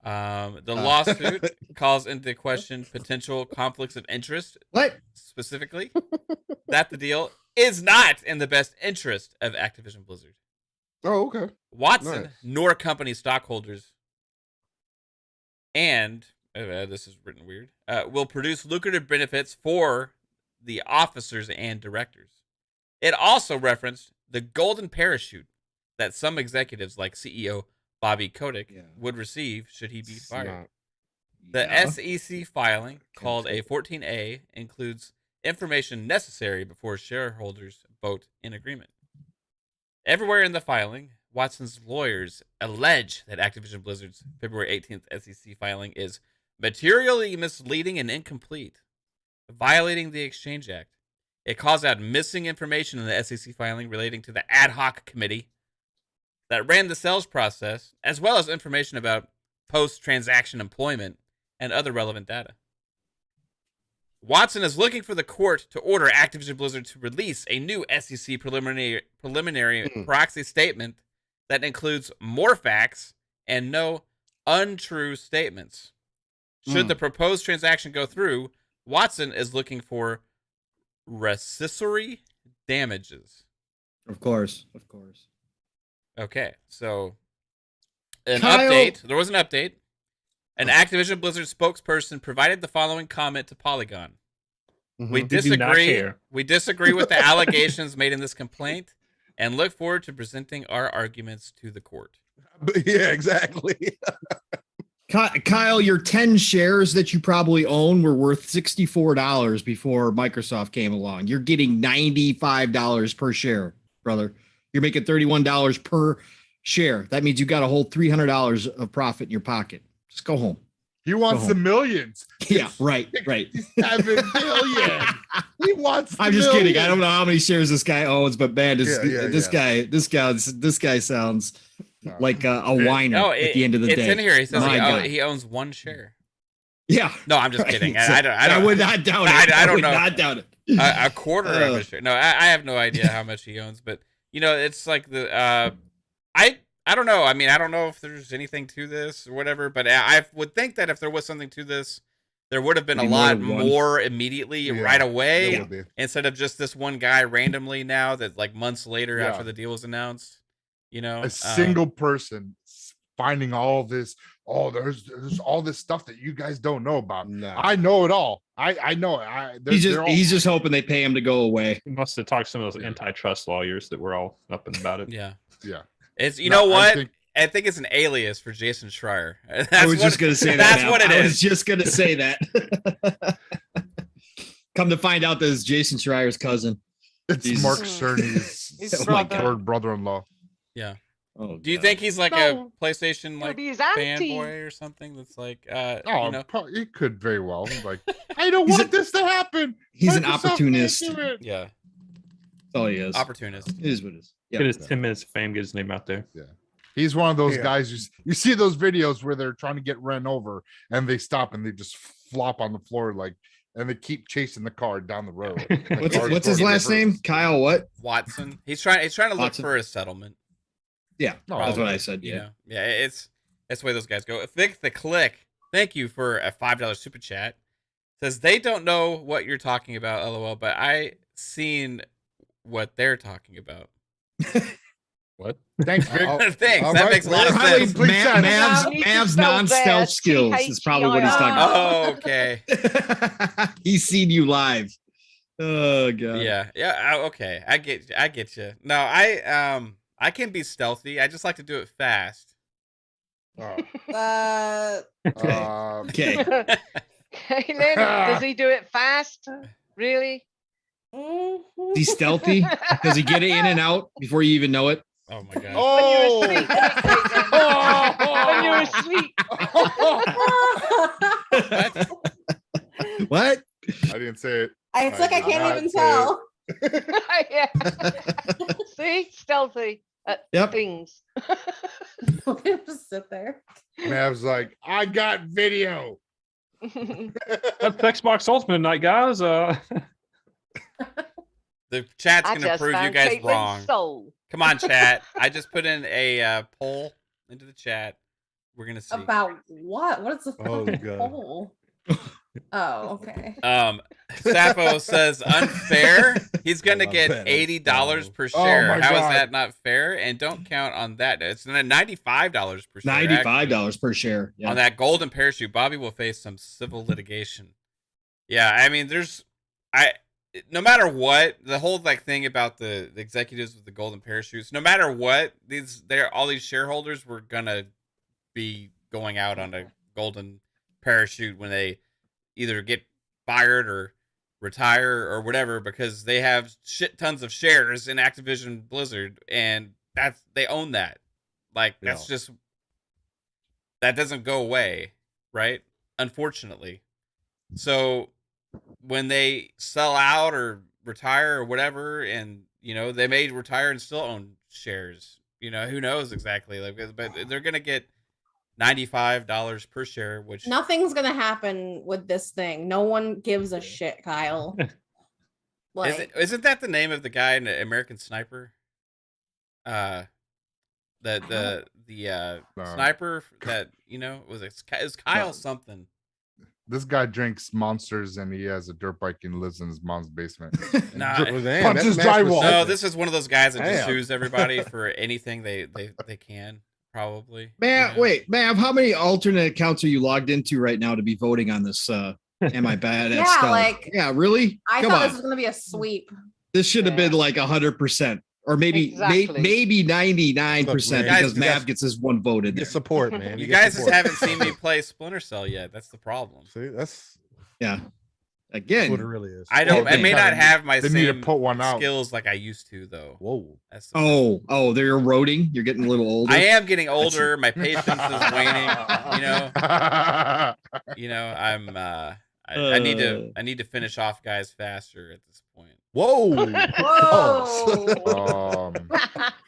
[SPEAKER 2] The lawsuit calls into question potential conflicts of interest.
[SPEAKER 8] What?
[SPEAKER 2] Specifically, that the deal is not in the best interest of Activision Blizzard.
[SPEAKER 4] Oh, okay.
[SPEAKER 2] Watson,
[SPEAKER 4] Nice.
[SPEAKER 2] nor company stockholders, and this is written weird, will produce lucrative benefits for the officers and directors. It also referenced the golden parachute that some executives, like CEO Bobby Kotick, would receive should he be fired. The SEC filing, called a 14A, includes information necessary before shareholders vote in agreement. Everywhere in the filing, Watson's lawyers allege that Activision Blizzard's February 18th SEC filing is materially misleading and incomplete, violating the Exchange Act. It calls out missing information in the SEC filing relating to the ad hoc committee that ran the sales process, as well as information about post-transaction employment and other relevant data. Watson is looking for the court to order Activision Blizzard to release a new SEC preliminary proxy statement that includes more facts and no untrue statements. Should the proposed transaction go through, Watson is looking for rescissory damages.
[SPEAKER 8] Of course.
[SPEAKER 2] Okay, so an
[SPEAKER 8] Kyle-
[SPEAKER 2] update. There was an update. An Activision Blizzard spokesperson provided the following comment to Polygon. We
[SPEAKER 7] We do not
[SPEAKER 2] disagree.
[SPEAKER 7] care.
[SPEAKER 2] We disagree with the allegations made in this complaint and look forward to presenting our arguments to the court.
[SPEAKER 4] Yeah, exactly.
[SPEAKER 8] Kyle, your 10 shares that you probably own were worth $64 before Microsoft came along. You're getting $95 per share, brother. You're making $31 per share. That means you got a whole $300 of profit in your pocket. Just go home.
[SPEAKER 3] He wants the millions.
[SPEAKER 8] Yeah, right.
[SPEAKER 3] 7 billion. He wants.
[SPEAKER 8] I'm just kidding. I don't know how many shares this guy owns, but man, this guy sounds like a whiner at the end of the day.
[SPEAKER 2] It's in here. He says he owns one share.
[SPEAKER 8] Yeah.
[SPEAKER 2] No, I'm just kidding.
[SPEAKER 8] So I would not doubt it.
[SPEAKER 2] I don't
[SPEAKER 8] would
[SPEAKER 2] know.
[SPEAKER 8] not doubt it.
[SPEAKER 2] A quarter of a share. No, I have no idea how much he owns, but you know, it's like the I don't know. I mean, I don't know if there's anything to this or whatever, but I would think that if there was something to this, there would have been a lot more immediately right away instead of just this one guy randomly now that like months later after the deal was announced, you know,
[SPEAKER 3] a single person finding all this. Oh, there's all this stuff that you guys don't know about.
[SPEAKER 4] No.
[SPEAKER 3] I know it all. I know it.
[SPEAKER 8] He's just hoping they pay him to go away.
[SPEAKER 7] He must have talked to some of those antitrust lawyers that were all up and about it.
[SPEAKER 2] Yeah. It's
[SPEAKER 3] know what?
[SPEAKER 2] I think it's an alias for Jason Schreier.
[SPEAKER 8] I was just going to say that.
[SPEAKER 2] That's
[SPEAKER 8] now.
[SPEAKER 2] what it is.
[SPEAKER 8] I was just going to say that. Come to find out that it's Jason Schreier's cousin.
[SPEAKER 3] It's
[SPEAKER 8] Jesus.
[SPEAKER 3] Mark Cerny's
[SPEAKER 6] His brother.
[SPEAKER 3] brother-in-law.
[SPEAKER 2] Yeah.
[SPEAKER 8] Oh,
[SPEAKER 2] Do you
[SPEAKER 8] God.
[SPEAKER 2] think he's like a PlayStation like
[SPEAKER 6] be his auntie.
[SPEAKER 2] fanboy or something that's like you know,
[SPEAKER 3] It could very well. Like, I don't want this to happen.
[SPEAKER 8] He's an
[SPEAKER 3] Microsoft
[SPEAKER 8] opportunist.
[SPEAKER 3] can't do it.
[SPEAKER 2] yeah,
[SPEAKER 8] That's all he is.
[SPEAKER 2] opportunist.
[SPEAKER 8] It is what it is.
[SPEAKER 7] Get his 10 minutes of fame, get his name out there.
[SPEAKER 3] He's one of those guys. You see those videos where they're trying to get run over and they stop and they just flop on the floor like and they keep chasing the car down the road.
[SPEAKER 8] What's his last name? Kyle what?
[SPEAKER 2] Watson. He's trying to look
[SPEAKER 8] Watson.
[SPEAKER 2] for a settlement.
[SPEAKER 8] Yeah,
[SPEAKER 3] Oh,
[SPEAKER 8] that's what
[SPEAKER 2] Probably,
[SPEAKER 8] I said.
[SPEAKER 2] you
[SPEAKER 8] Yeah.
[SPEAKER 2] know? Yeah, that's the way those guys go. Thick the Click. Thank you for a $5 super chat. Says they don't know what you're talking about, LOL, but I seen what they're talking about.
[SPEAKER 3] What? Thanks, Vic.
[SPEAKER 2] Thanks.
[SPEAKER 3] All
[SPEAKER 2] That
[SPEAKER 3] right,
[SPEAKER 2] makes a lot of
[SPEAKER 8] Probably
[SPEAKER 2] sense.
[SPEAKER 8] Mav's non-stealth skills is probably what he's talking about.
[SPEAKER 2] Oh, okay.
[SPEAKER 8] He's seen you live. Oh god.
[SPEAKER 2] Yeah. Okay. I get you. No, I can be stealthy. I just like to do it fast.
[SPEAKER 8] Okay.
[SPEAKER 6] Kaylin, does he do it fast? Really?
[SPEAKER 5] Mhm.
[SPEAKER 8] He's stealthy. Does he get it in and out before you even know it?
[SPEAKER 2] Oh my god.
[SPEAKER 6] When you're asleep.
[SPEAKER 8] What?
[SPEAKER 3] I didn't say it.
[SPEAKER 5] I feel like I
[SPEAKER 3] did
[SPEAKER 5] can't
[SPEAKER 3] not
[SPEAKER 5] even
[SPEAKER 3] say
[SPEAKER 5] tell.
[SPEAKER 6] Yeah. See, stealthy at
[SPEAKER 8] Yep.
[SPEAKER 6] things.
[SPEAKER 5] Just sit there.
[SPEAKER 3] Mav's like, I got video.
[SPEAKER 7] That's Xbox Ultimate night, guys.
[SPEAKER 2] The chat's
[SPEAKER 6] I
[SPEAKER 2] gonna
[SPEAKER 6] just
[SPEAKER 2] prove you
[SPEAKER 6] found
[SPEAKER 2] guys
[SPEAKER 6] Caitlin's
[SPEAKER 2] wrong.
[SPEAKER 6] soul.
[SPEAKER 2] Come on, chat. I just put in a poll into the chat. We're gonna see.
[SPEAKER 5] About what? What is the
[SPEAKER 4] Oh,
[SPEAKER 5] fucking
[SPEAKER 4] God.
[SPEAKER 5] poll? Oh, okay.
[SPEAKER 2] Sappho says unfair. He's gonna
[SPEAKER 4] I
[SPEAKER 2] get
[SPEAKER 4] bet it's
[SPEAKER 2] $80
[SPEAKER 4] dumb.
[SPEAKER 2] per
[SPEAKER 3] Oh
[SPEAKER 2] share.
[SPEAKER 3] my
[SPEAKER 2] How is
[SPEAKER 3] God.
[SPEAKER 2] that not fair? And don't count on that. It's $95 per share. actually.
[SPEAKER 8] $95 per share. Yeah.
[SPEAKER 2] On that golden parachute, Bobby will face some civil litigation. Yeah, I mean, no matter what, the whole thing about the executives with the golden parachutes, no matter what, all these shareholders were gonna be going out on a golden parachute when they either get fired or retire or whatever, because they have shit tons of shares in Activision Blizzard, and they own that. That's just, that doesn't go away, right? Unfortunately. So when they sell out or retire or whatever, and they may retire and still own shares, who knows exactly, but they're gonna get $95 per share, which
[SPEAKER 5] Nothing's gonna happen with this thing. No one gives a shit, Kyle.
[SPEAKER 2] isn't that the name of the guy in American Sniper? The sniper that it's Kyle something.
[SPEAKER 3] This guy drinks monsters and he has a dirt bike and lives in his mom's basement.
[SPEAKER 2] Nah,
[SPEAKER 3] punches drywall.
[SPEAKER 2] No, this is one of those guys that just
[SPEAKER 4] Damn.
[SPEAKER 2] sues everybody for anything they can. Probably.
[SPEAKER 8] Man, wait, Mav, how many alternate accounts are you logged into right now to be voting on this? Am I bad at
[SPEAKER 5] Yeah,
[SPEAKER 8] stealth? Yeah, really?
[SPEAKER 5] I
[SPEAKER 8] Come
[SPEAKER 5] thought
[SPEAKER 8] on.
[SPEAKER 5] this was gonna be a sweep.
[SPEAKER 8] This should have been like 100%, or maybe
[SPEAKER 6] Exactly.
[SPEAKER 8] maybe 99%
[SPEAKER 4] Look, man,
[SPEAKER 8] because
[SPEAKER 2] you
[SPEAKER 8] Mav gets his one voted.
[SPEAKER 4] Get
[SPEAKER 8] There.
[SPEAKER 4] support, man.
[SPEAKER 2] You
[SPEAKER 4] get
[SPEAKER 2] guys just
[SPEAKER 4] support.
[SPEAKER 2] haven't seen me play Splinter Cell yet. That's the problem.
[SPEAKER 4] See, that's
[SPEAKER 8] Yeah.
[SPEAKER 4] what it
[SPEAKER 8] Again,
[SPEAKER 4] really is.
[SPEAKER 2] I don't. I may not have my
[SPEAKER 3] They need to
[SPEAKER 2] same
[SPEAKER 3] put one out.
[SPEAKER 2] skills like I used to, though.
[SPEAKER 4] Whoa.
[SPEAKER 2] That's the
[SPEAKER 8] they're eroding. You're getting a little older.
[SPEAKER 2] I am getting older. My patience is waning. I'm. I need to finish off guys faster at this point.
[SPEAKER 4] Whoa.
[SPEAKER 5] Whoa.
[SPEAKER 6] He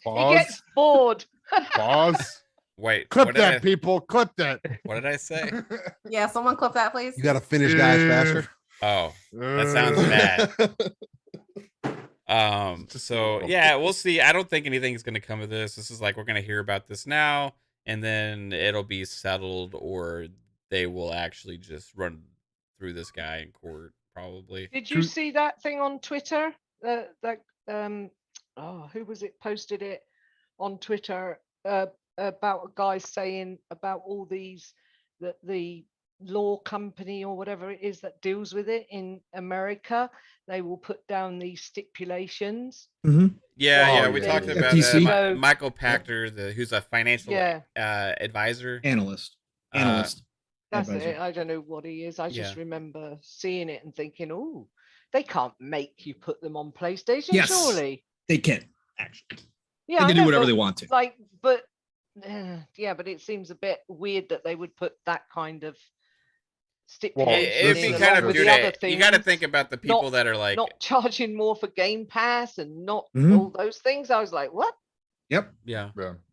[SPEAKER 3] Pause.
[SPEAKER 6] gets bored.
[SPEAKER 3] Pause.
[SPEAKER 2] Wait,
[SPEAKER 3] Clip
[SPEAKER 2] what did
[SPEAKER 3] that, people. Clip that.
[SPEAKER 2] What did I say?
[SPEAKER 5] Yeah, someone clip that, please.
[SPEAKER 4] You gotta finish guys faster.
[SPEAKER 2] Oh, that sounds bad. So yeah, we'll see. I don't think anything's gonna come of this. This is we're gonna hear about this now, and then it'll be settled, or they will actually just run through this guy in court, probably.
[SPEAKER 6] Did you see that thing on Twitter? Who was it? Posted it on Twitter about a guy saying about all these that the law company or whatever it is that deals with it in America, they will put down these stipulations.
[SPEAKER 2] Yeah,
[SPEAKER 3] Oh,
[SPEAKER 2] we
[SPEAKER 3] yeah,
[SPEAKER 2] talked
[SPEAKER 3] yeah.
[SPEAKER 2] about
[SPEAKER 8] FTC?
[SPEAKER 2] that. Michael Pachter, who's a financial advisor.
[SPEAKER 8] Analyst.
[SPEAKER 6] That's
[SPEAKER 8] Advisor.
[SPEAKER 6] it. I don't know what he is. I just
[SPEAKER 2] Yeah.
[SPEAKER 6] remember seeing it and thinking, oh, they can't make you put them on PlayStation,
[SPEAKER 8] Yes.
[SPEAKER 6] surely.
[SPEAKER 8] They can, actually.
[SPEAKER 6] Yeah,
[SPEAKER 8] They
[SPEAKER 6] I
[SPEAKER 8] can do
[SPEAKER 6] know,
[SPEAKER 8] whatever
[SPEAKER 6] but,
[SPEAKER 8] they want to.
[SPEAKER 6] but it seems a bit weird that they would put that kind of stipulation
[SPEAKER 2] It'd be
[SPEAKER 6] in
[SPEAKER 2] kind
[SPEAKER 6] along
[SPEAKER 2] of
[SPEAKER 6] with
[SPEAKER 2] good.
[SPEAKER 6] the other
[SPEAKER 2] You got to
[SPEAKER 6] things,
[SPEAKER 2] think about the people
[SPEAKER 6] not-
[SPEAKER 2] that are
[SPEAKER 6] not charging more for Game Pass and not
[SPEAKER 8] Mhm.
[SPEAKER 6] all those things. I was like, what?
[SPEAKER 8] Yep.
[SPEAKER 2] Yeah.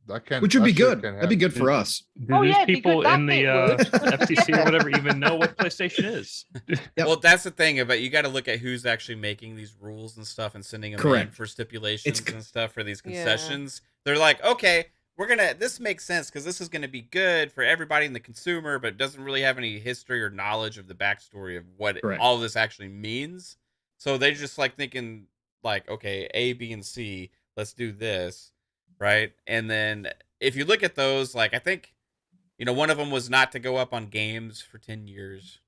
[SPEAKER 3] That can,
[SPEAKER 8] Which would be
[SPEAKER 3] that shit
[SPEAKER 8] good.
[SPEAKER 3] can
[SPEAKER 8] That'd be
[SPEAKER 3] happen.
[SPEAKER 8] good for us.
[SPEAKER 7] Do
[SPEAKER 6] Oh,
[SPEAKER 7] these
[SPEAKER 6] yeah, it'd be
[SPEAKER 7] people
[SPEAKER 6] good.
[SPEAKER 7] in
[SPEAKER 6] That
[SPEAKER 7] the
[SPEAKER 6] bit would.
[SPEAKER 7] FTC or whatever even know what PlayStation is?
[SPEAKER 8] Yep.
[SPEAKER 2] Well, that's the thing about you got to look at who's actually making these rules and stuff and sending them in
[SPEAKER 8] Correct.
[SPEAKER 2] for stipulations
[SPEAKER 8] It's-
[SPEAKER 2] and stuff for these
[SPEAKER 6] Yeah.
[SPEAKER 2] concessions. They're like, okay, this makes sense because this is gonna be good for everybody in the consumer, but it doesn't really have any history or knowledge of the backstory of what
[SPEAKER 8] Correct.
[SPEAKER 2] all this actually means. So they're just like thinking like, okay, A, B, and C, let's do this, right? And then if you look at those, like I think, one of them was not to go up on games for 10 years.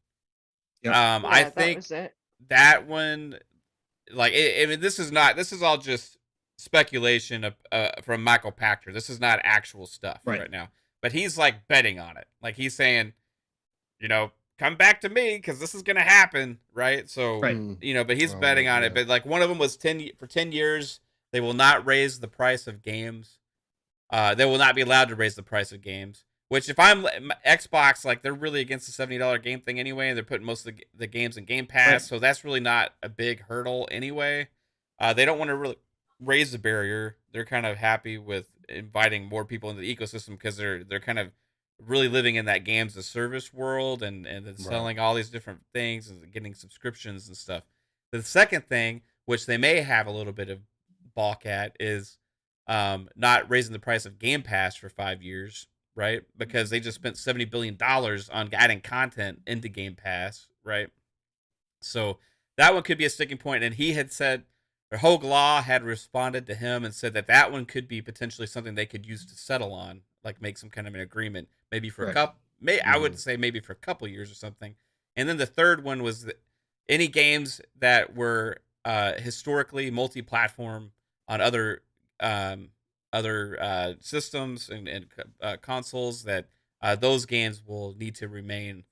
[SPEAKER 8] Yep.
[SPEAKER 2] I
[SPEAKER 6] that
[SPEAKER 2] think
[SPEAKER 6] was it.
[SPEAKER 2] that one, like, I mean, this is all just speculation from Michael Pachter. This is not actual stuff right now. But he's like betting on it. Like he's saying, come back to me because this is gonna happen, right? So,
[SPEAKER 8] Right.
[SPEAKER 2] But he's betting on it. But like one of them was 10 years. They will not raise the price of games. They will not be allowed to raise the price of games. Which, if I'm Xbox, like they're really against the $70 game thing anyway, and they're putting most of the games in Game Pass,
[SPEAKER 8] Right.
[SPEAKER 2] so that's really not a big hurdle anyway. They don't want to really raise the barrier. They're kind of happy with inviting more people into the ecosystem because they're kind of really living in that games as service world and then selling all these different things and getting subscriptions and stuff. The second thing, which they may have a little bit of balk at, is not raising the price of Game Pass for 5 years, right? Because they just spent $70 billion on adding content into Game Pass, right? So that one could be a sticking point. And he had said, or Hogue Law had responded to him and said that one could be potentially something they could use to settle on, like make some kind of an agreement, maybe for a couple. I would say maybe for a couple years or something. And then the third one was that any games that were historically multi-platform on other systems and consoles, that those games will need to remain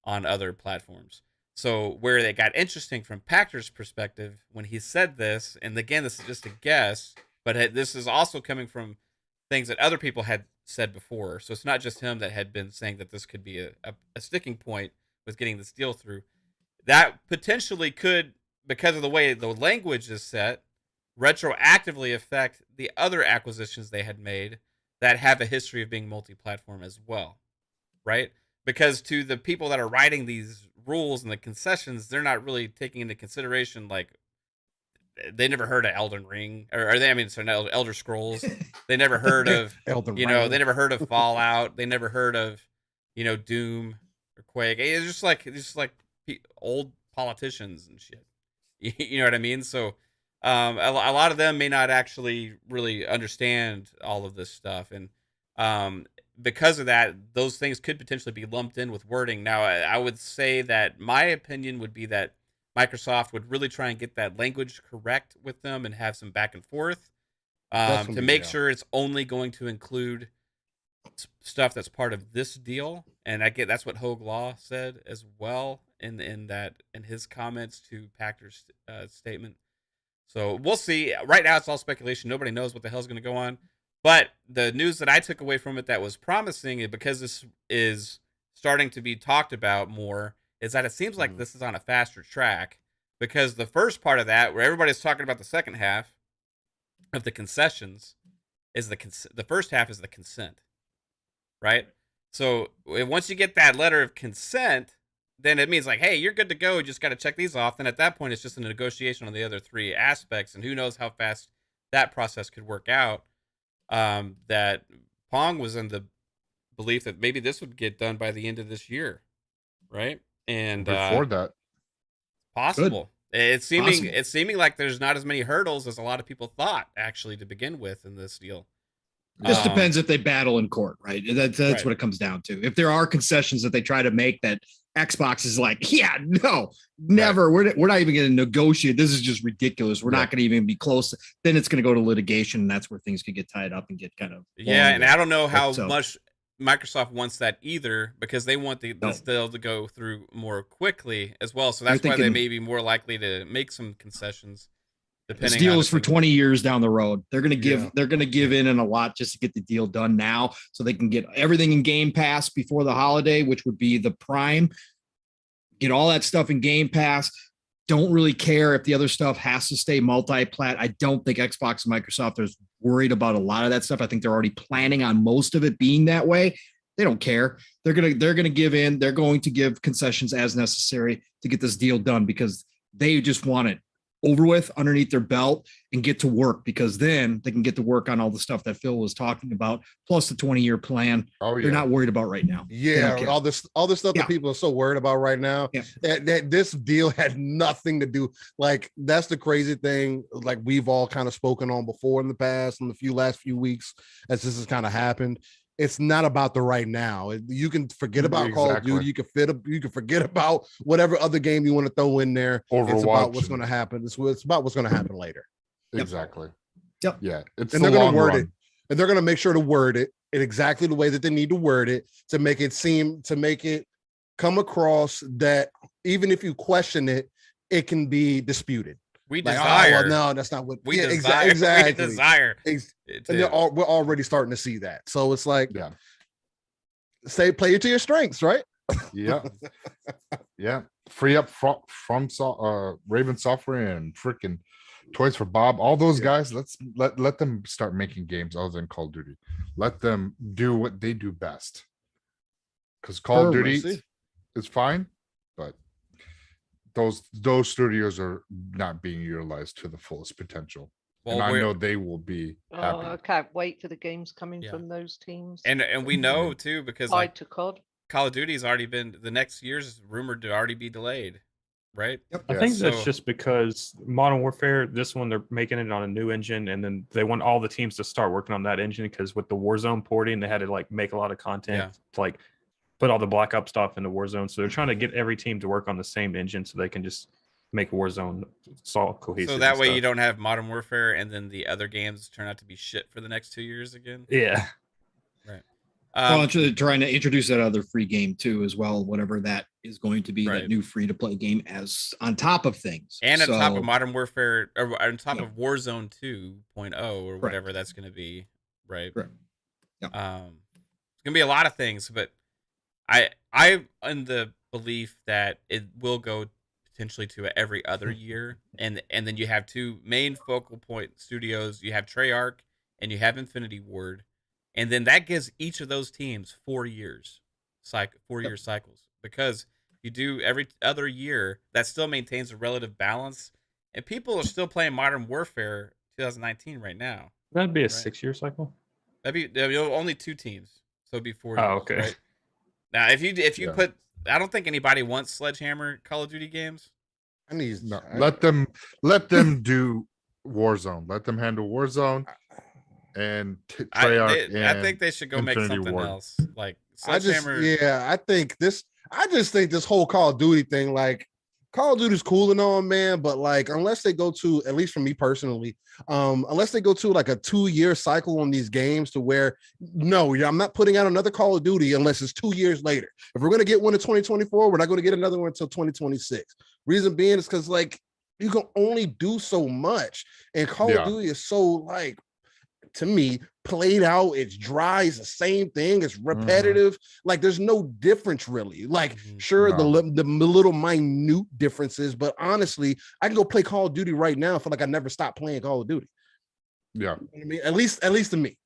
[SPEAKER 2] on other platforms. So where it got interesting from Pachter's perspective when he said this, and again, this is just a guess, but this is also coming from things that other people had said before. So it's not just him that had been saying that this could be a sticking point with getting this deal through. That potentially could, because of the way the language is set, retroactively affect the other acquisitions they had made that have a history of being multi-platform as well, right? Because to the people that are writing these rules and the concessions, they're not really taking into consideration, like, they never heard of Elden Ring, Elder Scrolls. They never heard of
[SPEAKER 4] Elden
[SPEAKER 2] Ring. They never heard of Fallout. They never heard of Doom or Quake. It's just like old politicians and shit. You know what I mean? So a lot of them may not actually really understand all of this stuff, and because of that, those things could potentially be lumped in with wording. Now, I would say that my opinion would be that Microsoft would really try and get that language correct with them and have some back and forth to make sure it's only going to include stuff that's part of this deal. And that's what Hogue Law said as well in his comments to Pachter's statement. So we'll see. Right now, it's all speculation. Nobody knows what the hell's going to go on. But the news that I took away from it that was promising, because this is starting to be talked about more, is that it seems like this is on a faster track, because the first part of that, where everybody's talking about the second half of the concessions, is the first half is the consent, right? So once you get that letter of consent, then it means like, hey, you're good to go. You just got to check these off. Then at that point, it's just a negotiation on the other three aspects, and who knows how fast that process could work out. That Pong was in the belief that maybe this would get done by the end of this year, right? And
[SPEAKER 3] before that,
[SPEAKER 2] possible. It's seeming like there's not as many hurdles as a lot of people thought actually to begin with in this deal.
[SPEAKER 8] Just depends if they battle in court, right? That's
[SPEAKER 2] right.
[SPEAKER 8] what it comes down to. If there are concessions that they try to make that Xbox is like, yeah, no, never. Right. We're not even going to negotiate. This is just ridiculous. We're not going to even be close. Then it's going to go to litigation, and that's where things could get tied up and get kind of
[SPEAKER 2] and I don't know how much Microsoft wants that either, because they want this deal to go through more quickly as well. So that's why they may be more likely to make some concessions.
[SPEAKER 8] This deal is for 20 years down the road. They're going to give in a lot just to get the deal done now, so they can get everything in Game Pass before the holiday, which would be the Prime. Get all that stuff in Game Pass. Don't really care if the other stuff has to stay multi-plat. I don't think Xbox and Microsoft, there's worried about a lot of that stuff. I think they're already planning on most of it being that way. They don't care. They're gonna give in. They're going to give concessions as necessary to get this deal done because they just want it over with, underneath their belt, and get to work, because then they can get to work on all the stuff that Phil was talking about, plus the 20-year plan. They're not worried about right now.
[SPEAKER 4] Yeah, all this stuff that people are so worried about right now. That this deal had nothing to do. Like, that's the crazy thing. Like, we've all kind of spoken on before in the past, in the last few weeks, as this has kind of happened. It's not about the right now. You can forget about Call of Duty. You can forget about whatever other game you want to throw in there.
[SPEAKER 3] Overwatch.
[SPEAKER 4] It's about what's going to happen. It's about what's going to happen later.
[SPEAKER 3] Exactly.
[SPEAKER 8] Yep.
[SPEAKER 3] Yeah. It's
[SPEAKER 4] and they're going to word it, and they're going to make sure to word it in exactly the way that they need to word it to make it come across that even if you question it, it can be disputed.
[SPEAKER 2] We desire.
[SPEAKER 4] Well, no, that's not what
[SPEAKER 2] we desire.
[SPEAKER 4] Exactly.
[SPEAKER 2] We desire.
[SPEAKER 4] And we're already starting to see that. So it's like, play it to your strengths, right?
[SPEAKER 3] Yeah. Yeah. Free up from Raven Software and freaking Toys for Bob. All those guys. Let them start making games other than Call of Duty. Let them do what they do best. Because Call of Duty is fine, but those studios are not being utilized to the fullest potential. Well, and I know they will be happy.
[SPEAKER 6] I can't wait for the games coming from those teams.
[SPEAKER 2] And we know too, because
[SPEAKER 6] to COD.
[SPEAKER 2] Call of Duty's already been, the next year's rumored to already be delayed, right?
[SPEAKER 7] Yep. I think that's just because Modern Warfare, this one, they're making it on a new engine, and then they want all the teams to start working on that engine, because with the Warzone porting, they had to like make a lot of content to like put all the Black Ops stuff into Warzone. So they're trying to get every team to work on the same engine so they can just make Warzone solid cohesive.
[SPEAKER 2] So that way you don't have Modern Warfare and then the other games turn out to be shit for the next 2 years again.
[SPEAKER 7] Yeah.
[SPEAKER 2] Right.
[SPEAKER 8] Well, trying to introduce that other free game too, as well, whatever that is going to be, that new free-to-play game as on top of things.
[SPEAKER 2] And on top of Modern Warfare, or on top of Warzone 2.0 or whatever that's going to be, right?
[SPEAKER 8] Right.
[SPEAKER 2] It's going to be a lot of things, but I'm in the belief that it will go potentially to every other year, and then you have two main focal point studios. You have Treyarch and you have Infinity Ward, and then that gives each of those teams 4 years, 4-year cycles. Because you do every other year, that still maintains a relative balance, and people are still playing Modern Warfare 2019 right now.
[SPEAKER 7] That'd be a 6-year cycle.
[SPEAKER 2] That'd be only 2 teams, so it'd be 4 years.
[SPEAKER 7] Oh, okay.
[SPEAKER 2] Right? Now, if you put, I don't think anybody wants Sledgehammer Call of Duty games.
[SPEAKER 3] Let them do Warzone. Let them handle Warzone and Treyarch.
[SPEAKER 2] I think they should go make something else. Like
[SPEAKER 4] Sledgehammer. I just think this whole Call of Duty thing, like, Call of Duty's cool and all, man, but like, unless they go to, at least for me personally, unless they go to like a 2-year cycle on these games to where, I'm not putting out another Call of Duty unless it's 2 years later. If we're going to get one in 2024, we're not going to get another one until 2026. Reason being is because, like, you can only do so much. And Call of Duty is so, like, to me, played out. It's dry. It's the same thing. It's repetitive. Like, there's no difference really. Like, sure, the little minute differences, but honestly, I can go play Call of Duty right now. I feel like I never stopped playing Call of Duty.
[SPEAKER 3] Yeah,
[SPEAKER 4] you know what I mean, at least to me.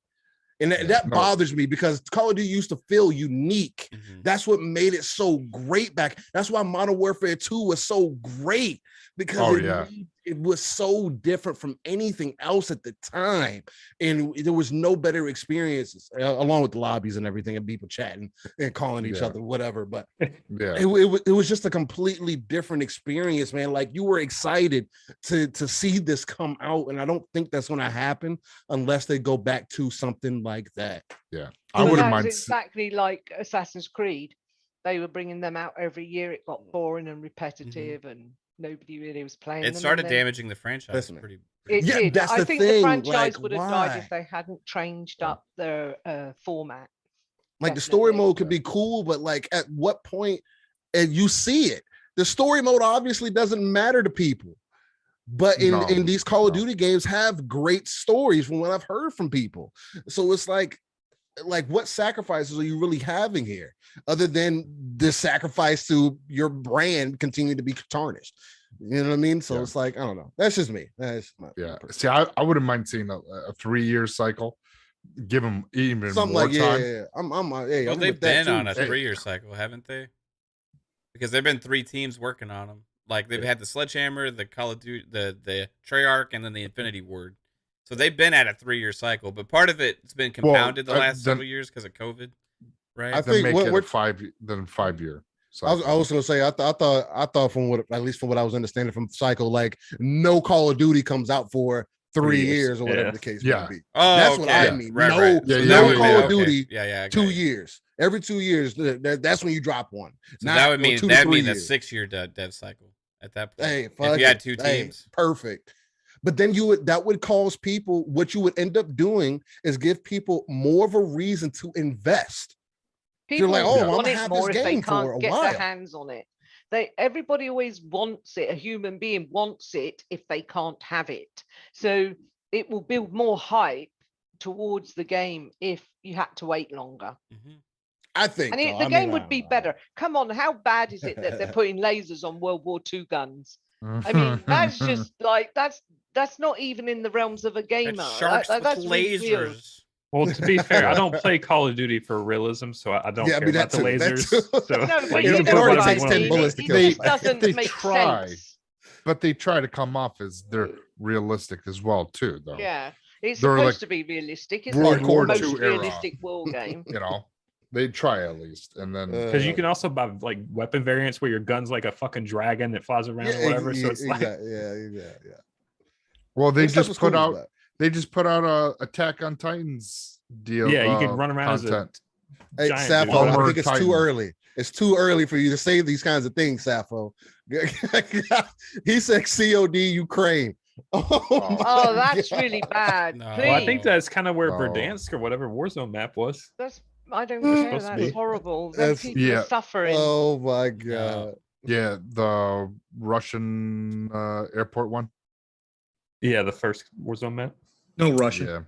[SPEAKER 4] And that bothers me, because Call of Duty used to feel unique. That's what made it so great back. That's why Modern Warfare 2 was so great, because it was so different from anything else at the time. And there was no better experiences, along with the lobbies and everything, and people chatting and calling each other, whatever. But it was just a completely different experience, man. Like, you were excited to see this come out. And I don't think that's going to happen unless they go back to something like that.
[SPEAKER 3] Yeah. I wouldn't mind.
[SPEAKER 6] Exactly like Assassin's Creed. They were bringing them out every year. It got boring and repetitive, and nobody really was playing.
[SPEAKER 2] It started damaging the franchise.
[SPEAKER 6] It did. I think the franchise would have died if they hadn't changed up their format.
[SPEAKER 4] Like, the story mode could be cool, but like, at what point, and you see it, the story mode obviously doesn't matter to people. But in these Call of Duty games have great stories from what I've heard from people. So it's like what sacrifices are you really having here, other than the sacrifice to your brand continuing to be tarnished? You know what I mean? So
[SPEAKER 3] Yeah.
[SPEAKER 4] it's like, I don't know. That's just me. That's my
[SPEAKER 3] See, I wouldn't mind seeing a 3-year cycle. Give them even
[SPEAKER 4] something
[SPEAKER 3] more
[SPEAKER 4] like
[SPEAKER 3] time.
[SPEAKER 4] yeah.
[SPEAKER 2] Well, they've been on a 3-year cycle, haven't they? Because there've been 3 teams working on them. Like they've had the Sledgehammer, the Call of Duty, the Treyarch, and then the Infinity Ward. So they've been at a 3-year cycle, but part of it's been compounded the last several years because of COVID, right?
[SPEAKER 4] I think
[SPEAKER 3] make
[SPEAKER 4] what
[SPEAKER 3] it a 5-year.
[SPEAKER 4] I was gonna say I thought from what, at least from what I was understanding from cycle, like no Call of Duty comes out for 3 years or whatever the case may be.
[SPEAKER 2] Oh,
[SPEAKER 4] that's
[SPEAKER 2] okay.
[SPEAKER 4] what I mean.
[SPEAKER 2] Right.
[SPEAKER 4] No Call of Duty.
[SPEAKER 2] Yeah.
[SPEAKER 4] 2 years. Every 2 years, that's when you drop one.
[SPEAKER 2] So that would mean a 6-year dev cycle at that point.
[SPEAKER 4] Hey,
[SPEAKER 2] if you had 2 teams,
[SPEAKER 4] perfect. But then that would cause people. What you would end up doing is give people more of a reason to invest.
[SPEAKER 6] People
[SPEAKER 4] You're like, oh,
[SPEAKER 6] want
[SPEAKER 4] I'm
[SPEAKER 6] it
[SPEAKER 4] have
[SPEAKER 6] more
[SPEAKER 4] this
[SPEAKER 6] if they
[SPEAKER 4] game for
[SPEAKER 6] can't
[SPEAKER 4] a
[SPEAKER 6] get
[SPEAKER 4] while.
[SPEAKER 6] their hands on it. Everybody always wants it. A human being wants it if they can't have it. So it will build more hype towards the game if you had to wait longer.
[SPEAKER 4] I think,
[SPEAKER 6] and the game would be better. Come on, how bad is it that they're putting lasers on World War II guns? I mean, that's just like that's not even in the realms of a gamer.
[SPEAKER 2] It's sharks with lasers.
[SPEAKER 7] Well, to be fair, I don't play Call of Duty for realism, so I don't care about the lasers. So,
[SPEAKER 6] no,
[SPEAKER 7] like,
[SPEAKER 6] you
[SPEAKER 7] can
[SPEAKER 6] know
[SPEAKER 7] put
[SPEAKER 6] what
[SPEAKER 7] whatever
[SPEAKER 6] I
[SPEAKER 7] you want
[SPEAKER 6] mean.
[SPEAKER 7] to do.
[SPEAKER 6] It just doesn't make sense.
[SPEAKER 3] But they try to come off as they're realistic as well, too, though.
[SPEAKER 6] Yeah, it's
[SPEAKER 3] They're
[SPEAKER 6] supposed
[SPEAKER 3] like
[SPEAKER 6] to be realistic. It's
[SPEAKER 3] World
[SPEAKER 6] like
[SPEAKER 3] War
[SPEAKER 6] the
[SPEAKER 3] II
[SPEAKER 6] most
[SPEAKER 3] era.
[SPEAKER 6] realistic war game.
[SPEAKER 3] You know, they try at least, and then
[SPEAKER 7] because you can also buy like weapon variants where your gun's like a fucking dragon that flies around or whatever. So it's like,
[SPEAKER 4] yeah.
[SPEAKER 3] Well, they
[SPEAKER 4] This stuff
[SPEAKER 3] just
[SPEAKER 4] is
[SPEAKER 3] put
[SPEAKER 4] cool,
[SPEAKER 3] out.
[SPEAKER 4] but-
[SPEAKER 3] They just put out a Attack on Titans deal.
[SPEAKER 7] yeah, you can run around
[SPEAKER 3] content.
[SPEAKER 4] Hey,
[SPEAKER 7] giant
[SPEAKER 4] Sappho,
[SPEAKER 7] dude.
[SPEAKER 4] I think it's
[SPEAKER 3] Titan.
[SPEAKER 4] too early. It's too early for you to say these kinds of things, Sappho. He said COD Ukraine.
[SPEAKER 6] Oh, that's really bad.
[SPEAKER 2] No.
[SPEAKER 6] Please.
[SPEAKER 7] Well, I think that's kind of where
[SPEAKER 3] Oh.
[SPEAKER 7] Verdansk or whatever Warzone map was.
[SPEAKER 6] I don't
[SPEAKER 7] It's
[SPEAKER 6] care.
[SPEAKER 7] supposed to
[SPEAKER 6] That's
[SPEAKER 7] be.
[SPEAKER 6] horrible.
[SPEAKER 4] That's-
[SPEAKER 6] Those people are suffering.
[SPEAKER 4] Oh my god.
[SPEAKER 3] Yeah, the Russian airport one.
[SPEAKER 7] Yeah, the first Warzone map.
[SPEAKER 8] No Russian.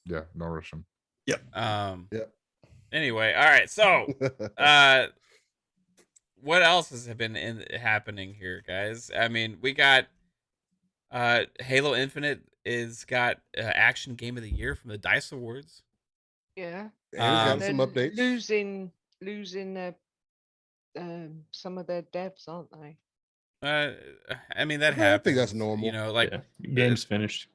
[SPEAKER 3] Yeah, no Russian.
[SPEAKER 4] Yeah.
[SPEAKER 2] Anyway, all right. So, what else has been happening here, guys? I mean, we got Halo Infinite got Action Game of the Year from the DICE Awards.
[SPEAKER 6] Yeah.
[SPEAKER 4] And
[SPEAKER 6] They're
[SPEAKER 4] some updates.
[SPEAKER 6] losing their some of their devs, aren't they?
[SPEAKER 2] I mean that
[SPEAKER 4] I
[SPEAKER 2] happens.
[SPEAKER 4] think that's normal.
[SPEAKER 2] You know, like
[SPEAKER 7] Yeah, game's finished.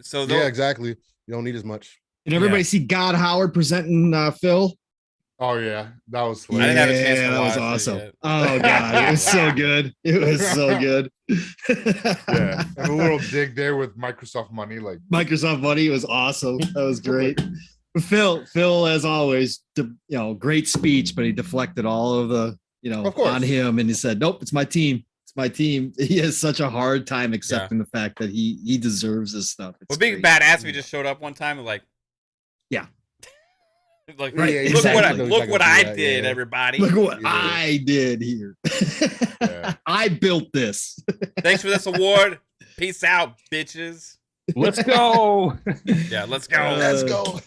[SPEAKER 2] so.
[SPEAKER 4] Yeah, exactly. You don't need as much.
[SPEAKER 8] Did everybody see God Howard presenting Phil?
[SPEAKER 3] Oh yeah, that was.
[SPEAKER 2] I didn't have a chance to
[SPEAKER 8] that was
[SPEAKER 2] watch it
[SPEAKER 8] awesome.
[SPEAKER 2] yet.
[SPEAKER 8] Oh god, it was so good. It was so good.
[SPEAKER 3] Yeah, and a little dig there with Microsoft money, like
[SPEAKER 8] Microsoft Money was awesome. That was great. Phil, as always, great speech, but he deflected all of the,
[SPEAKER 4] Of course.
[SPEAKER 8] on him, and he said, "Nope, it's my team. It's my team." He has such a hard time accepting the fact that he deserves this stuff. It's
[SPEAKER 2] Well, being
[SPEAKER 8] great.
[SPEAKER 2] badass, if he just showed up one time and like,
[SPEAKER 8] Yeah.
[SPEAKER 2] like
[SPEAKER 8] Right,
[SPEAKER 4] Yeah,
[SPEAKER 2] look
[SPEAKER 8] exactly.
[SPEAKER 2] what
[SPEAKER 4] Look
[SPEAKER 2] I
[SPEAKER 4] what
[SPEAKER 2] did,
[SPEAKER 4] yeah.
[SPEAKER 2] everybody.
[SPEAKER 8] Look what
[SPEAKER 4] Yeah.
[SPEAKER 8] I did here.
[SPEAKER 3] Yeah.
[SPEAKER 8] I built this.
[SPEAKER 2] Thanks for this award. Peace out, bitches.
[SPEAKER 7] Let's go.
[SPEAKER 2] Yeah, let's go.
[SPEAKER 4] Let's go.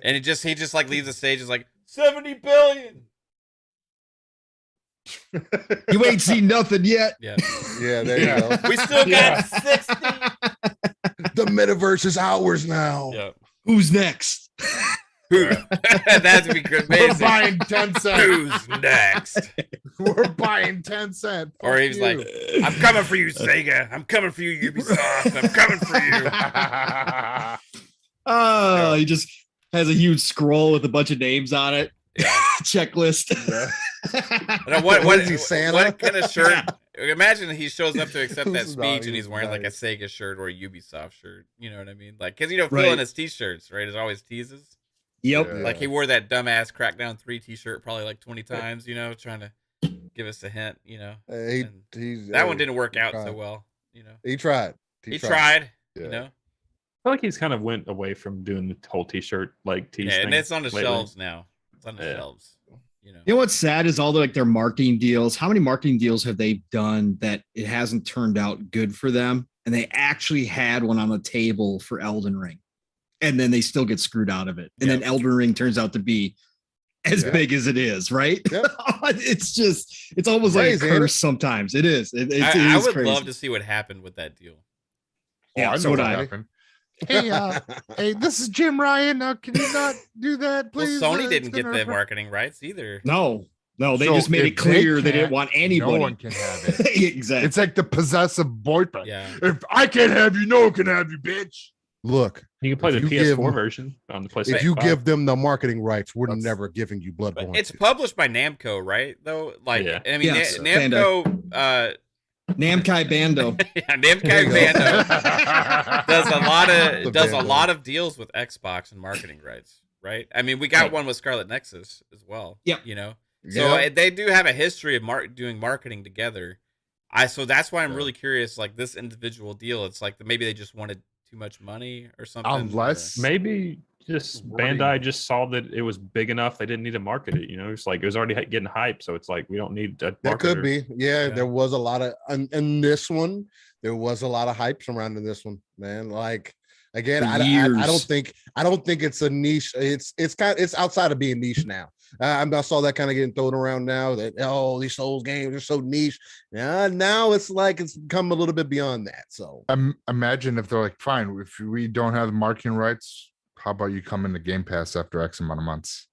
[SPEAKER 2] And he just like leaves the stage. Is like 70 billion.
[SPEAKER 8] You ain't seen nothing yet.
[SPEAKER 2] Yeah,
[SPEAKER 4] Yeah, there you go.
[SPEAKER 2] we still
[SPEAKER 7] Yeah.
[SPEAKER 2] got 60.
[SPEAKER 4] The metaverse is ours now.
[SPEAKER 2] Yeah.
[SPEAKER 8] Who's next?
[SPEAKER 2] Who? That'd be good.
[SPEAKER 3] we're
[SPEAKER 2] Amazing.
[SPEAKER 3] buying 10 cents.
[SPEAKER 2] Who's next?
[SPEAKER 3] We're buying 10 cents.
[SPEAKER 2] Or he was like, I'm coming for you, Sega. I'm coming for you, Ubisoft. I'm coming for you.
[SPEAKER 8] Oh, he just has a huge scroll with a bunch of names on it.
[SPEAKER 2] Yeah.
[SPEAKER 8] Checklist.
[SPEAKER 2] Now, what
[SPEAKER 4] is he, Santa?
[SPEAKER 2] What kind of shirt? Imagine he shows up to accept that
[SPEAKER 4] Who's
[SPEAKER 2] speech and he's
[SPEAKER 4] nice,
[SPEAKER 2] wearing like a
[SPEAKER 4] nice.
[SPEAKER 2] Sega shirt or a Ubisoft shirt. You know what I mean? Like, because Phil
[SPEAKER 8] Right.
[SPEAKER 2] in his t-shirts, right? Is always teases.
[SPEAKER 8] Yep.
[SPEAKER 3] Yeah.
[SPEAKER 2] Like he wore that dumbass Crackdown 3 t-shirt probably like 20 times. Trying to give us a hint. And that one didn't work out so well.
[SPEAKER 4] He tried.
[SPEAKER 2] He tried.
[SPEAKER 3] Yeah.
[SPEAKER 7] I feel like he's kind of went away from doing the whole t-shirt like tease
[SPEAKER 2] Yeah,
[SPEAKER 7] thing.
[SPEAKER 2] and it's on the
[SPEAKER 7] lately.
[SPEAKER 2] shelves now. It's on the
[SPEAKER 7] Yeah.
[SPEAKER 2] shelves.
[SPEAKER 8] You know what's sad is all their marketing deals. How many marketing deals have they done that it hasn't turned out good for them? And they actually had one on the table for Elden Ring, and then they still get screwed out of it. And then Elden Ring turns out to be as big as it is, right?
[SPEAKER 4] Yep.
[SPEAKER 8] It's almost
[SPEAKER 4] Crazy,
[SPEAKER 8] like a curse sometimes. It is.
[SPEAKER 2] I would
[SPEAKER 8] crazy.
[SPEAKER 2] love to see what happened with that deal.
[SPEAKER 8] Yeah,
[SPEAKER 3] I
[SPEAKER 8] so
[SPEAKER 3] know
[SPEAKER 8] would
[SPEAKER 3] what
[SPEAKER 8] I.
[SPEAKER 3] happened. Hey, hey, this is Jim Ryan. Can you not do that, please?
[SPEAKER 2] Well, Sony didn't get the marketing rights either.
[SPEAKER 8] No, they
[SPEAKER 3] So
[SPEAKER 8] just made it
[SPEAKER 3] if
[SPEAKER 8] clear they didn't
[SPEAKER 3] can't,
[SPEAKER 8] want anybody.
[SPEAKER 3] No one can have it.
[SPEAKER 8] Exactly.
[SPEAKER 3] It's like the possessive boyfriend.
[SPEAKER 2] Yeah.
[SPEAKER 3] If I can't have you, no one can have you, bitch.
[SPEAKER 4] Look,
[SPEAKER 7] You can play the
[SPEAKER 4] If you
[SPEAKER 7] PS4
[SPEAKER 4] give-
[SPEAKER 7] version on the PlayStation.
[SPEAKER 4] if you
[SPEAKER 7] 5.
[SPEAKER 4] give them the marketing rights, we're
[SPEAKER 3] That's-
[SPEAKER 4] never giving you
[SPEAKER 2] But
[SPEAKER 4] Bloodborne.
[SPEAKER 2] it's
[SPEAKER 4] 2.
[SPEAKER 2] published by Namco, right? Though, like,
[SPEAKER 7] Yeah.
[SPEAKER 2] I mean,
[SPEAKER 8] Yes,
[SPEAKER 2] Namco,
[SPEAKER 8] Namkai Bando.
[SPEAKER 2] yeah,
[SPEAKER 4] There
[SPEAKER 2] Namco
[SPEAKER 4] you go.
[SPEAKER 2] Bando does
[SPEAKER 4] The
[SPEAKER 2] a
[SPEAKER 4] Bando.
[SPEAKER 2] lot of deals with Xbox and marketing rights, right? I mean, we got one with Scarlet Nexus as well.
[SPEAKER 8] Yep.
[SPEAKER 2] You know, so they do have a history of doing marketing together. So that's why I'm really curious. Like this individual deal, it's like maybe they just wanted too much money or something.
[SPEAKER 3] Unless
[SPEAKER 7] Maybe just Bandai just saw that it was big enough. They didn't need to market it. You know, it's like it was already getting hype. So it's like we don't need to.
[SPEAKER 4] That could be. Yeah,
[SPEAKER 2] Yeah.
[SPEAKER 4] there was a lot of in this one. There was a lot of hype surrounding this one, man. Like again,
[SPEAKER 8] For
[SPEAKER 4] I
[SPEAKER 8] years.
[SPEAKER 4] don't think it's a niche. It's outside of being niche now. I saw that kind of getting thrown around now. That these Souls games are so niche. Yeah, now it's like it's become a little bit beyond that. So
[SPEAKER 3] imagine if they're like, fine, if we don't have the marketing rights, how about you come into Game Pass after X amount of months?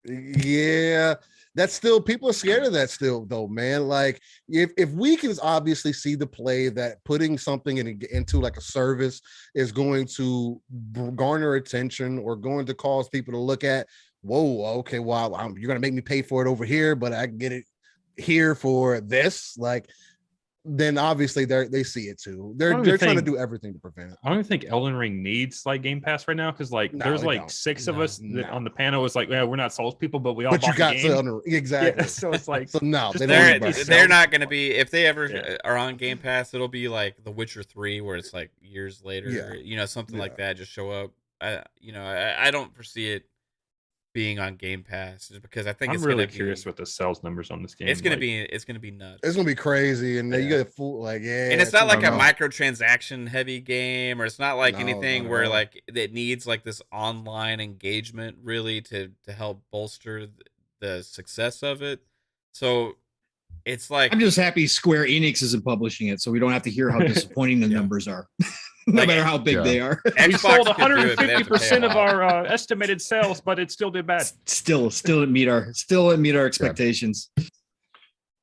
[SPEAKER 4] yeah, that's still people are scared of that still though, man. Like if we can obviously see the play that putting something into like a service is going to garner attention or going to cause people to look at, whoa, okay, well, you're gonna make me pay for it over here, but I can get it here for this, like. Then obviously they see it too. They're trying to do everything to prevent it.
[SPEAKER 7] I don't even think Elden Ring needs like Game Pass right now because like
[SPEAKER 4] No,
[SPEAKER 7] there's
[SPEAKER 4] they
[SPEAKER 7] like
[SPEAKER 4] don't.
[SPEAKER 7] 6 of
[SPEAKER 4] No,
[SPEAKER 7] us that
[SPEAKER 4] no.
[SPEAKER 7] on the panel was like, yeah, we're not Souls people, but we all
[SPEAKER 4] But you
[SPEAKER 7] bought
[SPEAKER 4] got
[SPEAKER 7] the game.
[SPEAKER 4] to exactly.
[SPEAKER 7] Yeah, so it's like
[SPEAKER 4] So no,
[SPEAKER 7] just
[SPEAKER 4] they
[SPEAKER 2] They're
[SPEAKER 4] don't. need
[SPEAKER 2] they're
[SPEAKER 4] to-
[SPEAKER 2] not going to be, if they ever
[SPEAKER 7] Yeah.
[SPEAKER 2] are on Game Pass, it'll be like The Witcher 3 where it's like years later,
[SPEAKER 4] Yeah.
[SPEAKER 2] you know, something like
[SPEAKER 4] Yeah.
[SPEAKER 2] that just show up. I don't foresee it being on Game Pass just because I think
[SPEAKER 7] I'm
[SPEAKER 2] it's
[SPEAKER 7] really
[SPEAKER 2] gonna
[SPEAKER 7] curious
[SPEAKER 2] be,
[SPEAKER 7] with the sales numbers on this game.
[SPEAKER 2] it's going
[SPEAKER 7] like,
[SPEAKER 2] to be nuts.
[SPEAKER 4] It's gonna be crazy, and then you
[SPEAKER 7] Yeah.
[SPEAKER 4] get full like yeah.
[SPEAKER 2] And it's not like a
[SPEAKER 3] know.
[SPEAKER 2] microtransaction heavy game, or it's not like
[SPEAKER 4] No,
[SPEAKER 2] anything
[SPEAKER 4] not at
[SPEAKER 2] where
[SPEAKER 4] all.
[SPEAKER 2] like it needs like this online engagement really to help bolster the success of it. So it's like
[SPEAKER 8] I'm just happy Square Enix isn't publishing it, so we don't have to hear how disappointing the
[SPEAKER 2] Yeah.
[SPEAKER 8] numbers are, no
[SPEAKER 2] Like,
[SPEAKER 8] matter how big
[SPEAKER 3] yeah.
[SPEAKER 8] they are.
[SPEAKER 7] we
[SPEAKER 2] Xbox
[SPEAKER 7] sold
[SPEAKER 2] could do it, but they have to pay
[SPEAKER 7] 150%
[SPEAKER 2] a
[SPEAKER 7] of
[SPEAKER 2] lot.
[SPEAKER 7] our estimated sales, but it still did bad.
[SPEAKER 8] Still didn't meet our expectations.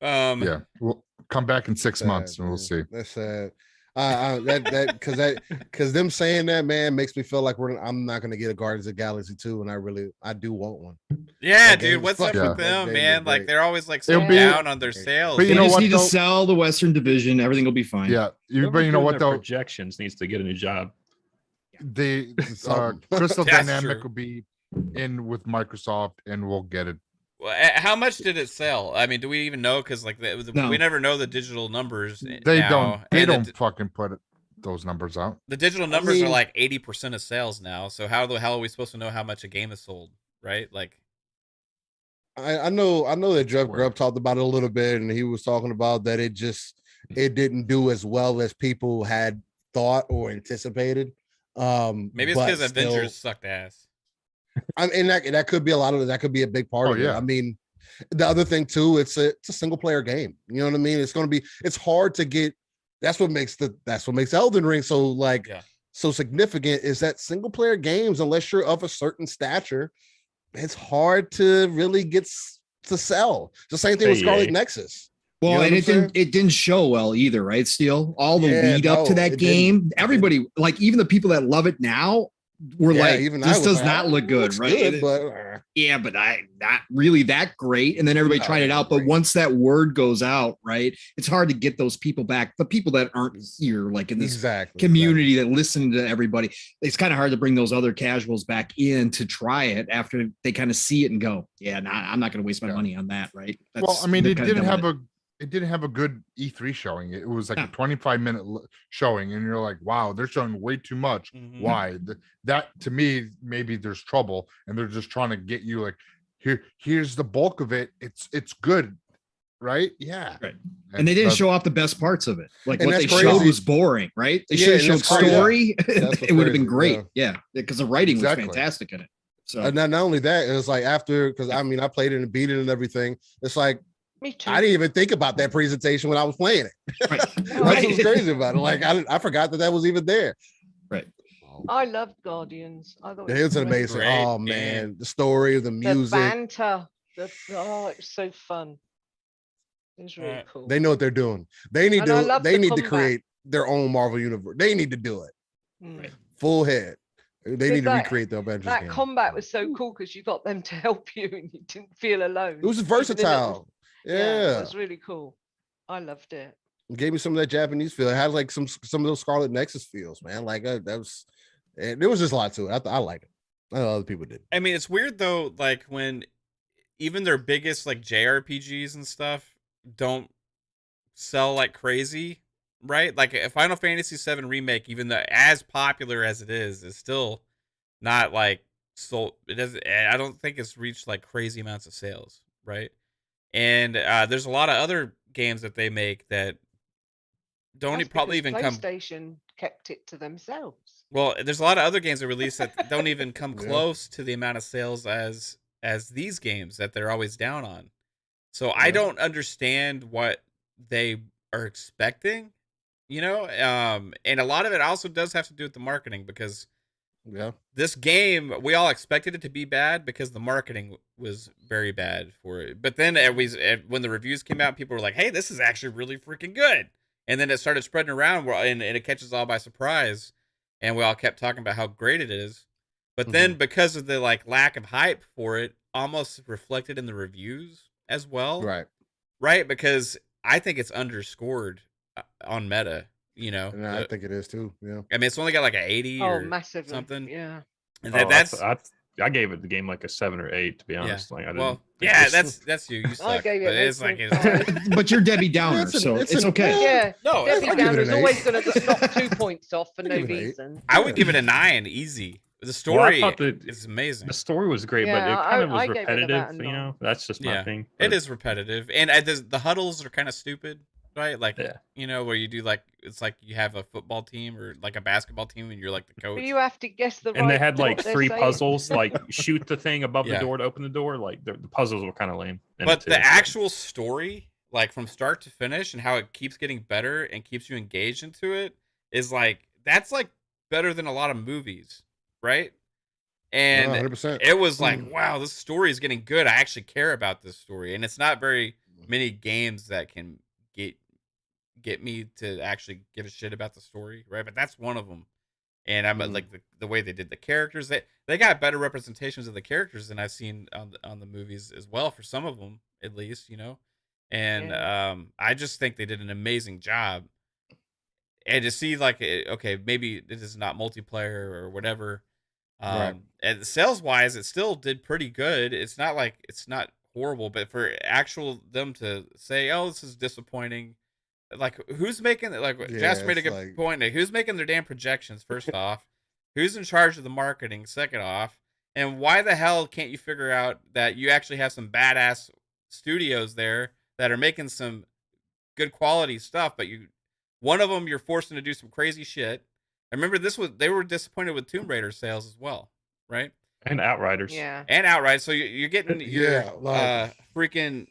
[SPEAKER 3] Yeah, we'll come back in 6 months and we'll see.
[SPEAKER 4] That's sad. Because them saying that, man, makes me feel like I'm not gonna get a Guardians of the Galaxy 2, and I do want one.
[SPEAKER 2] Yeah,
[SPEAKER 4] That
[SPEAKER 2] dude,
[SPEAKER 4] game
[SPEAKER 2] what's
[SPEAKER 4] is
[SPEAKER 2] up
[SPEAKER 3] fucking-
[SPEAKER 2] with
[SPEAKER 4] that
[SPEAKER 2] them,
[SPEAKER 4] game
[SPEAKER 2] man?
[SPEAKER 4] is
[SPEAKER 2] Like
[SPEAKER 4] great.
[SPEAKER 2] they're always like
[SPEAKER 3] It'll
[SPEAKER 2] so
[SPEAKER 3] be-
[SPEAKER 2] down on their sales.
[SPEAKER 3] But
[SPEAKER 8] They
[SPEAKER 3] you know
[SPEAKER 8] just
[SPEAKER 3] what,
[SPEAKER 8] need to
[SPEAKER 3] though?
[SPEAKER 8] sell the Western Division. Everything will be fine.
[SPEAKER 3] Yeah, but you
[SPEAKER 7] Whoever's
[SPEAKER 3] know
[SPEAKER 7] doing
[SPEAKER 3] what
[SPEAKER 7] their
[SPEAKER 3] though?
[SPEAKER 7] projections needs to get a new job.
[SPEAKER 3] The
[SPEAKER 4] Something.
[SPEAKER 3] Crystal
[SPEAKER 2] That's
[SPEAKER 3] Dynamic
[SPEAKER 2] true.
[SPEAKER 3] will be in with Microsoft, and we'll get it.
[SPEAKER 2] Well, how much did it sell? I mean, do we even know? Because like
[SPEAKER 8] No.
[SPEAKER 2] we never know the digital numbers.
[SPEAKER 3] They
[SPEAKER 2] now.
[SPEAKER 3] don't. They
[SPEAKER 2] And
[SPEAKER 3] don't fucking put those numbers out.
[SPEAKER 2] The digital numbers are
[SPEAKER 4] mean-
[SPEAKER 2] like 80% of sales now. So how the hell are we supposed to know how much a game is sold? Right? Like,
[SPEAKER 4] I know that Jeff Grubb talked about it a little bit, and he was talking about that it didn't do as well as people had thought or anticipated.
[SPEAKER 2] maybe it's
[SPEAKER 4] but
[SPEAKER 2] because
[SPEAKER 4] still-
[SPEAKER 2] Avengers sucked ass.
[SPEAKER 4] and that could be that could be a big part
[SPEAKER 3] Oh,
[SPEAKER 4] of it.
[SPEAKER 3] yeah.
[SPEAKER 4] I mean, the other thing too, it's a single player game. You know what I mean? It's hard to get. That's what makes Elden Ring so
[SPEAKER 2] Yeah.
[SPEAKER 4] so significant is that single player games, unless you're of a certain stature, it's hard to really get to sell. It's the same thing with
[SPEAKER 7] Hey,
[SPEAKER 4] Scarlet
[SPEAKER 7] yeah.
[SPEAKER 4] Nexus.
[SPEAKER 8] Well,
[SPEAKER 4] You know
[SPEAKER 8] and
[SPEAKER 4] what I'm
[SPEAKER 8] it didn't show well either, right? Steel. All the
[SPEAKER 4] Yeah,
[SPEAKER 8] lead up to
[SPEAKER 4] no,
[SPEAKER 8] that
[SPEAKER 4] it
[SPEAKER 8] game,
[SPEAKER 4] didn't.
[SPEAKER 8] everybody, like even the people that love it now, were
[SPEAKER 4] Yeah,
[SPEAKER 8] like,
[SPEAKER 4] even I
[SPEAKER 8] this
[SPEAKER 4] was
[SPEAKER 8] does
[SPEAKER 4] like,
[SPEAKER 8] not
[SPEAKER 4] "Oh,
[SPEAKER 8] look
[SPEAKER 4] it
[SPEAKER 8] good,
[SPEAKER 4] looks
[SPEAKER 8] right?
[SPEAKER 4] good, but
[SPEAKER 8] Yeah, but not really that great. And then everybody
[SPEAKER 4] No,
[SPEAKER 8] tried it
[SPEAKER 4] not
[SPEAKER 8] out. But
[SPEAKER 4] great.
[SPEAKER 8] once that word goes out, right, it's hard to get those people back. The people that aren't here, like in this
[SPEAKER 4] exactly
[SPEAKER 8] community that listen to everybody, it's kind of hard to bring those other casuals back in to try it after they kind of see it and go, yeah, nah, I'm not going to waste my
[SPEAKER 3] Yeah.
[SPEAKER 8] money on that, right?
[SPEAKER 3] Well, I mean,
[SPEAKER 8] they're
[SPEAKER 3] it
[SPEAKER 8] kinda
[SPEAKER 3] didn't
[SPEAKER 8] done
[SPEAKER 3] have
[SPEAKER 8] with
[SPEAKER 3] it didn't have a good E3 showing. It was like
[SPEAKER 8] No.
[SPEAKER 3] a 25-minute showing, and you're like, wow, they're showing way too much.
[SPEAKER 2] Mhm.
[SPEAKER 3] Why? That to me, maybe there's trouble, and they're just trying to get you like, here's the bulk of it. It's good, right? Yeah.
[SPEAKER 8] Right. And they didn't
[SPEAKER 3] that's-
[SPEAKER 8] show off the best parts of it. Like
[SPEAKER 4] And
[SPEAKER 8] what they
[SPEAKER 4] that's
[SPEAKER 8] showed
[SPEAKER 4] crazy.
[SPEAKER 8] was boring, right? They
[SPEAKER 4] Yeah,
[SPEAKER 8] should have
[SPEAKER 4] and
[SPEAKER 8] showed
[SPEAKER 4] that's crazy.
[SPEAKER 8] story.
[SPEAKER 4] That's what's
[SPEAKER 8] It would have been
[SPEAKER 4] crazy,
[SPEAKER 8] great. Yeah. Because the writing
[SPEAKER 3] Exactly.
[SPEAKER 8] was fantastic in it. So
[SPEAKER 4] And not only that, it's like after, because I mean, I played it and beat it and everything. It's like
[SPEAKER 6] Me too.
[SPEAKER 4] I didn't even think about that presentation when I was playing it.
[SPEAKER 8] right.
[SPEAKER 4] That's what's crazy about it. Like I forgot that was even there.
[SPEAKER 8] Right.
[SPEAKER 6] I loved Guardians. I thought
[SPEAKER 4] It's an
[SPEAKER 6] great.
[SPEAKER 4] amazing.
[SPEAKER 2] Great
[SPEAKER 4] Oh
[SPEAKER 2] game.
[SPEAKER 4] man, the story, the
[SPEAKER 6] The
[SPEAKER 4] music.
[SPEAKER 6] banter. It was so fun. It was really cool.
[SPEAKER 4] They know what they're doing. They need
[SPEAKER 6] And I
[SPEAKER 4] to.
[SPEAKER 6] love
[SPEAKER 4] They
[SPEAKER 6] the
[SPEAKER 4] need to
[SPEAKER 6] combat.
[SPEAKER 4] create their own Marvel universe. They need to do it
[SPEAKER 6] Mm.
[SPEAKER 4] full head. They need to
[SPEAKER 6] that-
[SPEAKER 4] recreate the Avengers.
[SPEAKER 6] That
[SPEAKER 4] game.
[SPEAKER 6] combat was so cool because you got them to help you and you didn't feel alone.
[SPEAKER 4] It was
[SPEAKER 6] Even in it
[SPEAKER 4] versatile.
[SPEAKER 6] it
[SPEAKER 4] Yeah,
[SPEAKER 6] was really cool. I loved it.
[SPEAKER 4] it gave me some of that Japanese feel. It had like some of those Scarlet Nexus feels, man. Like that was. And there was just a lot to it. I like it. I know other people did.
[SPEAKER 2] I mean, it's weird though, like when even their biggest like JRPGs and stuff don't sell like crazy, right? Like a Final Fantasy VII Remake, even though as popular as it is still not like sold. It doesn't. I don't think it's reached like crazy amounts of sales, right? And there's a lot of other games that they make that don't
[SPEAKER 6] That's
[SPEAKER 2] probably
[SPEAKER 6] because
[SPEAKER 2] even come.
[SPEAKER 6] PlayStation kept it to themselves.
[SPEAKER 2] Well, there's a lot of other games that release that don't even come
[SPEAKER 4] Yeah.
[SPEAKER 2] close to the amount of sales as these games that they're always down on. So I
[SPEAKER 4] Yeah.
[SPEAKER 2] don't understand what they are expecting, you know? And a lot of it also does have to do with the marketing because
[SPEAKER 4] Yeah.
[SPEAKER 2] this game, we all expected it to be bad because the marketing was very bad for it. But then when the reviews came out, people were like, hey, this is actually really freaking good. And then it started spreading around and it catches all by surprise. And we all kept talking about how great it is. But then because of the like lack of hype for it, almost reflected in the reviews as well.
[SPEAKER 4] Right.
[SPEAKER 2] Right? Because I think it's underscored on meta, you know.
[SPEAKER 4] And I think it is too. Yeah.
[SPEAKER 2] I mean, it's only got like an 80
[SPEAKER 6] Oh,
[SPEAKER 2] or
[SPEAKER 6] massively.
[SPEAKER 2] something.
[SPEAKER 6] Yeah.
[SPEAKER 2] And
[SPEAKER 7] Oh,
[SPEAKER 2] that's
[SPEAKER 7] I gave it the game like a 7 or 8 to be honest. Like I didn't.
[SPEAKER 2] well,
[SPEAKER 7] think
[SPEAKER 2] yeah,
[SPEAKER 7] this-
[SPEAKER 2] that's you. You suck.
[SPEAKER 6] gave it
[SPEAKER 2] but
[SPEAKER 6] an
[SPEAKER 2] it's like
[SPEAKER 6] 8.5.
[SPEAKER 8] But you're Debbie Downer,
[SPEAKER 4] It's an-
[SPEAKER 8] so
[SPEAKER 4] it's
[SPEAKER 8] it's
[SPEAKER 4] an-
[SPEAKER 8] okay.
[SPEAKER 6] Yeah.
[SPEAKER 2] no,
[SPEAKER 6] Debbie
[SPEAKER 4] I'll give it
[SPEAKER 6] Downer's
[SPEAKER 4] an
[SPEAKER 6] always
[SPEAKER 4] 8.
[SPEAKER 6] going to knock 2 points off for no
[SPEAKER 4] I'll give it an 8.
[SPEAKER 6] reason.
[SPEAKER 2] I would give it a 9, easy. The
[SPEAKER 7] Well, I
[SPEAKER 2] story
[SPEAKER 7] thought that
[SPEAKER 2] is amazing.
[SPEAKER 7] the story was great, but
[SPEAKER 6] Yeah,
[SPEAKER 7] it kind of
[SPEAKER 6] I
[SPEAKER 7] was
[SPEAKER 6] gave it about
[SPEAKER 7] repetitive.
[SPEAKER 6] a
[SPEAKER 7] You
[SPEAKER 6] 9.
[SPEAKER 7] know, that's just my
[SPEAKER 2] Yeah,
[SPEAKER 7] thing.
[SPEAKER 2] It
[SPEAKER 7] but-
[SPEAKER 2] is repetitive, and the huddles are kind of stupid, right? Like,
[SPEAKER 7] Yeah.
[SPEAKER 2] you know, where you do like it's like you have a football team or like a basketball team, and you're like the coach.
[SPEAKER 6] But you have to guess the right.
[SPEAKER 7] And they had like
[SPEAKER 6] what they're
[SPEAKER 7] 3
[SPEAKER 6] saying.
[SPEAKER 7] puzzles, like shoot the thing above
[SPEAKER 2] Yeah.
[SPEAKER 7] the door to open the door. Like the puzzles were kind of lame. in it
[SPEAKER 2] But
[SPEAKER 7] too,
[SPEAKER 2] the
[SPEAKER 7] so-
[SPEAKER 2] actual story, like from start to finish, and how it keeps getting better and keeps you engaged into it, is like that's like better than a lot of movies, right? And
[SPEAKER 4] 100%.
[SPEAKER 2] it was like, wow, this story is getting good. I actually care about this story, and it's not very many games that can get me to actually give a shit about the story, right? But that's one of them. And I'm like the way they did the characters, they got better representations of the characters than I've seen on the movies as well, for some of them at least, you know. And I just think they did an amazing job. And to see like, okay, maybe this is not multiplayer or whatever.
[SPEAKER 4] Right.
[SPEAKER 2] And sales wise, it still did pretty good. It's not like it's not horrible, but for actual them to say, "Oh, this is disappointing," like who's making it? Like
[SPEAKER 4] Yeah,
[SPEAKER 2] Jasper made a
[SPEAKER 4] it's
[SPEAKER 2] good
[SPEAKER 4] like-
[SPEAKER 2] point. Like, who's making their damn projections? First off, who's in charge of the marketing? Second off, and why the hell can't you figure out that you actually have some badass studios there that are making some good quality stuff, but one of them you're forcing to do some crazy shit. I remember they were disappointed with Tomb Raider sales as well, right?
[SPEAKER 7] and Outriders.
[SPEAKER 6] Yeah.
[SPEAKER 2] And Outright. So you're getting your
[SPEAKER 4] Yeah, like-
[SPEAKER 2] freaking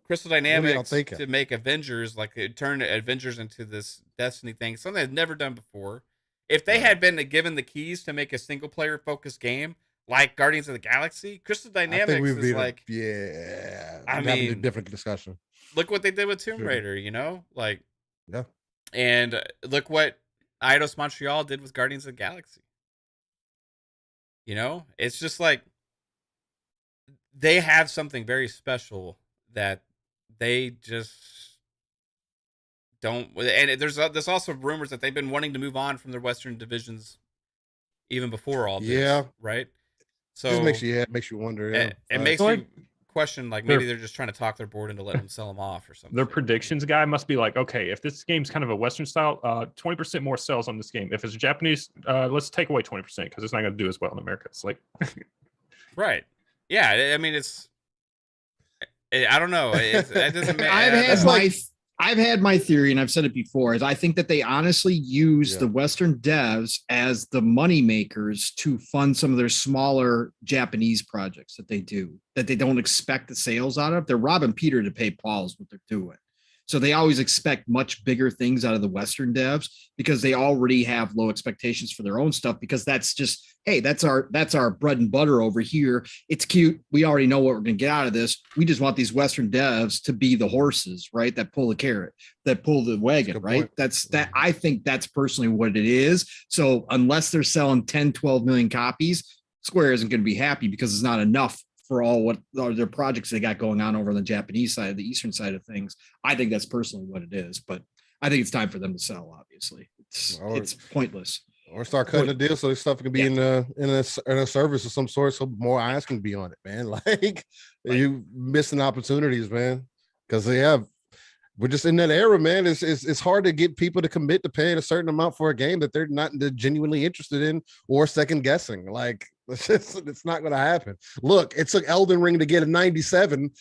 [SPEAKER 2] Crystal
[SPEAKER 4] y'all
[SPEAKER 2] Dynamics
[SPEAKER 4] thinking?
[SPEAKER 2] to make Avengers, like it turned Avengers into this Destiny thing, something they've never done before. If they had been given the keys to make a single player focused game like Guardians of the Galaxy, Crystal
[SPEAKER 4] I
[SPEAKER 2] Dynamics
[SPEAKER 4] think we'd
[SPEAKER 2] is
[SPEAKER 4] be
[SPEAKER 2] like,
[SPEAKER 4] yeah.
[SPEAKER 2] I
[SPEAKER 4] we'd have a
[SPEAKER 2] mean,
[SPEAKER 4] different discussion.
[SPEAKER 2] look what they did with Tomb
[SPEAKER 4] Sure.
[SPEAKER 2] Raider, you know, like,
[SPEAKER 4] Yeah.
[SPEAKER 2] and look what Eidos Montreal did with Guardians of the Galaxy. You know, it's just like they have something very special that they just don't. And there's also rumors that they've been wanting to move on from their Western divisions even before all this.
[SPEAKER 4] Yeah.
[SPEAKER 2] Right. So
[SPEAKER 4] Just makes you wonder. Yeah.
[SPEAKER 2] it makes
[SPEAKER 7] So
[SPEAKER 2] you question, like maybe they're just trying to talk their board into letting them sell them off or something.
[SPEAKER 7] Their predictions guy must be like, okay, if this game's kind of a Western style, 20% more sales on this game. If it's Japanese, let's take away 20% because it's not going to do as well in America. It's like,
[SPEAKER 2] Right. Yeah. I mean, I don't know. That doesn't make.
[SPEAKER 8] I've I've had my theory, and I've said it before, is I think that they honestly use the Western devs as the money makers to fund some of their smaller Japanese projects that they do, that they don't expect the sales out of. They're robbing Peter to pay Paul is what they're doing. So they always expect much bigger things out of the Western devs because they already have low expectations for their own stuff, because that's just, hey, that's our bread and butter over here. It's cute. We already know what we're going to get out of this. We just want these Western devs to be the horses, right? That pull the carrot, that pull the wagon, right? Point. I think that's personally what it is. So unless they're selling 10, 12 million copies, Square isn't going to be happy because it's not enough for all what their projects they got going on over on the Japanese side, the Eastern side of things. I think that's personally what it is, but I think it's time for them to sell. Obviously, it's pointless.
[SPEAKER 4] Or start cutting the deal so this stuff can be in a service of some sort, so more eyes can be on it, man. Like you missing opportunities, man, because we're just in that era, man. It's hard to get people to commit to paying a certain amount for a game that they're not genuinely interested in or second guessing. Like it's not going to happen. Look, it took Elden Ring to get a 97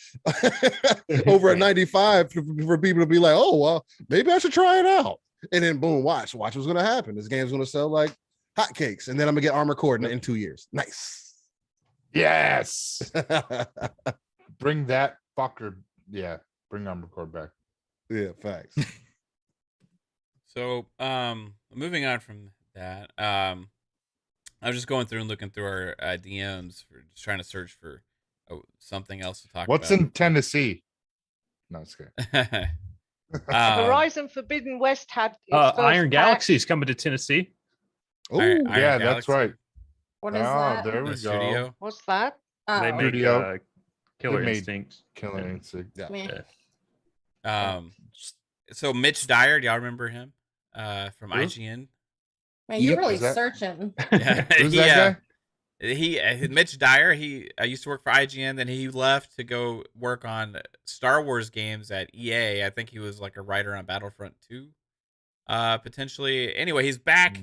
[SPEAKER 4] over a 95 for people to be like, oh, well, maybe I should try it out. And then boom, watch what's going to happen. This game's going to sell like hotcakes, and then I'm going to get Armored Core in 2 years. Nice.
[SPEAKER 3] Yes. Bring that fucker. Yeah. Bring Armored Core back.
[SPEAKER 4] Yeah, facts.
[SPEAKER 2] So, moving on from that, I was just going through and looking through our DMs for just trying to search for something else to talk about.
[SPEAKER 3] What's in Tennessee? No, it's good.
[SPEAKER 6] Horizon Forbidden West had
[SPEAKER 7] Iron Galaxy is coming to Tennessee.
[SPEAKER 3] Oh, yeah, that's right.
[SPEAKER 5] What is that?
[SPEAKER 3] There we go.
[SPEAKER 2] Studio.
[SPEAKER 6] What's that?
[SPEAKER 7] They make Killer Instincts.
[SPEAKER 3] Killer Instincts.
[SPEAKER 2] Yeah. So Mitch Dyer, do y'all remember him? From IGN.
[SPEAKER 5] Man, you're really searching.
[SPEAKER 2] Yeah,
[SPEAKER 3] Who's that guy?
[SPEAKER 2] Mitch Dyer. I used to work for IGN, then he left to go work on Star Wars games at EA. I think he was like a writer on Battlefront 2, potentially. Anyway, he's back.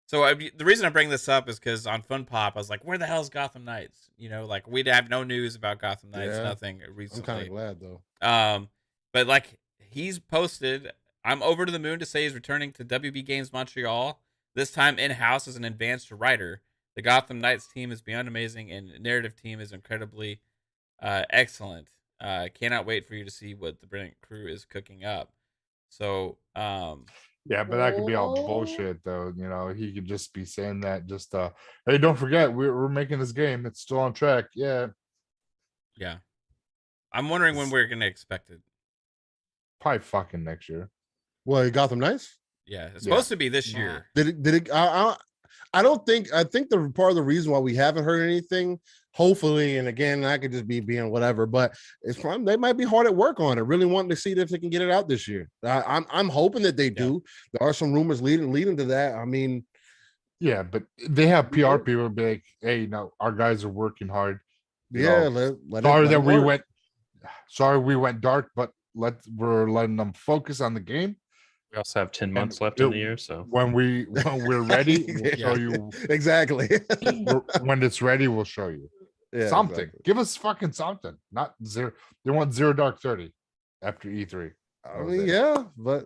[SPEAKER 2] So the reason I bring this up is because on Fun Pop, I was like, "Where the hell is Gotham Knights?" You know, like we'd have no news about Gotham Knights, nothing recently.
[SPEAKER 4] I'm kind of glad though.
[SPEAKER 2] But like he's posted, I'm over to the moon to say he's returning to WB Games Montreal. This time in-house as an advanced writer. The Gotham Knights team is beyond amazing, and narrative team is incredibly excellent. Cannot wait for you to see what the brilliant crew is cooking up. So,
[SPEAKER 3] yeah, but that could be all bullshit, though. You know, he could just be saying that. Just, hey, don't forget, we're making this game. It's still on track. Yeah.
[SPEAKER 2] Yeah. I'm wondering when we're gonna expect it.
[SPEAKER 3] Probably fucking next year.
[SPEAKER 4] Well, Gotham Knights.
[SPEAKER 2] Yeah, it's supposed to be this year.
[SPEAKER 4] Did it? I don't think. I think the part of the reason why we haven't heard anything, hopefully, and again, I could just be being whatever, but it's from they might be hard at work on it. Really wanting to see if they can get it out this year. I'm hoping that they do. There are some rumors leading to that. I mean,
[SPEAKER 3] yeah, but they have PR people be like, "Hey, no, our guys are working hard." Sorry we went dark, but we're letting them focus on the game.
[SPEAKER 7] We also have 10 months left in the year, so
[SPEAKER 3] when we're ready, we'll show you
[SPEAKER 4] exactly.
[SPEAKER 3] When it's ready, we'll show you something. Exactly. Give us fucking something. Not zero. They want Zero Dark 30 after E3.
[SPEAKER 4] I mean, yeah, but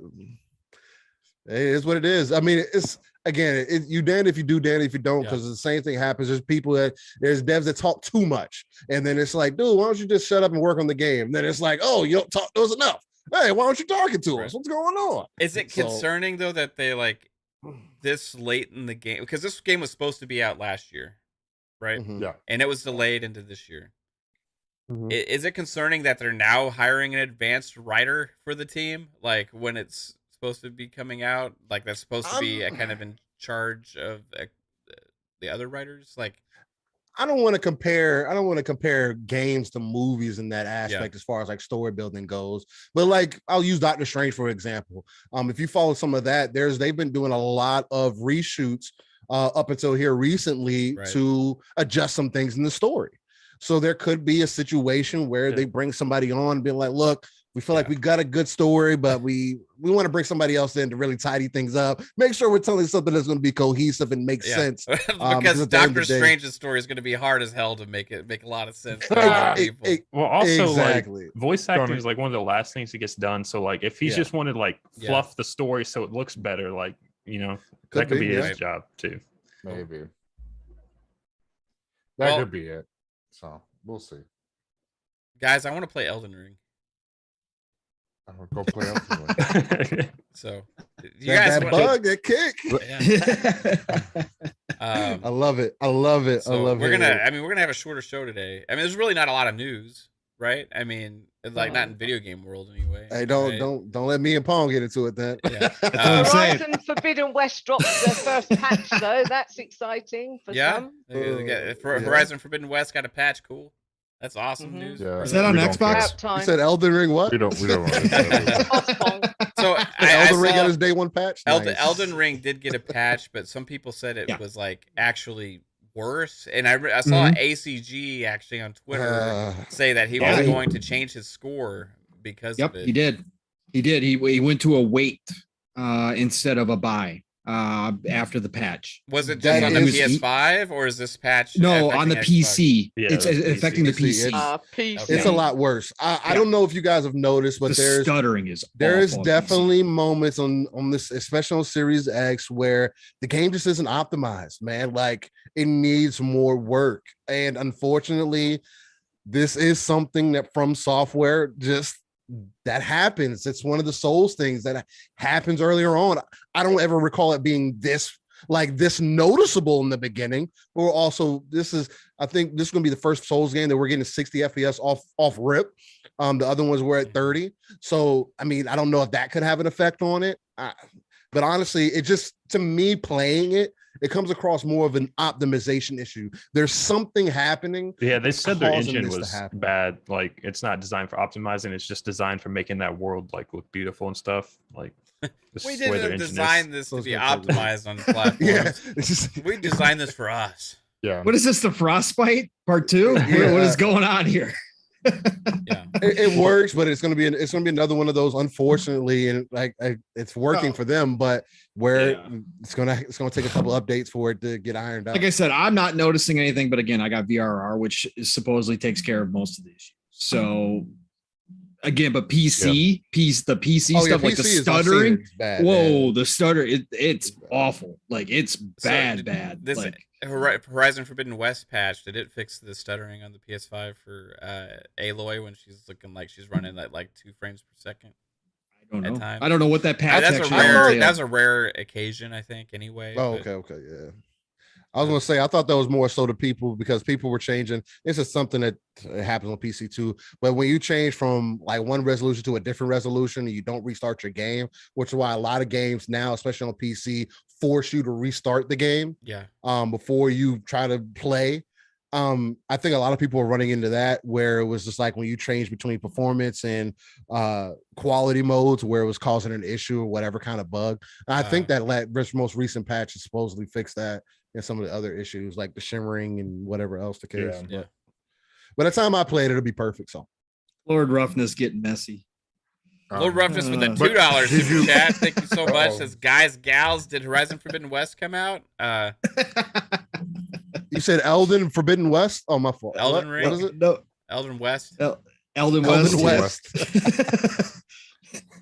[SPEAKER 4] it is what it is. I mean, it's again, you damned if you do, damned if you don't, because the same thing happens. There's devs that talk too much, and then it's like, dude, why don't you just shut up and work on the game? And then it's like, oh, you don't talk. That was enough. Hey, why aren't you talking to us? What's going on?
[SPEAKER 2] Is it concerning though that they like this late in the game, because this game was supposed to be out last year, right?
[SPEAKER 4] Mm-hmm.
[SPEAKER 3] Yeah,
[SPEAKER 2] and it was delayed into this year. Mm-hmm. Is it concerning that they're now hiring an advanced writer for the team, like when it's supposed to be coming out, like that's supposed to be kind of in charge of the other writers? Like,
[SPEAKER 4] I don't want to compare games to movies in that aspect as far as like story building goes. But like I'll use Doctor Strange for example. If you follow some of that, they've been doing a lot of reshoots up until here recently to adjust some things in the story. So there could be a situation where they bring somebody on and be like, look, We feel like we got a good story, but we want to bring somebody else in to really tidy things up. Make sure we're telling something that's going to be cohesive and make sense.
[SPEAKER 2] Because Doctor Strange's story is going to be hard as hell to make a lot of sense to a lot of people.
[SPEAKER 7] Well, also like voice acting is like one of the last things that gets done. So like if he's just wanted like fluff the story so it looks better, like that could be his job too.
[SPEAKER 3] Maybe that could be it. So we'll see.
[SPEAKER 2] Guys, I want to play Elden Ring.
[SPEAKER 3] I'm gonna go play Elden Ring.
[SPEAKER 2] So you guys
[SPEAKER 4] that bug, that kick. I love it. I love it.
[SPEAKER 2] So
[SPEAKER 4] I love it.
[SPEAKER 2] We're gonna have a shorter show today. I mean, there's really not a lot of news, right? I mean, it's like not in video game world anyway.
[SPEAKER 4] Hey, don't let me and Pong get into it then.
[SPEAKER 2] Yeah.
[SPEAKER 6] Horizon Forbidden West drops their first patch though. That's exciting for some.
[SPEAKER 2] Horizon Forbidden West got a patch. Cool. That's awesome news.
[SPEAKER 3] Yeah.
[SPEAKER 8] Is that on Xbox?
[SPEAKER 4] You said Elden Ring what?
[SPEAKER 3] We don't want
[SPEAKER 2] So
[SPEAKER 4] Elden Ring got his day one patch.
[SPEAKER 2] Elden Ring did get a patch, but some people said it was like actually worse. And I saw ACG actually on Twitter say that he was going to change his score because of it.
[SPEAKER 8] He did. He went to a wait instead of a buy after the patch.
[SPEAKER 2] Was it just on the PS5 or is this patch?
[SPEAKER 8] No, on the PC.
[SPEAKER 7] Yeah,
[SPEAKER 8] it's affecting the PC.
[SPEAKER 6] PC.
[SPEAKER 4] It's a lot worse. I don't know if you guys have noticed, but
[SPEAKER 8] the stuttering is
[SPEAKER 4] there's definitely moments on this, especially on Series X, where the game just isn't optimized, man. Like it needs more work. And unfortunately, this is something that from software just that happens. It's one of the Souls things that happens earlier on. I don't ever recall it being this noticeable in the beginning. Or also, I think this is going to be the first Souls game that we're getting 60 FPS off rip. The other ones were at 30. So, I mean, I don't know if that could have an effect on it. But honestly, it just, to me, playing it comes across more of an optimization issue. There's something happening.
[SPEAKER 7] Yeah, they said their engine was bad. Like it's not designed for optimizing. It's just designed for making that world like look beautiful and stuff. Like
[SPEAKER 2] we didn't design this to be optimized on platforms. We designed this for us.
[SPEAKER 3] Yeah.
[SPEAKER 8] What is this? The Frostbite Part 2? What is going on here?
[SPEAKER 4] It works, but it's gonna be another one of those, unfortunately, and it's working for them, but it's gonna take a couple updates for it to get ironed out.
[SPEAKER 8] Like I said, I'm not noticing anything, but again, I got VRR, which supposedly takes care of most of the issues. So again, but the PC stuff, like the stuttering, the stutter, it's awful. Like it's bad.
[SPEAKER 2] This Horizon Forbidden West patch, did it fix the stuttering on the PS5 for Aloy when she's looking like she's running at like 2 frames per second?
[SPEAKER 8] I don't know. I don't know what that patch
[SPEAKER 2] that's a rare occasion, I think, anyway.
[SPEAKER 4] Oh, okay, yeah. I was gonna say I thought that was more so to people because people were changing. This is something that happens on PC too. But when you change from like one resolution to a different resolution and you don't restart your game, which is why a lot of games now, especially on PC, force you to restart the game. Before you try to play. I think a lot of people are running into that where it was just like when you change between performance and quality modes where it was causing an issue or whatever kind of bug. And I think that most recent patch has supposedly fixed that and some of the other issues like the shimmering and whatever else the case.
[SPEAKER 2] Yeah.
[SPEAKER 4] By the time I play it, it'll be perfect. So
[SPEAKER 8] Lord Ruffness getting messy.
[SPEAKER 2] Lord Ruffness with a $2 super chat. Thank you so much. Says, guys, gals, did Horizon Forbidden West come out?
[SPEAKER 4] You said Elden Forbidden West? Oh, my fault.
[SPEAKER 2] Elden Ring?
[SPEAKER 4] What is it?
[SPEAKER 8] No.
[SPEAKER 2] Elden West?
[SPEAKER 8] Elden West.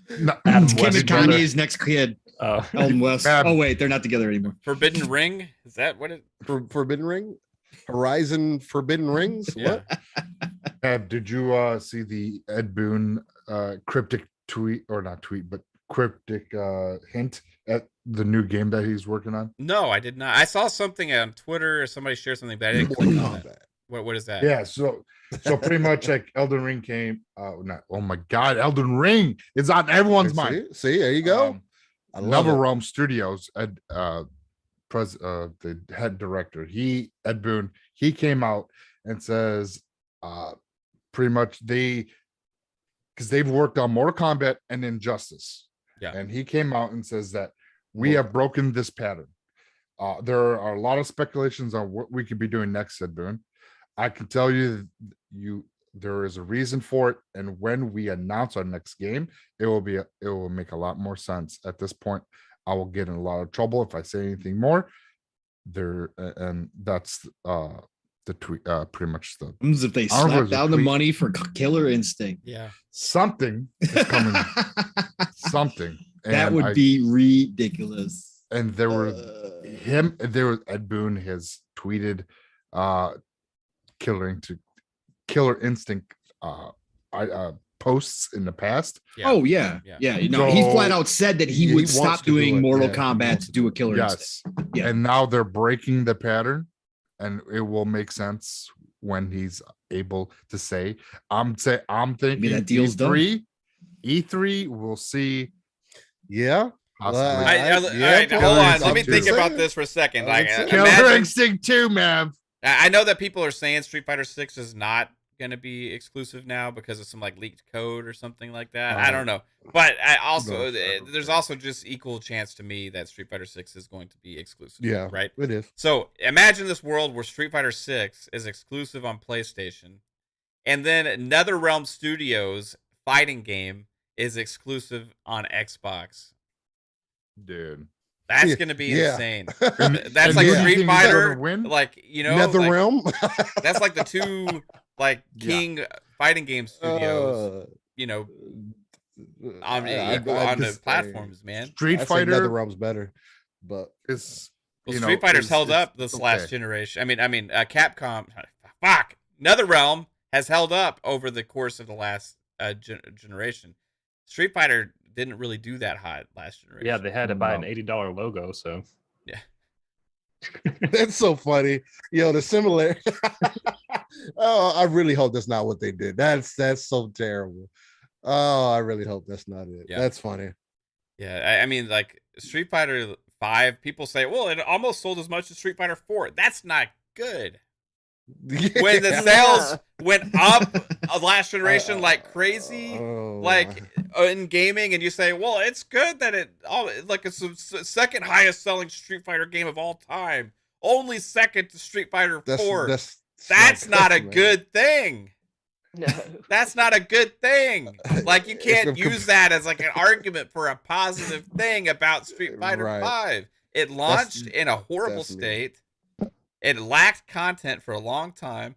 [SPEAKER 8] Kanye's next kid. Elden West. Oh, wait, they're not together anymore.
[SPEAKER 2] Forbidden Ring? Is that what it is?
[SPEAKER 4] Forbidden Ring? Horizon Forbidden Rings?
[SPEAKER 2] Yeah.
[SPEAKER 4] What?
[SPEAKER 3] Did you see the Ed Boon cryptic tweet, or not tweet, but cryptic hint at the new game that he's working on?
[SPEAKER 2] No, I did not. I saw something on Twitter or somebody shared something, but I didn't click on it. What is that?
[SPEAKER 3] Yeah, so pretty much like Elden Ring came. Oh my God, Elden Ring is on everyone's mind.
[SPEAKER 4] See, there you go.
[SPEAKER 3] NetherRealm Studios, the head director, Ed Boon, he came out and says, pretty much because they've worked on Mortal Kombat and Injustice.
[SPEAKER 2] Yeah. And
[SPEAKER 3] he came out and says that we have broken this pattern. There are a lot of speculations on what we could be doing next, Ed Boon. I can tell you, there is a reason for it, and when we announce our next game, it will make a lot more sense. At this point, I will get in a lot of trouble if I say anything more. And that's the tweet, pretty much the.
[SPEAKER 8] If they slap down the money for Killer Instinct,
[SPEAKER 2] yeah,
[SPEAKER 3] something is coming. Something
[SPEAKER 8] that would be ridiculous.
[SPEAKER 3] And there was Ed Boon has tweeted Killer Instinct posts in the past.
[SPEAKER 8] Yeah. Oh yeah. You know, he flat out said that he would stop doing Mortal Kombat to do a Killer Instinct. Yeah.
[SPEAKER 3] And now they're breaking the pattern, and it will make sense when he's able to say, I'm thinking
[SPEAKER 8] that deal's
[SPEAKER 3] E3, E3 we'll see.
[SPEAKER 4] Yeah.
[SPEAKER 2] Hold on. Let me think about this for a second. Like,
[SPEAKER 3] Killer Instinct 2, man.
[SPEAKER 2] I know that people are saying Street Fighter 6 is not going to be exclusive now because of some like leaked code or something like that. I don't know, but there's also just equal chance to me that Street Fighter 6 is going to be exclusive.
[SPEAKER 4] Yeah,
[SPEAKER 2] right.
[SPEAKER 4] It is.
[SPEAKER 2] So imagine this world where Street Fighter 6 is exclusive on PlayStation, and then NetherRealm Studios fighting game is exclusive on Xbox.
[SPEAKER 3] Dude,
[SPEAKER 2] that's gonna be insane. That's like Street Fighter, like, you know,
[SPEAKER 4] NetherRealm.
[SPEAKER 2] That's like the two like king fighting game studios, you know, on the platforms, man.
[SPEAKER 3] Street Fighter
[SPEAKER 4] NetherRealm's better, but
[SPEAKER 3] it's
[SPEAKER 2] Street Fighter's held up this last generation. I mean, Capcom, NetherRealm has held up over the course of the last generation. Street Fighter didn't really do that hot last generation.
[SPEAKER 7] Yeah, they had to buy an $80 logo, so
[SPEAKER 2] yeah.
[SPEAKER 4] That's so funny. Yo, the similar. Oh, I really hope that's not what they did. That's so terrible. Oh, I really hope that's not it. Yeah. That's funny.
[SPEAKER 2] Yeah, I mean, like Street Fighter 5, people say, well, it almost sold as much as Street Fighter 4. That's not good. When the sales went up last generation like crazy, like in gaming, and you say, well, it's good that it's the second highest selling Street Fighter game of all time, only second to Street Fighter 4. That's not a good thing.
[SPEAKER 6] No,
[SPEAKER 2] that's not a good thing. Like, you can't use that as like an argument for a positive thing about Street Fighter 5. It launched in a horrible state. It lacked content for a long time.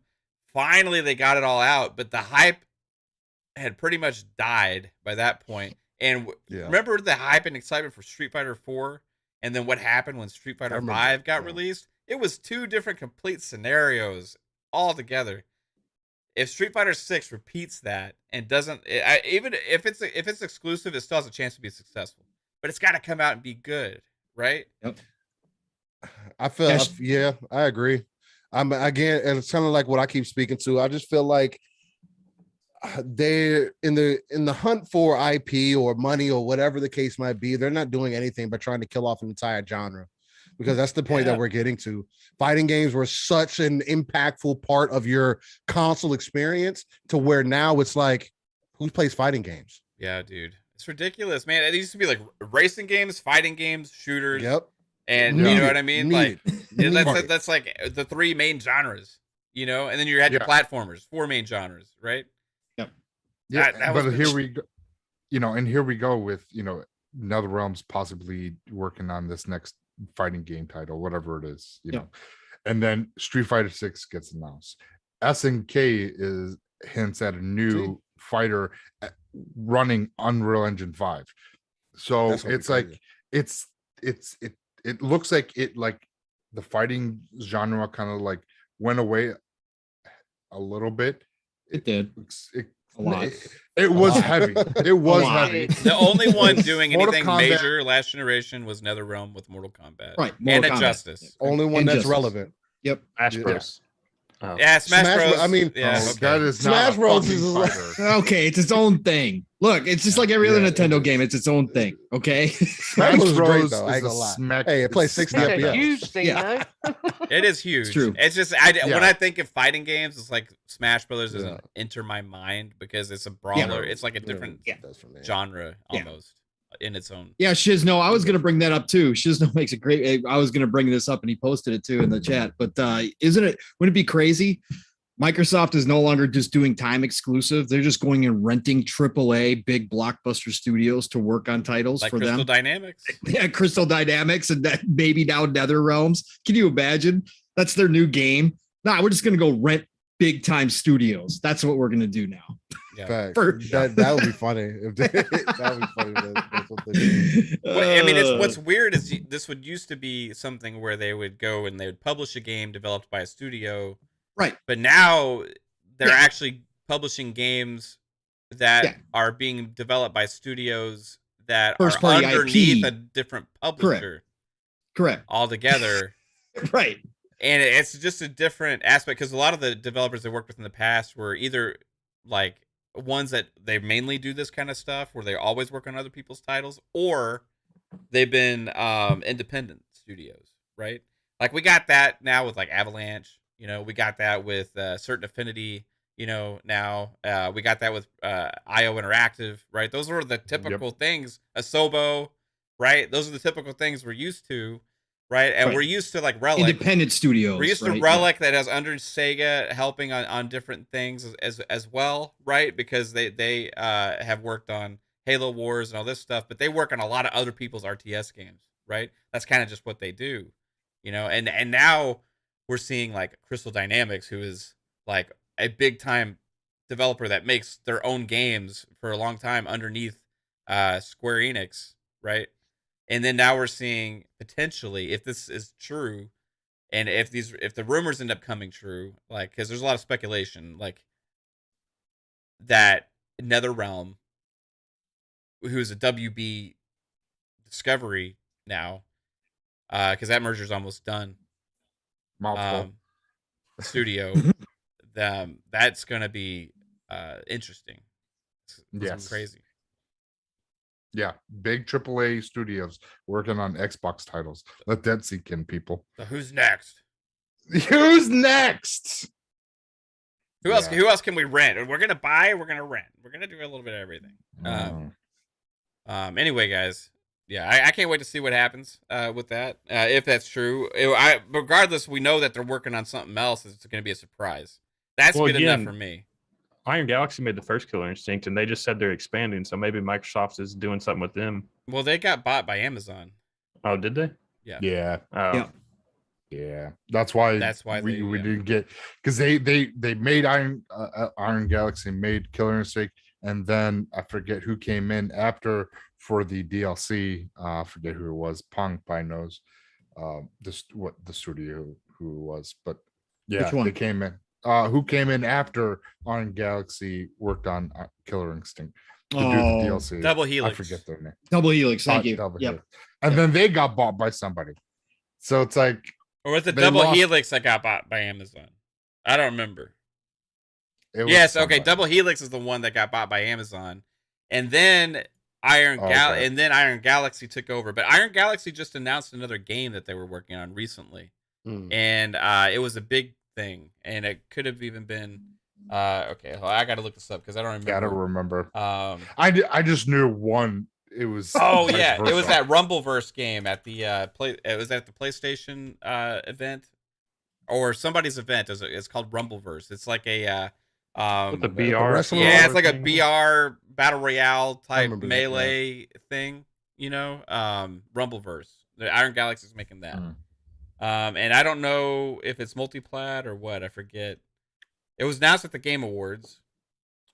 [SPEAKER 2] Finally, they got it all out, but the hype had pretty much died by that point. And remember the hype and excitement for Street Fighter 4? And then what happened when Street Fighter 5 got released? It was two different complete scenarios altogether. If Street Fighter 6 repeats that and doesn't, even if it's exclusive, it still has a chance to be successful. But it's got to come out and be good, right?
[SPEAKER 8] Yep.
[SPEAKER 4] I feel, I agree. Again, and it's kind of like what I keep speaking to. I just feel like they're in the hunt for IP or money or whatever the case might be. They're not doing anything but trying to kill off an entire genre, because that's the point that we're getting to. Fighting games were such an impactful part of your console experience to where now it's like, who plays fighting games?
[SPEAKER 2] Yeah, dude, it's ridiculous, man. It used to be like racing games, fighting games, shooters.
[SPEAKER 4] Yep.
[SPEAKER 2] And you know what I mean? Like, that's like the three main genres, you know? And then you had your platformers, 4 main genres, right?
[SPEAKER 8] Yep.
[SPEAKER 3] Yeah, but here we go, and here we go with, NetherRealm's possibly working on this next fighting game title, whatever it is, know. And then Street Fighter 6 gets announced. SNK hints at a new fighter running Unreal Engine 5. So it's like, it looks like the fighting genre kind of like went away a little bit.
[SPEAKER 8] It did.
[SPEAKER 3] It was heavy. It was heavy.
[SPEAKER 2] The only one doing anything major last generation was NetherRealm with Mortal Kombat.
[SPEAKER 8] Right.
[SPEAKER 2] And Injustice.
[SPEAKER 4] Only one that's relevant.
[SPEAKER 8] Yep.
[SPEAKER 7] Smash Bros.
[SPEAKER 2] Oh. Yeah, Smash Bros.
[SPEAKER 4] I mean,
[SPEAKER 3] that is
[SPEAKER 4] Smash Bros is
[SPEAKER 8] okay. It's its own thing. Look, it's just like every other Nintendo game. It's its own thing. Okay.
[SPEAKER 4] Smash Bros is great though. I ain't gonna lie. Hey, it plays 60 FPS.
[SPEAKER 6] It's a huge thing, though.
[SPEAKER 2] It is huge.
[SPEAKER 8] It's true.
[SPEAKER 2] It's just when I think of fighting games, it's like Smash Brothers doesn't enter my mind because it's a brawler. It's like a different genre almost. In its own.
[SPEAKER 8] Yeah, Shizno, I was gonna bring that up too. Shizno makes a great. I was gonna bring this up, and he posted it too in the chat. But wouldn't it be crazy? Microsoft is no longer just doing time exclusive. They're just going and renting AAA big blockbuster studios to work on titles
[SPEAKER 2] like
[SPEAKER 8] for
[SPEAKER 2] Crystal
[SPEAKER 8] them.
[SPEAKER 2] Dynamics.
[SPEAKER 8] Yeah, Crystal Dynamics and that maybe now Nether Realms. Can you imagine? That's their new game. Nah, we're just gonna go rent big time studios. That's what we're gonna do now.
[SPEAKER 2] Yeah.
[SPEAKER 4] Fact.
[SPEAKER 8] For-
[SPEAKER 4] That would be funny. If that would be funny. That's what they do.
[SPEAKER 2] Well, I mean, what's weird is this would used to be something where they would go and they would publish a game developed by a studio.
[SPEAKER 8] Right.
[SPEAKER 2] But now they're actually publishing games that are being developed by studios that are underneath
[SPEAKER 8] IP.
[SPEAKER 2] a different publisher.
[SPEAKER 8] Correct.
[SPEAKER 2] Altogether.
[SPEAKER 8] Right.
[SPEAKER 2] And it's just a different aspect because a lot of the developers I worked with in the past were either like ones that they mainly do this kind of stuff where they always work on other people's titles, or they've been independent studios, right? Like we got that now with like Avalanche. You know, we got that with Certain Affinity, you know, now. We got that with IO Interactive, right? Those are the typical things. Asobo, right? Those are the typical things we're used to, right? And we're used to like Relic.
[SPEAKER 8] Independent studios.
[SPEAKER 2] We're used to Relic that has under Sega helping on different things as well, right? Because they have worked on Halo Wars and all this stuff, but they work on a lot of other people's RTS games, right? That's kind of just what they do, you know? And now we're seeing like Crystal Dynamics, who is like a big time developer that makes their own games for a long time underneath Square Enix, right? And then now we're seeing potentially, if this is true, and if the rumors end up coming true, like because there's a lot of speculation, like that NetherRealm, who's a WB Discovery now, because that merger's almost done. Studio, that's gonna be interesting. It's crazy.
[SPEAKER 3] Yeah, big AAA studios working on Xbox titles. Let that sink in, people.
[SPEAKER 2] So who's next?
[SPEAKER 3] Who's next?
[SPEAKER 2] Who else? Who else can we rent? We're gonna buy. We're gonna rent. We're gonna do a little bit of everything. Anyway, guys. Yeah, I can't wait to see what happens with that. If that's true, regardless, we know that they're working on something else. It's going to be a surprise. That's good enough for me.
[SPEAKER 7] Iron Galaxy made the first Killer Instinct, and they just said they're expanding. So maybe Microsoft is doing something with them.
[SPEAKER 2] Well, they got bought by Amazon.
[SPEAKER 7] Oh, did they?
[SPEAKER 2] Yeah.
[SPEAKER 3] Yeah.
[SPEAKER 7] Oh.
[SPEAKER 3] Yeah. That's why we didn't get, because they made Iron Galaxy, made Killer Instinct, and then I forget who came in after for the DLC. I forget who it was. Pong probably knows what the studio who it was, but yeah, they came in. Who came in after Iron Galaxy worked on Killer Instinct to do the DLC?
[SPEAKER 2] Double Helix.
[SPEAKER 3] I forget their name.
[SPEAKER 8] Double Helix. Thank you.
[SPEAKER 3] Helix. And then they got bought by somebody. So it's like,
[SPEAKER 2] or was it Double Helix that got bought by Amazon? I don't remember. Yes, okay. Double Helix is the one that got bought by Amazon, and then Iron Galaxy took over. But Iron Galaxy just announced another game that they were working on recently, and it was a big thing, and it could have even been. Okay, well, I got to look this up because I don't remember.
[SPEAKER 3] Gotta remember. I just knew one. It was.
[SPEAKER 2] Oh yeah, it was that Rumbleverse game at the It was at the PlayStation event, or somebody's event. It's called Rumbleverse. It's like a
[SPEAKER 7] with the BR.
[SPEAKER 2] Yeah, it's like a BR battle royale type melee thing. You know, Rumbleverse. The Iron Galaxy is making that. And I don't know if it's multiplat or what. I forget. It was announced at the Game Awards.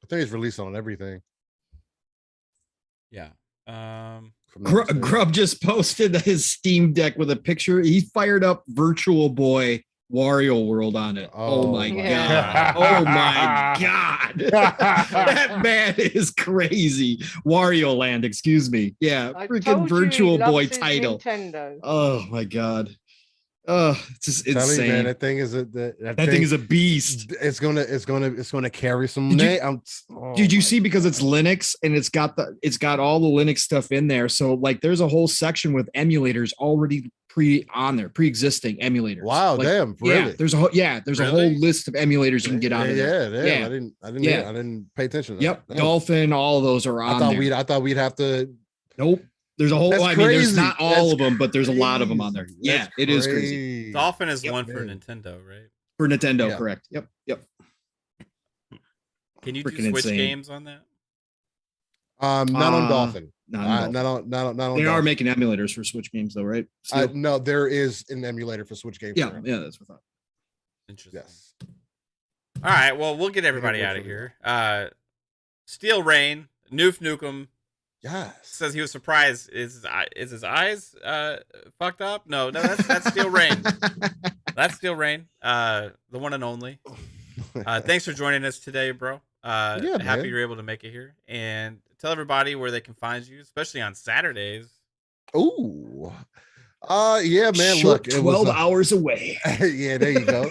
[SPEAKER 4] I think it's released on everything.
[SPEAKER 2] Yeah.
[SPEAKER 8] Grub just posted his Steam Deck with a picture. He fired up Virtual Boy Wario World on it. Oh my god. Oh my god. That man is crazy. Wario Land, excuse me. Yeah, freaking Virtual Boy title.
[SPEAKER 6] Nintendo.
[SPEAKER 8] Oh my god. Oh, it's just insane.
[SPEAKER 4] Man, that thing is
[SPEAKER 8] that thing is a beast.
[SPEAKER 4] It's gonna carry some.
[SPEAKER 8] Did you see, because it's Linux and it's got all the Linux stuff in there. So like, there's a whole section with emulators already pre-existing emulators.
[SPEAKER 4] Wow,
[SPEAKER 8] like,
[SPEAKER 4] damn, really?
[SPEAKER 8] Yeah, there's a whole list of emulators you can get out of there.
[SPEAKER 4] Yeah. I didn't pay attention to that.
[SPEAKER 8] Yep, Dolphin, all of those are on there.
[SPEAKER 4] I thought we'd have to.
[SPEAKER 8] Nope. There's a whole.
[SPEAKER 4] That's
[SPEAKER 8] I mean, there's
[SPEAKER 4] crazy.
[SPEAKER 8] not all of them, but there's a lot of them on there. Yeah, it is crazy.
[SPEAKER 2] Dolphin is one for Nintendo, right?
[SPEAKER 8] For Nintendo, correct. Yep.
[SPEAKER 2] Can you do
[SPEAKER 8] Freaking
[SPEAKER 2] Switch
[SPEAKER 8] insane.
[SPEAKER 2] games on that?
[SPEAKER 4] Not on Dolphin.
[SPEAKER 8] Not on Dolphin.
[SPEAKER 4] Not on
[SPEAKER 8] They
[SPEAKER 4] Dolphin.
[SPEAKER 8] are making emulators for Switch games, though, right? Still?
[SPEAKER 4] No, there is an emulator for Switch games.
[SPEAKER 8] Yeah, that's what I thought.
[SPEAKER 2] Interesting.
[SPEAKER 4] Yes.
[SPEAKER 2] All right. Well, we'll get everybody out of here. Steel Rain, Noof Nukem.
[SPEAKER 4] Yes.
[SPEAKER 2] Says he was surprised. Is his eyes fucked up? No, that's Steel Rain. That's Steel Rain. The one and only. Thanks for joining us today, bro.
[SPEAKER 4] Yeah,
[SPEAKER 2] happy
[SPEAKER 4] man.
[SPEAKER 2] you're able to make it here. And tell everybody where they can find you, especially on Saturdays.
[SPEAKER 4] Ooh. Yeah, man.
[SPEAKER 8] Short
[SPEAKER 4] Look, it
[SPEAKER 8] 12
[SPEAKER 4] was,
[SPEAKER 8] hours away.
[SPEAKER 4] Yeah, there you go.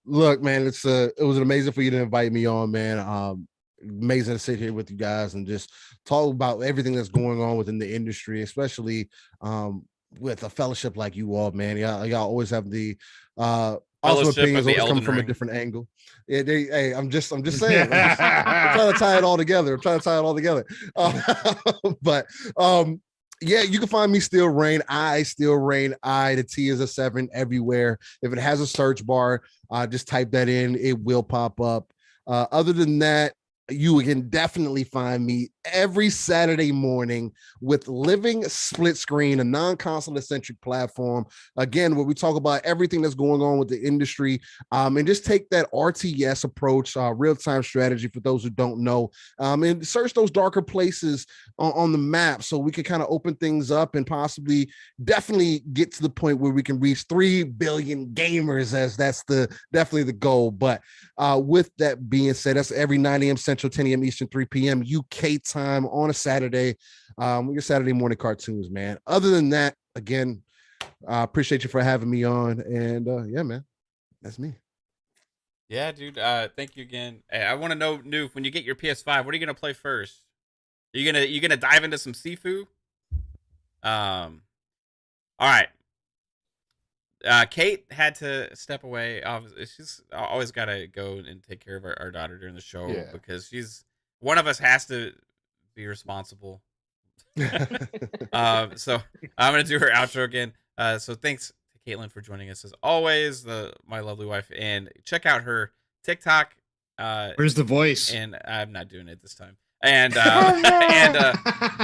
[SPEAKER 4] Look, man, it was amazing for you to invite me on, man. Amazing to sit here with you guys and just talk about everything that's going on within the industry, especially with a fellowship like you all, man. Y'all always have the awesome opinions, always come from a different angle. Yeah, hey, I'm just saying. I'm trying to tie it all together. But yeah, you can find me Steel Rain. Steel Rain. The T is a 7 everywhere. If it has a search bar, just type that in. It will pop up. Other than that, you can definitely find me every Saturday morning with Living Split Screen, a non-console eccentric platform. Again, where we talk about everything that's going on with the industry, and just take that RTS approach, real-time strategy for those who don't know, and search those darker places on the map so we can kind of open things up and possibly definitely get to the point where we can reach 3 billion gamers, as that's definitely the goal. But with that being said, that's every 9 a.m. Central, 10 a.m. Eastern, 3 p.m. UK time on a Saturday. With your Saturday morning cartoons, man. Other than that, again, I appreciate you for having me on. And yeah, man, that's me.
[SPEAKER 2] Yeah, dude. Thank you again. Hey, I want to know, Noof, when you get your PS5, what are you gonna play first? Are you gonna dive into some Sifu? All right. Kate had to step away. She's always got to go and take care of our daughter during the show because she's one of us has to be responsible. So I'm gonna do her outro again. So thanks to Caitlin for joining us as always, my lovely wife, and check out her TikTok.
[SPEAKER 8] Where's the voice?
[SPEAKER 2] And I'm not doing it this time. And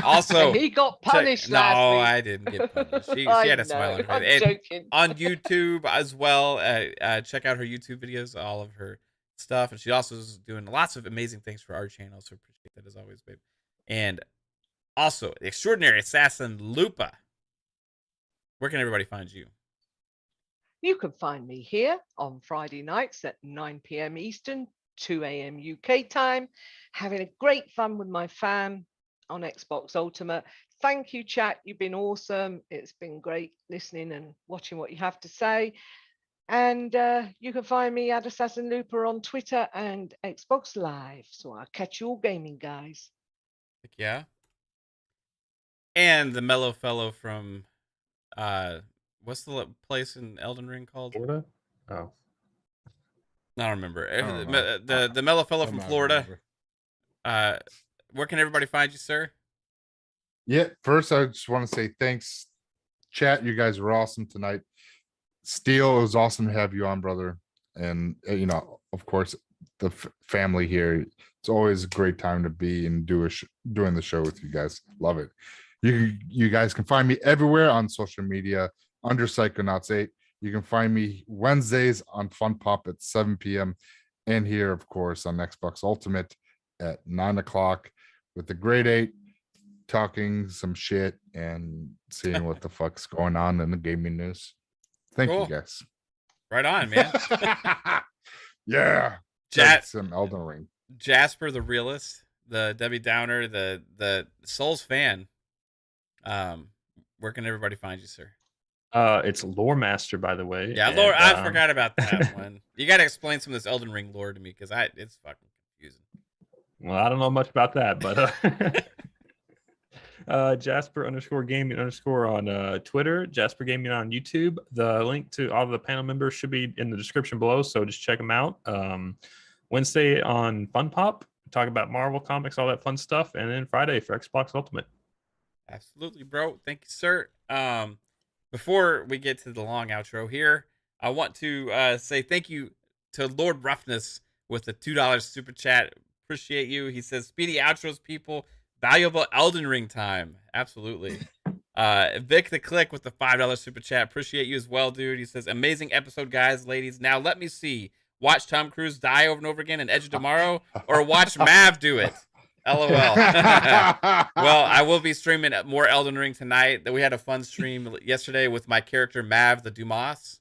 [SPEAKER 2] also
[SPEAKER 6] he got punished.
[SPEAKER 2] No, I didn't get punished. She had a smile on her face.
[SPEAKER 6] Joking.
[SPEAKER 2] On YouTube as well. Check out her YouTube videos, all of her stuff, and she also is doing lots of amazing things for our channel. So appreciate that as always, babe. And also, the extraordinary assassin Lupa. Where can everybody find you?
[SPEAKER 6] You can find me here on Friday nights at 9 p.m. Eastern, 2 a.m. UK time, having a great fun with my fam on Xbox Ultimate. Thank you, chat. You've been awesome. It's been great listening and watching what you have to say. And you can find me at AssassinLupa on Twitter and Xbox Live. So I'll catch you all gaming, guys.
[SPEAKER 2] Heck yeah. And the mellow fellow from what's the place in Elden Ring called?
[SPEAKER 7] Florida? Oh.
[SPEAKER 2] I don't remember. The mellow fellow from Florida. Where can everybody find you, sir?
[SPEAKER 3] Yeah, first I just want to say thanks, chat. You guys were awesome tonight. Steel, it was awesome to have you on, brother. And you know, of course, the family here. It's always a great time to be and doing the show with you guys. Love it. You guys can find me everywhere on social media under Psychonauts8. You can find me Wednesdays on Fun Pop at 7 p.m. and here, of course, on Xbox Ultimate at 9 o'clock with the Grade 8, talking some shit and seeing what the fuck's going on in the gaming news. Thank you, guys.
[SPEAKER 2] Right on, man.
[SPEAKER 3] Yeah. Some Elden Ring.
[SPEAKER 2] Jasper the realist, the Debbie Downer, the Souls fan. Where can everybody find you, sir?
[SPEAKER 7] It's Lore Master, by the way.
[SPEAKER 2] Yeah, lore. I forgot about that one. You got to explain some of this Elden Ring lore to me because it's fucking confusing.
[SPEAKER 7] Well, I don't know much about that, but Jasper_Gaming_ on Twitter, Jasper Gaming on YouTube. The link to all the panel members should be in the description below, so just check them out. Wednesday on Fun Pop, talk about Marvel comics, all that fun stuff, and then Friday for Xbox Ultimate.
[SPEAKER 2] Absolutely, bro. Thank you, sir. Before we get to the long outro here, I want to say thank you to Lord Ruffness with a $2 super chat. Appreciate you. He says, speedy outros, people. Valuable Elden Ring time. Absolutely. Vic the Click with the $5 super chat. Appreciate you as well, dude. He says, amazing episode, guys, ladies. Now let me see. Watch Tom Cruise die over and over again in Edge of Tomorrow, or watch Mav do it. LOL. Well, I will be streaming more Elden Ring tonight. We had a fun stream yesterday with my character Mav the Dumas.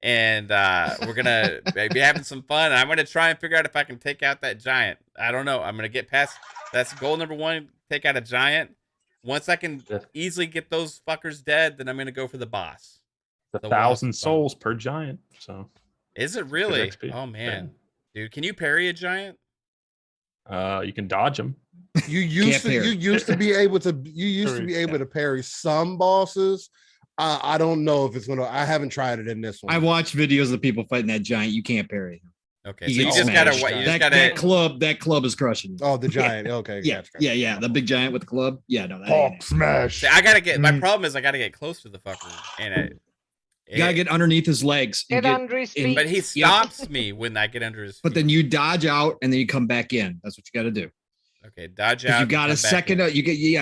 [SPEAKER 2] And we're going to be having some fun. I'm going to try and figure out if I can take out that giant. I don't know. I'm going to get past. That's goal number 1, take out a giant. Once I can easily get those fuckers dead, then I'm going to go for the boss.
[SPEAKER 7] 1,000 souls per giant. So
[SPEAKER 2] is it really? Oh, man. Yeah. Dude, can you parry a giant?
[SPEAKER 7] You can dodge them.
[SPEAKER 4] You used to be able to parry some bosses. I don't know if it's gonna. I haven't tried it in this one.
[SPEAKER 8] I watched videos of people fighting that giant. You can't parry him.
[SPEAKER 2] Okay, so you just gotta.
[SPEAKER 8] That club is crushing you.
[SPEAKER 4] Oh, the giant. Okay,
[SPEAKER 8] yeah, gotcha. Yeah. The big giant with the club. Yeah, no.
[SPEAKER 3] Hulk smash.
[SPEAKER 2] See, I gotta get. My problem is I gotta get close to the fucker, and
[SPEAKER 8] you gotta get underneath his legs.
[SPEAKER 6] Get under his feet.
[SPEAKER 2] But he stops me when I get under his feet.
[SPEAKER 8] But then you dodge out and then you come back in. That's what you got to do.
[SPEAKER 2] Okay, dodge out.
[SPEAKER 8] You got a second.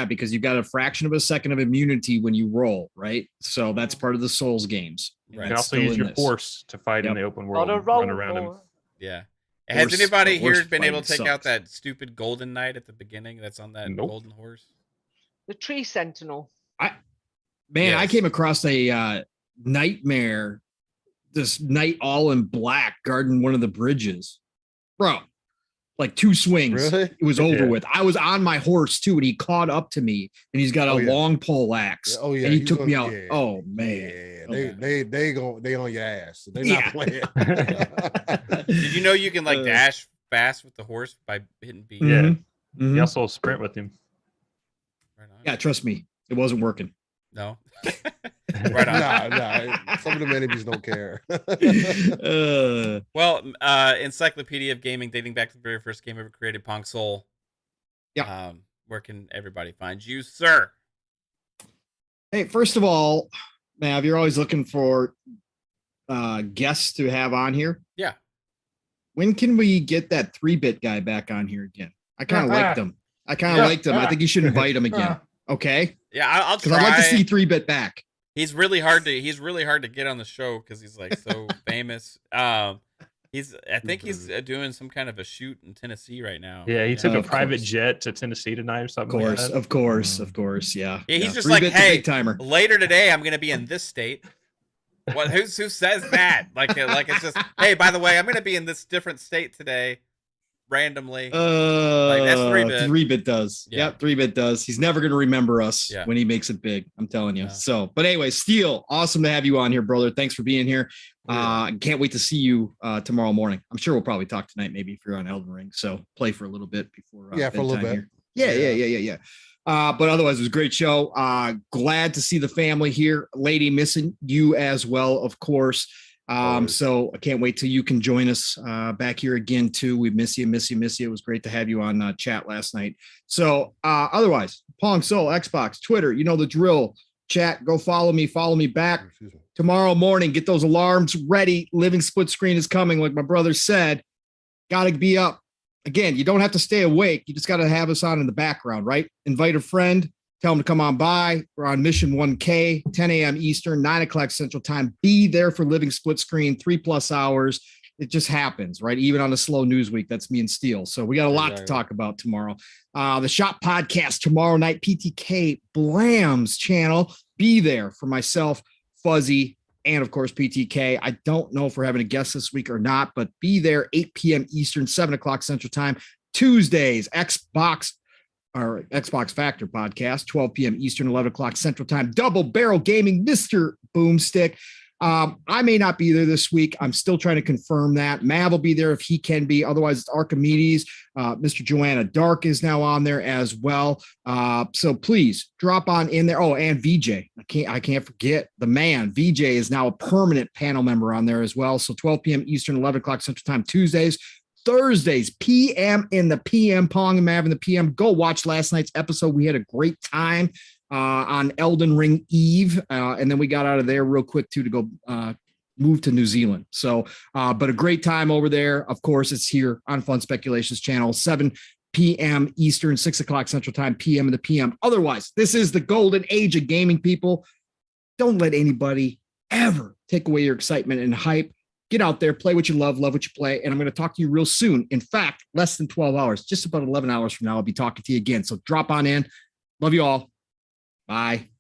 [SPEAKER 8] Because you got a fraction of a second of immunity when you roll, right? So that's part of the Souls games.
[SPEAKER 7] Right. You can also use your horse to fight in the open world and run around him.
[SPEAKER 2] Yeah. Has anybody here been able to take out that stupid golden knight at the beginning that's on that golden horse?
[SPEAKER 6] The tree sentinel.
[SPEAKER 8] I came across a nightmare, this knight all in black guarding one of the bridges. Bro, like 2 swings. Really? It was over with. I was on my horse too, and he caught up to me, and he's got a long pole axe. Oh yeah, and he took me out. Yeah. Oh man,
[SPEAKER 4] they on your ass. They're not playing.
[SPEAKER 2] Did you know you can like dash fast with the horse by hitting B?
[SPEAKER 7] Yeah. Mm-hmm. You also sprint with him.
[SPEAKER 8] Right on. Yeah, trust me, it wasn't working.
[SPEAKER 2] No.
[SPEAKER 4] Right on. No. Some of the enemies don't care.
[SPEAKER 2] Well, Encyclopedia of Gaming, dating back to the very first game ever created, Pong Soul.
[SPEAKER 8] Yeah.
[SPEAKER 2] Where can everybody find you, sir?
[SPEAKER 8] Hey, first of all, Mav, you're always looking for guests to have on here.
[SPEAKER 2] Yeah.
[SPEAKER 8] When can we get that 3-bit guy back on here again? I kind of liked him. I think you should invite him again. Okay.
[SPEAKER 2] Yeah, I'll try.
[SPEAKER 8] I'd like to see 3-bit back.
[SPEAKER 2] He's really hard to get on the show because he's like so famous. I think he's doing some kind of a shoot in Tennessee right now.
[SPEAKER 7] Yeah, he took a private jet to Tennessee tonight or something.
[SPEAKER 8] Of course, yeah.
[SPEAKER 2] Yeah, he's just like, hey, later today I'm gonna be in this state. What? Who says that? Like it's just, hey, by the way, I'm gonna be in this different state today. Randomly, like that's 3-bit.
[SPEAKER 8] 3-bit does. Yeah. Yep, 3-bit does. He's never gonna remember us when he makes it big. I'm telling you. Yeah. So, but anyway, Steel, awesome to have you on here, brother. Thanks for being here. Can't wait to see you tomorrow morning. I'm sure we'll probably talk tonight, maybe if you're on Elden Ring. So play for a little bit before.
[SPEAKER 4] For a little bit.
[SPEAKER 8] Here. Yeah. But otherwise, it was a great show. Glad to see the family here. Lady, missing you as well, of course. So I can't wait till you can join us back here again too. We miss you. It was great to have you on chat last night. So otherwise, Pong Soul, Xbox, Twitter, you know the drill. Chat, go follow me back tomorrow morning. Get those alarms ready. Living split screen is coming, like my brother said. Got to be up. Again, you don't have to stay awake. You just got to have us on in the background, right? Invite a friend. Tell them to come on by. We're on mission 1K, 10 a.m. Eastern, 9 o'clock Central Time. Be there for Living Split Screen, 3+ hours. It just happens, right? Even on a slow news week, that's me and Steel. So we got a lot to talk about tomorrow. The Shop Podcast tomorrow night, PTK Blam's channel. Be there for myself, Fuzzy, and of course, PTK. I don't know if we're having a guest this week or not, but be there 8 p.m. Eastern, 7 o'clock Central Time. Tuesdays, Xbox Factor podcast, 12 p.m. Eastern, 11 o'clock Central Time. Double Barrel Gaming, Mr. Boomstick. I may not be there this week. I'm still trying to confirm that. Mav will be there if he can be. Otherwise, it's Archimedes. Mr. Joanna Dark is now on there as well. So please drop on in there. Oh, and VJ. I can't forget the man. VJ is now a permanent panel member on there as well. So 12 p.m. Eastern, 11 o'clock Central Time, Tuesdays. Thursdays, PM in the PM, Pong and Mav in the PM. Go watch last night's episode. We had a great time on Elden Ring Eve. And then we got out of there real quick, too, to go moved to New Zealand. So, but a great time over there. Of course, it's here on Fun Speculations channel, 7 p.m. Eastern, 6 o'clock Central Time, p.m. in the p.m. Otherwise, this is the golden age of gaming, people. Don't let anybody ever take away your excitement and hype. Get out there, play what you love what you play. And I'm going to talk to you real soon. In fact, less than 12 hours, just about 11 hours from now, I'll be talking to you again. So drop on in. Love you all. Bye.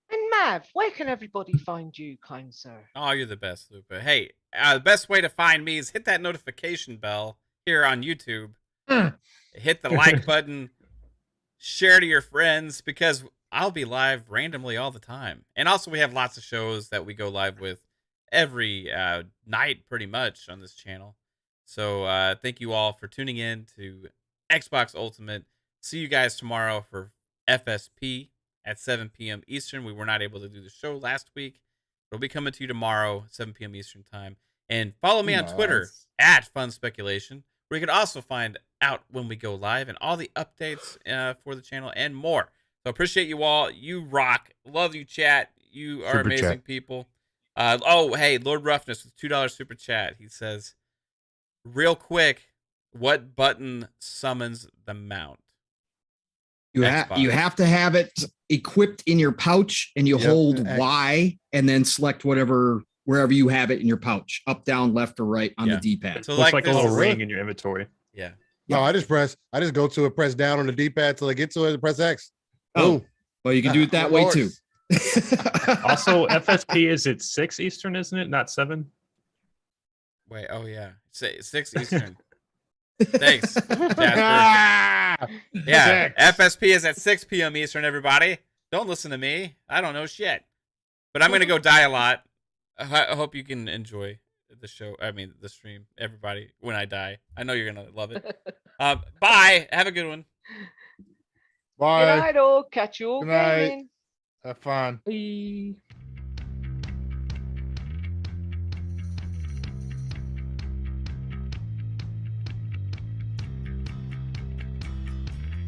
[SPEAKER 6] And Mav, where can everybody find you, kind sir?
[SPEAKER 2] Oh, you're the best, Lupa. Hey, the best way to find me is hit that notification bell here on YouTube. Hit the like button. Share to your friends, because I'll be live randomly all the time. And also, we have lots of shows that we go live with every night, pretty much, on this channel. So thank you all for tuning in to Xbox Ultimate. See you guys tomorrow for FSP at 7 p.m. Eastern. We were not able to do the show last week. It'll be coming to you tomorrow, 7 p.m. Eastern time. And follow me on Twitter at Fun Speculation, where you can also find out when we go live and all the updates for the channel and more. So appreciate you all. You rock. Love you, chat. You are
[SPEAKER 3] Super
[SPEAKER 2] amazing
[SPEAKER 3] chat.
[SPEAKER 2] people. Oh, hey, Lord Ruffness with $2 super chat. He says, real quick, what button summons the mount?
[SPEAKER 8] You have to have it equipped in your pouch, and you hold
[SPEAKER 4] X.
[SPEAKER 8] Y and then select wherever you have it in your pouch, up, down, left, or right on the D-pad.
[SPEAKER 2] So
[SPEAKER 7] Looks like a
[SPEAKER 2] this
[SPEAKER 7] little
[SPEAKER 2] is-
[SPEAKER 7] ring in your inventory.
[SPEAKER 2] Yeah.
[SPEAKER 4] No, I just go to it, press down on the D-pad till I get to it, and press X.
[SPEAKER 8] Oh,
[SPEAKER 4] Boom.
[SPEAKER 8] well, you can do it that way too.
[SPEAKER 7] Also, FSP is at 6 Eastern, isn't it? Not 7?
[SPEAKER 2] Wait, oh yeah. 6 Eastern. Thanks, Jasper. Yeah, FSP is at 6 p.m. Eastern, everybody. Don't listen to me. I don't know shit. But I'm going to go die a lot. I hope you can enjoy the show. I mean, the stream, everybody, when I die. I know you're going to love it. Bye. Have a good one.
[SPEAKER 3] Bye.
[SPEAKER 6] Good night, all. Catch you all
[SPEAKER 3] Good night.
[SPEAKER 6] gaming.
[SPEAKER 3] Have fun.
[SPEAKER 7] Bye.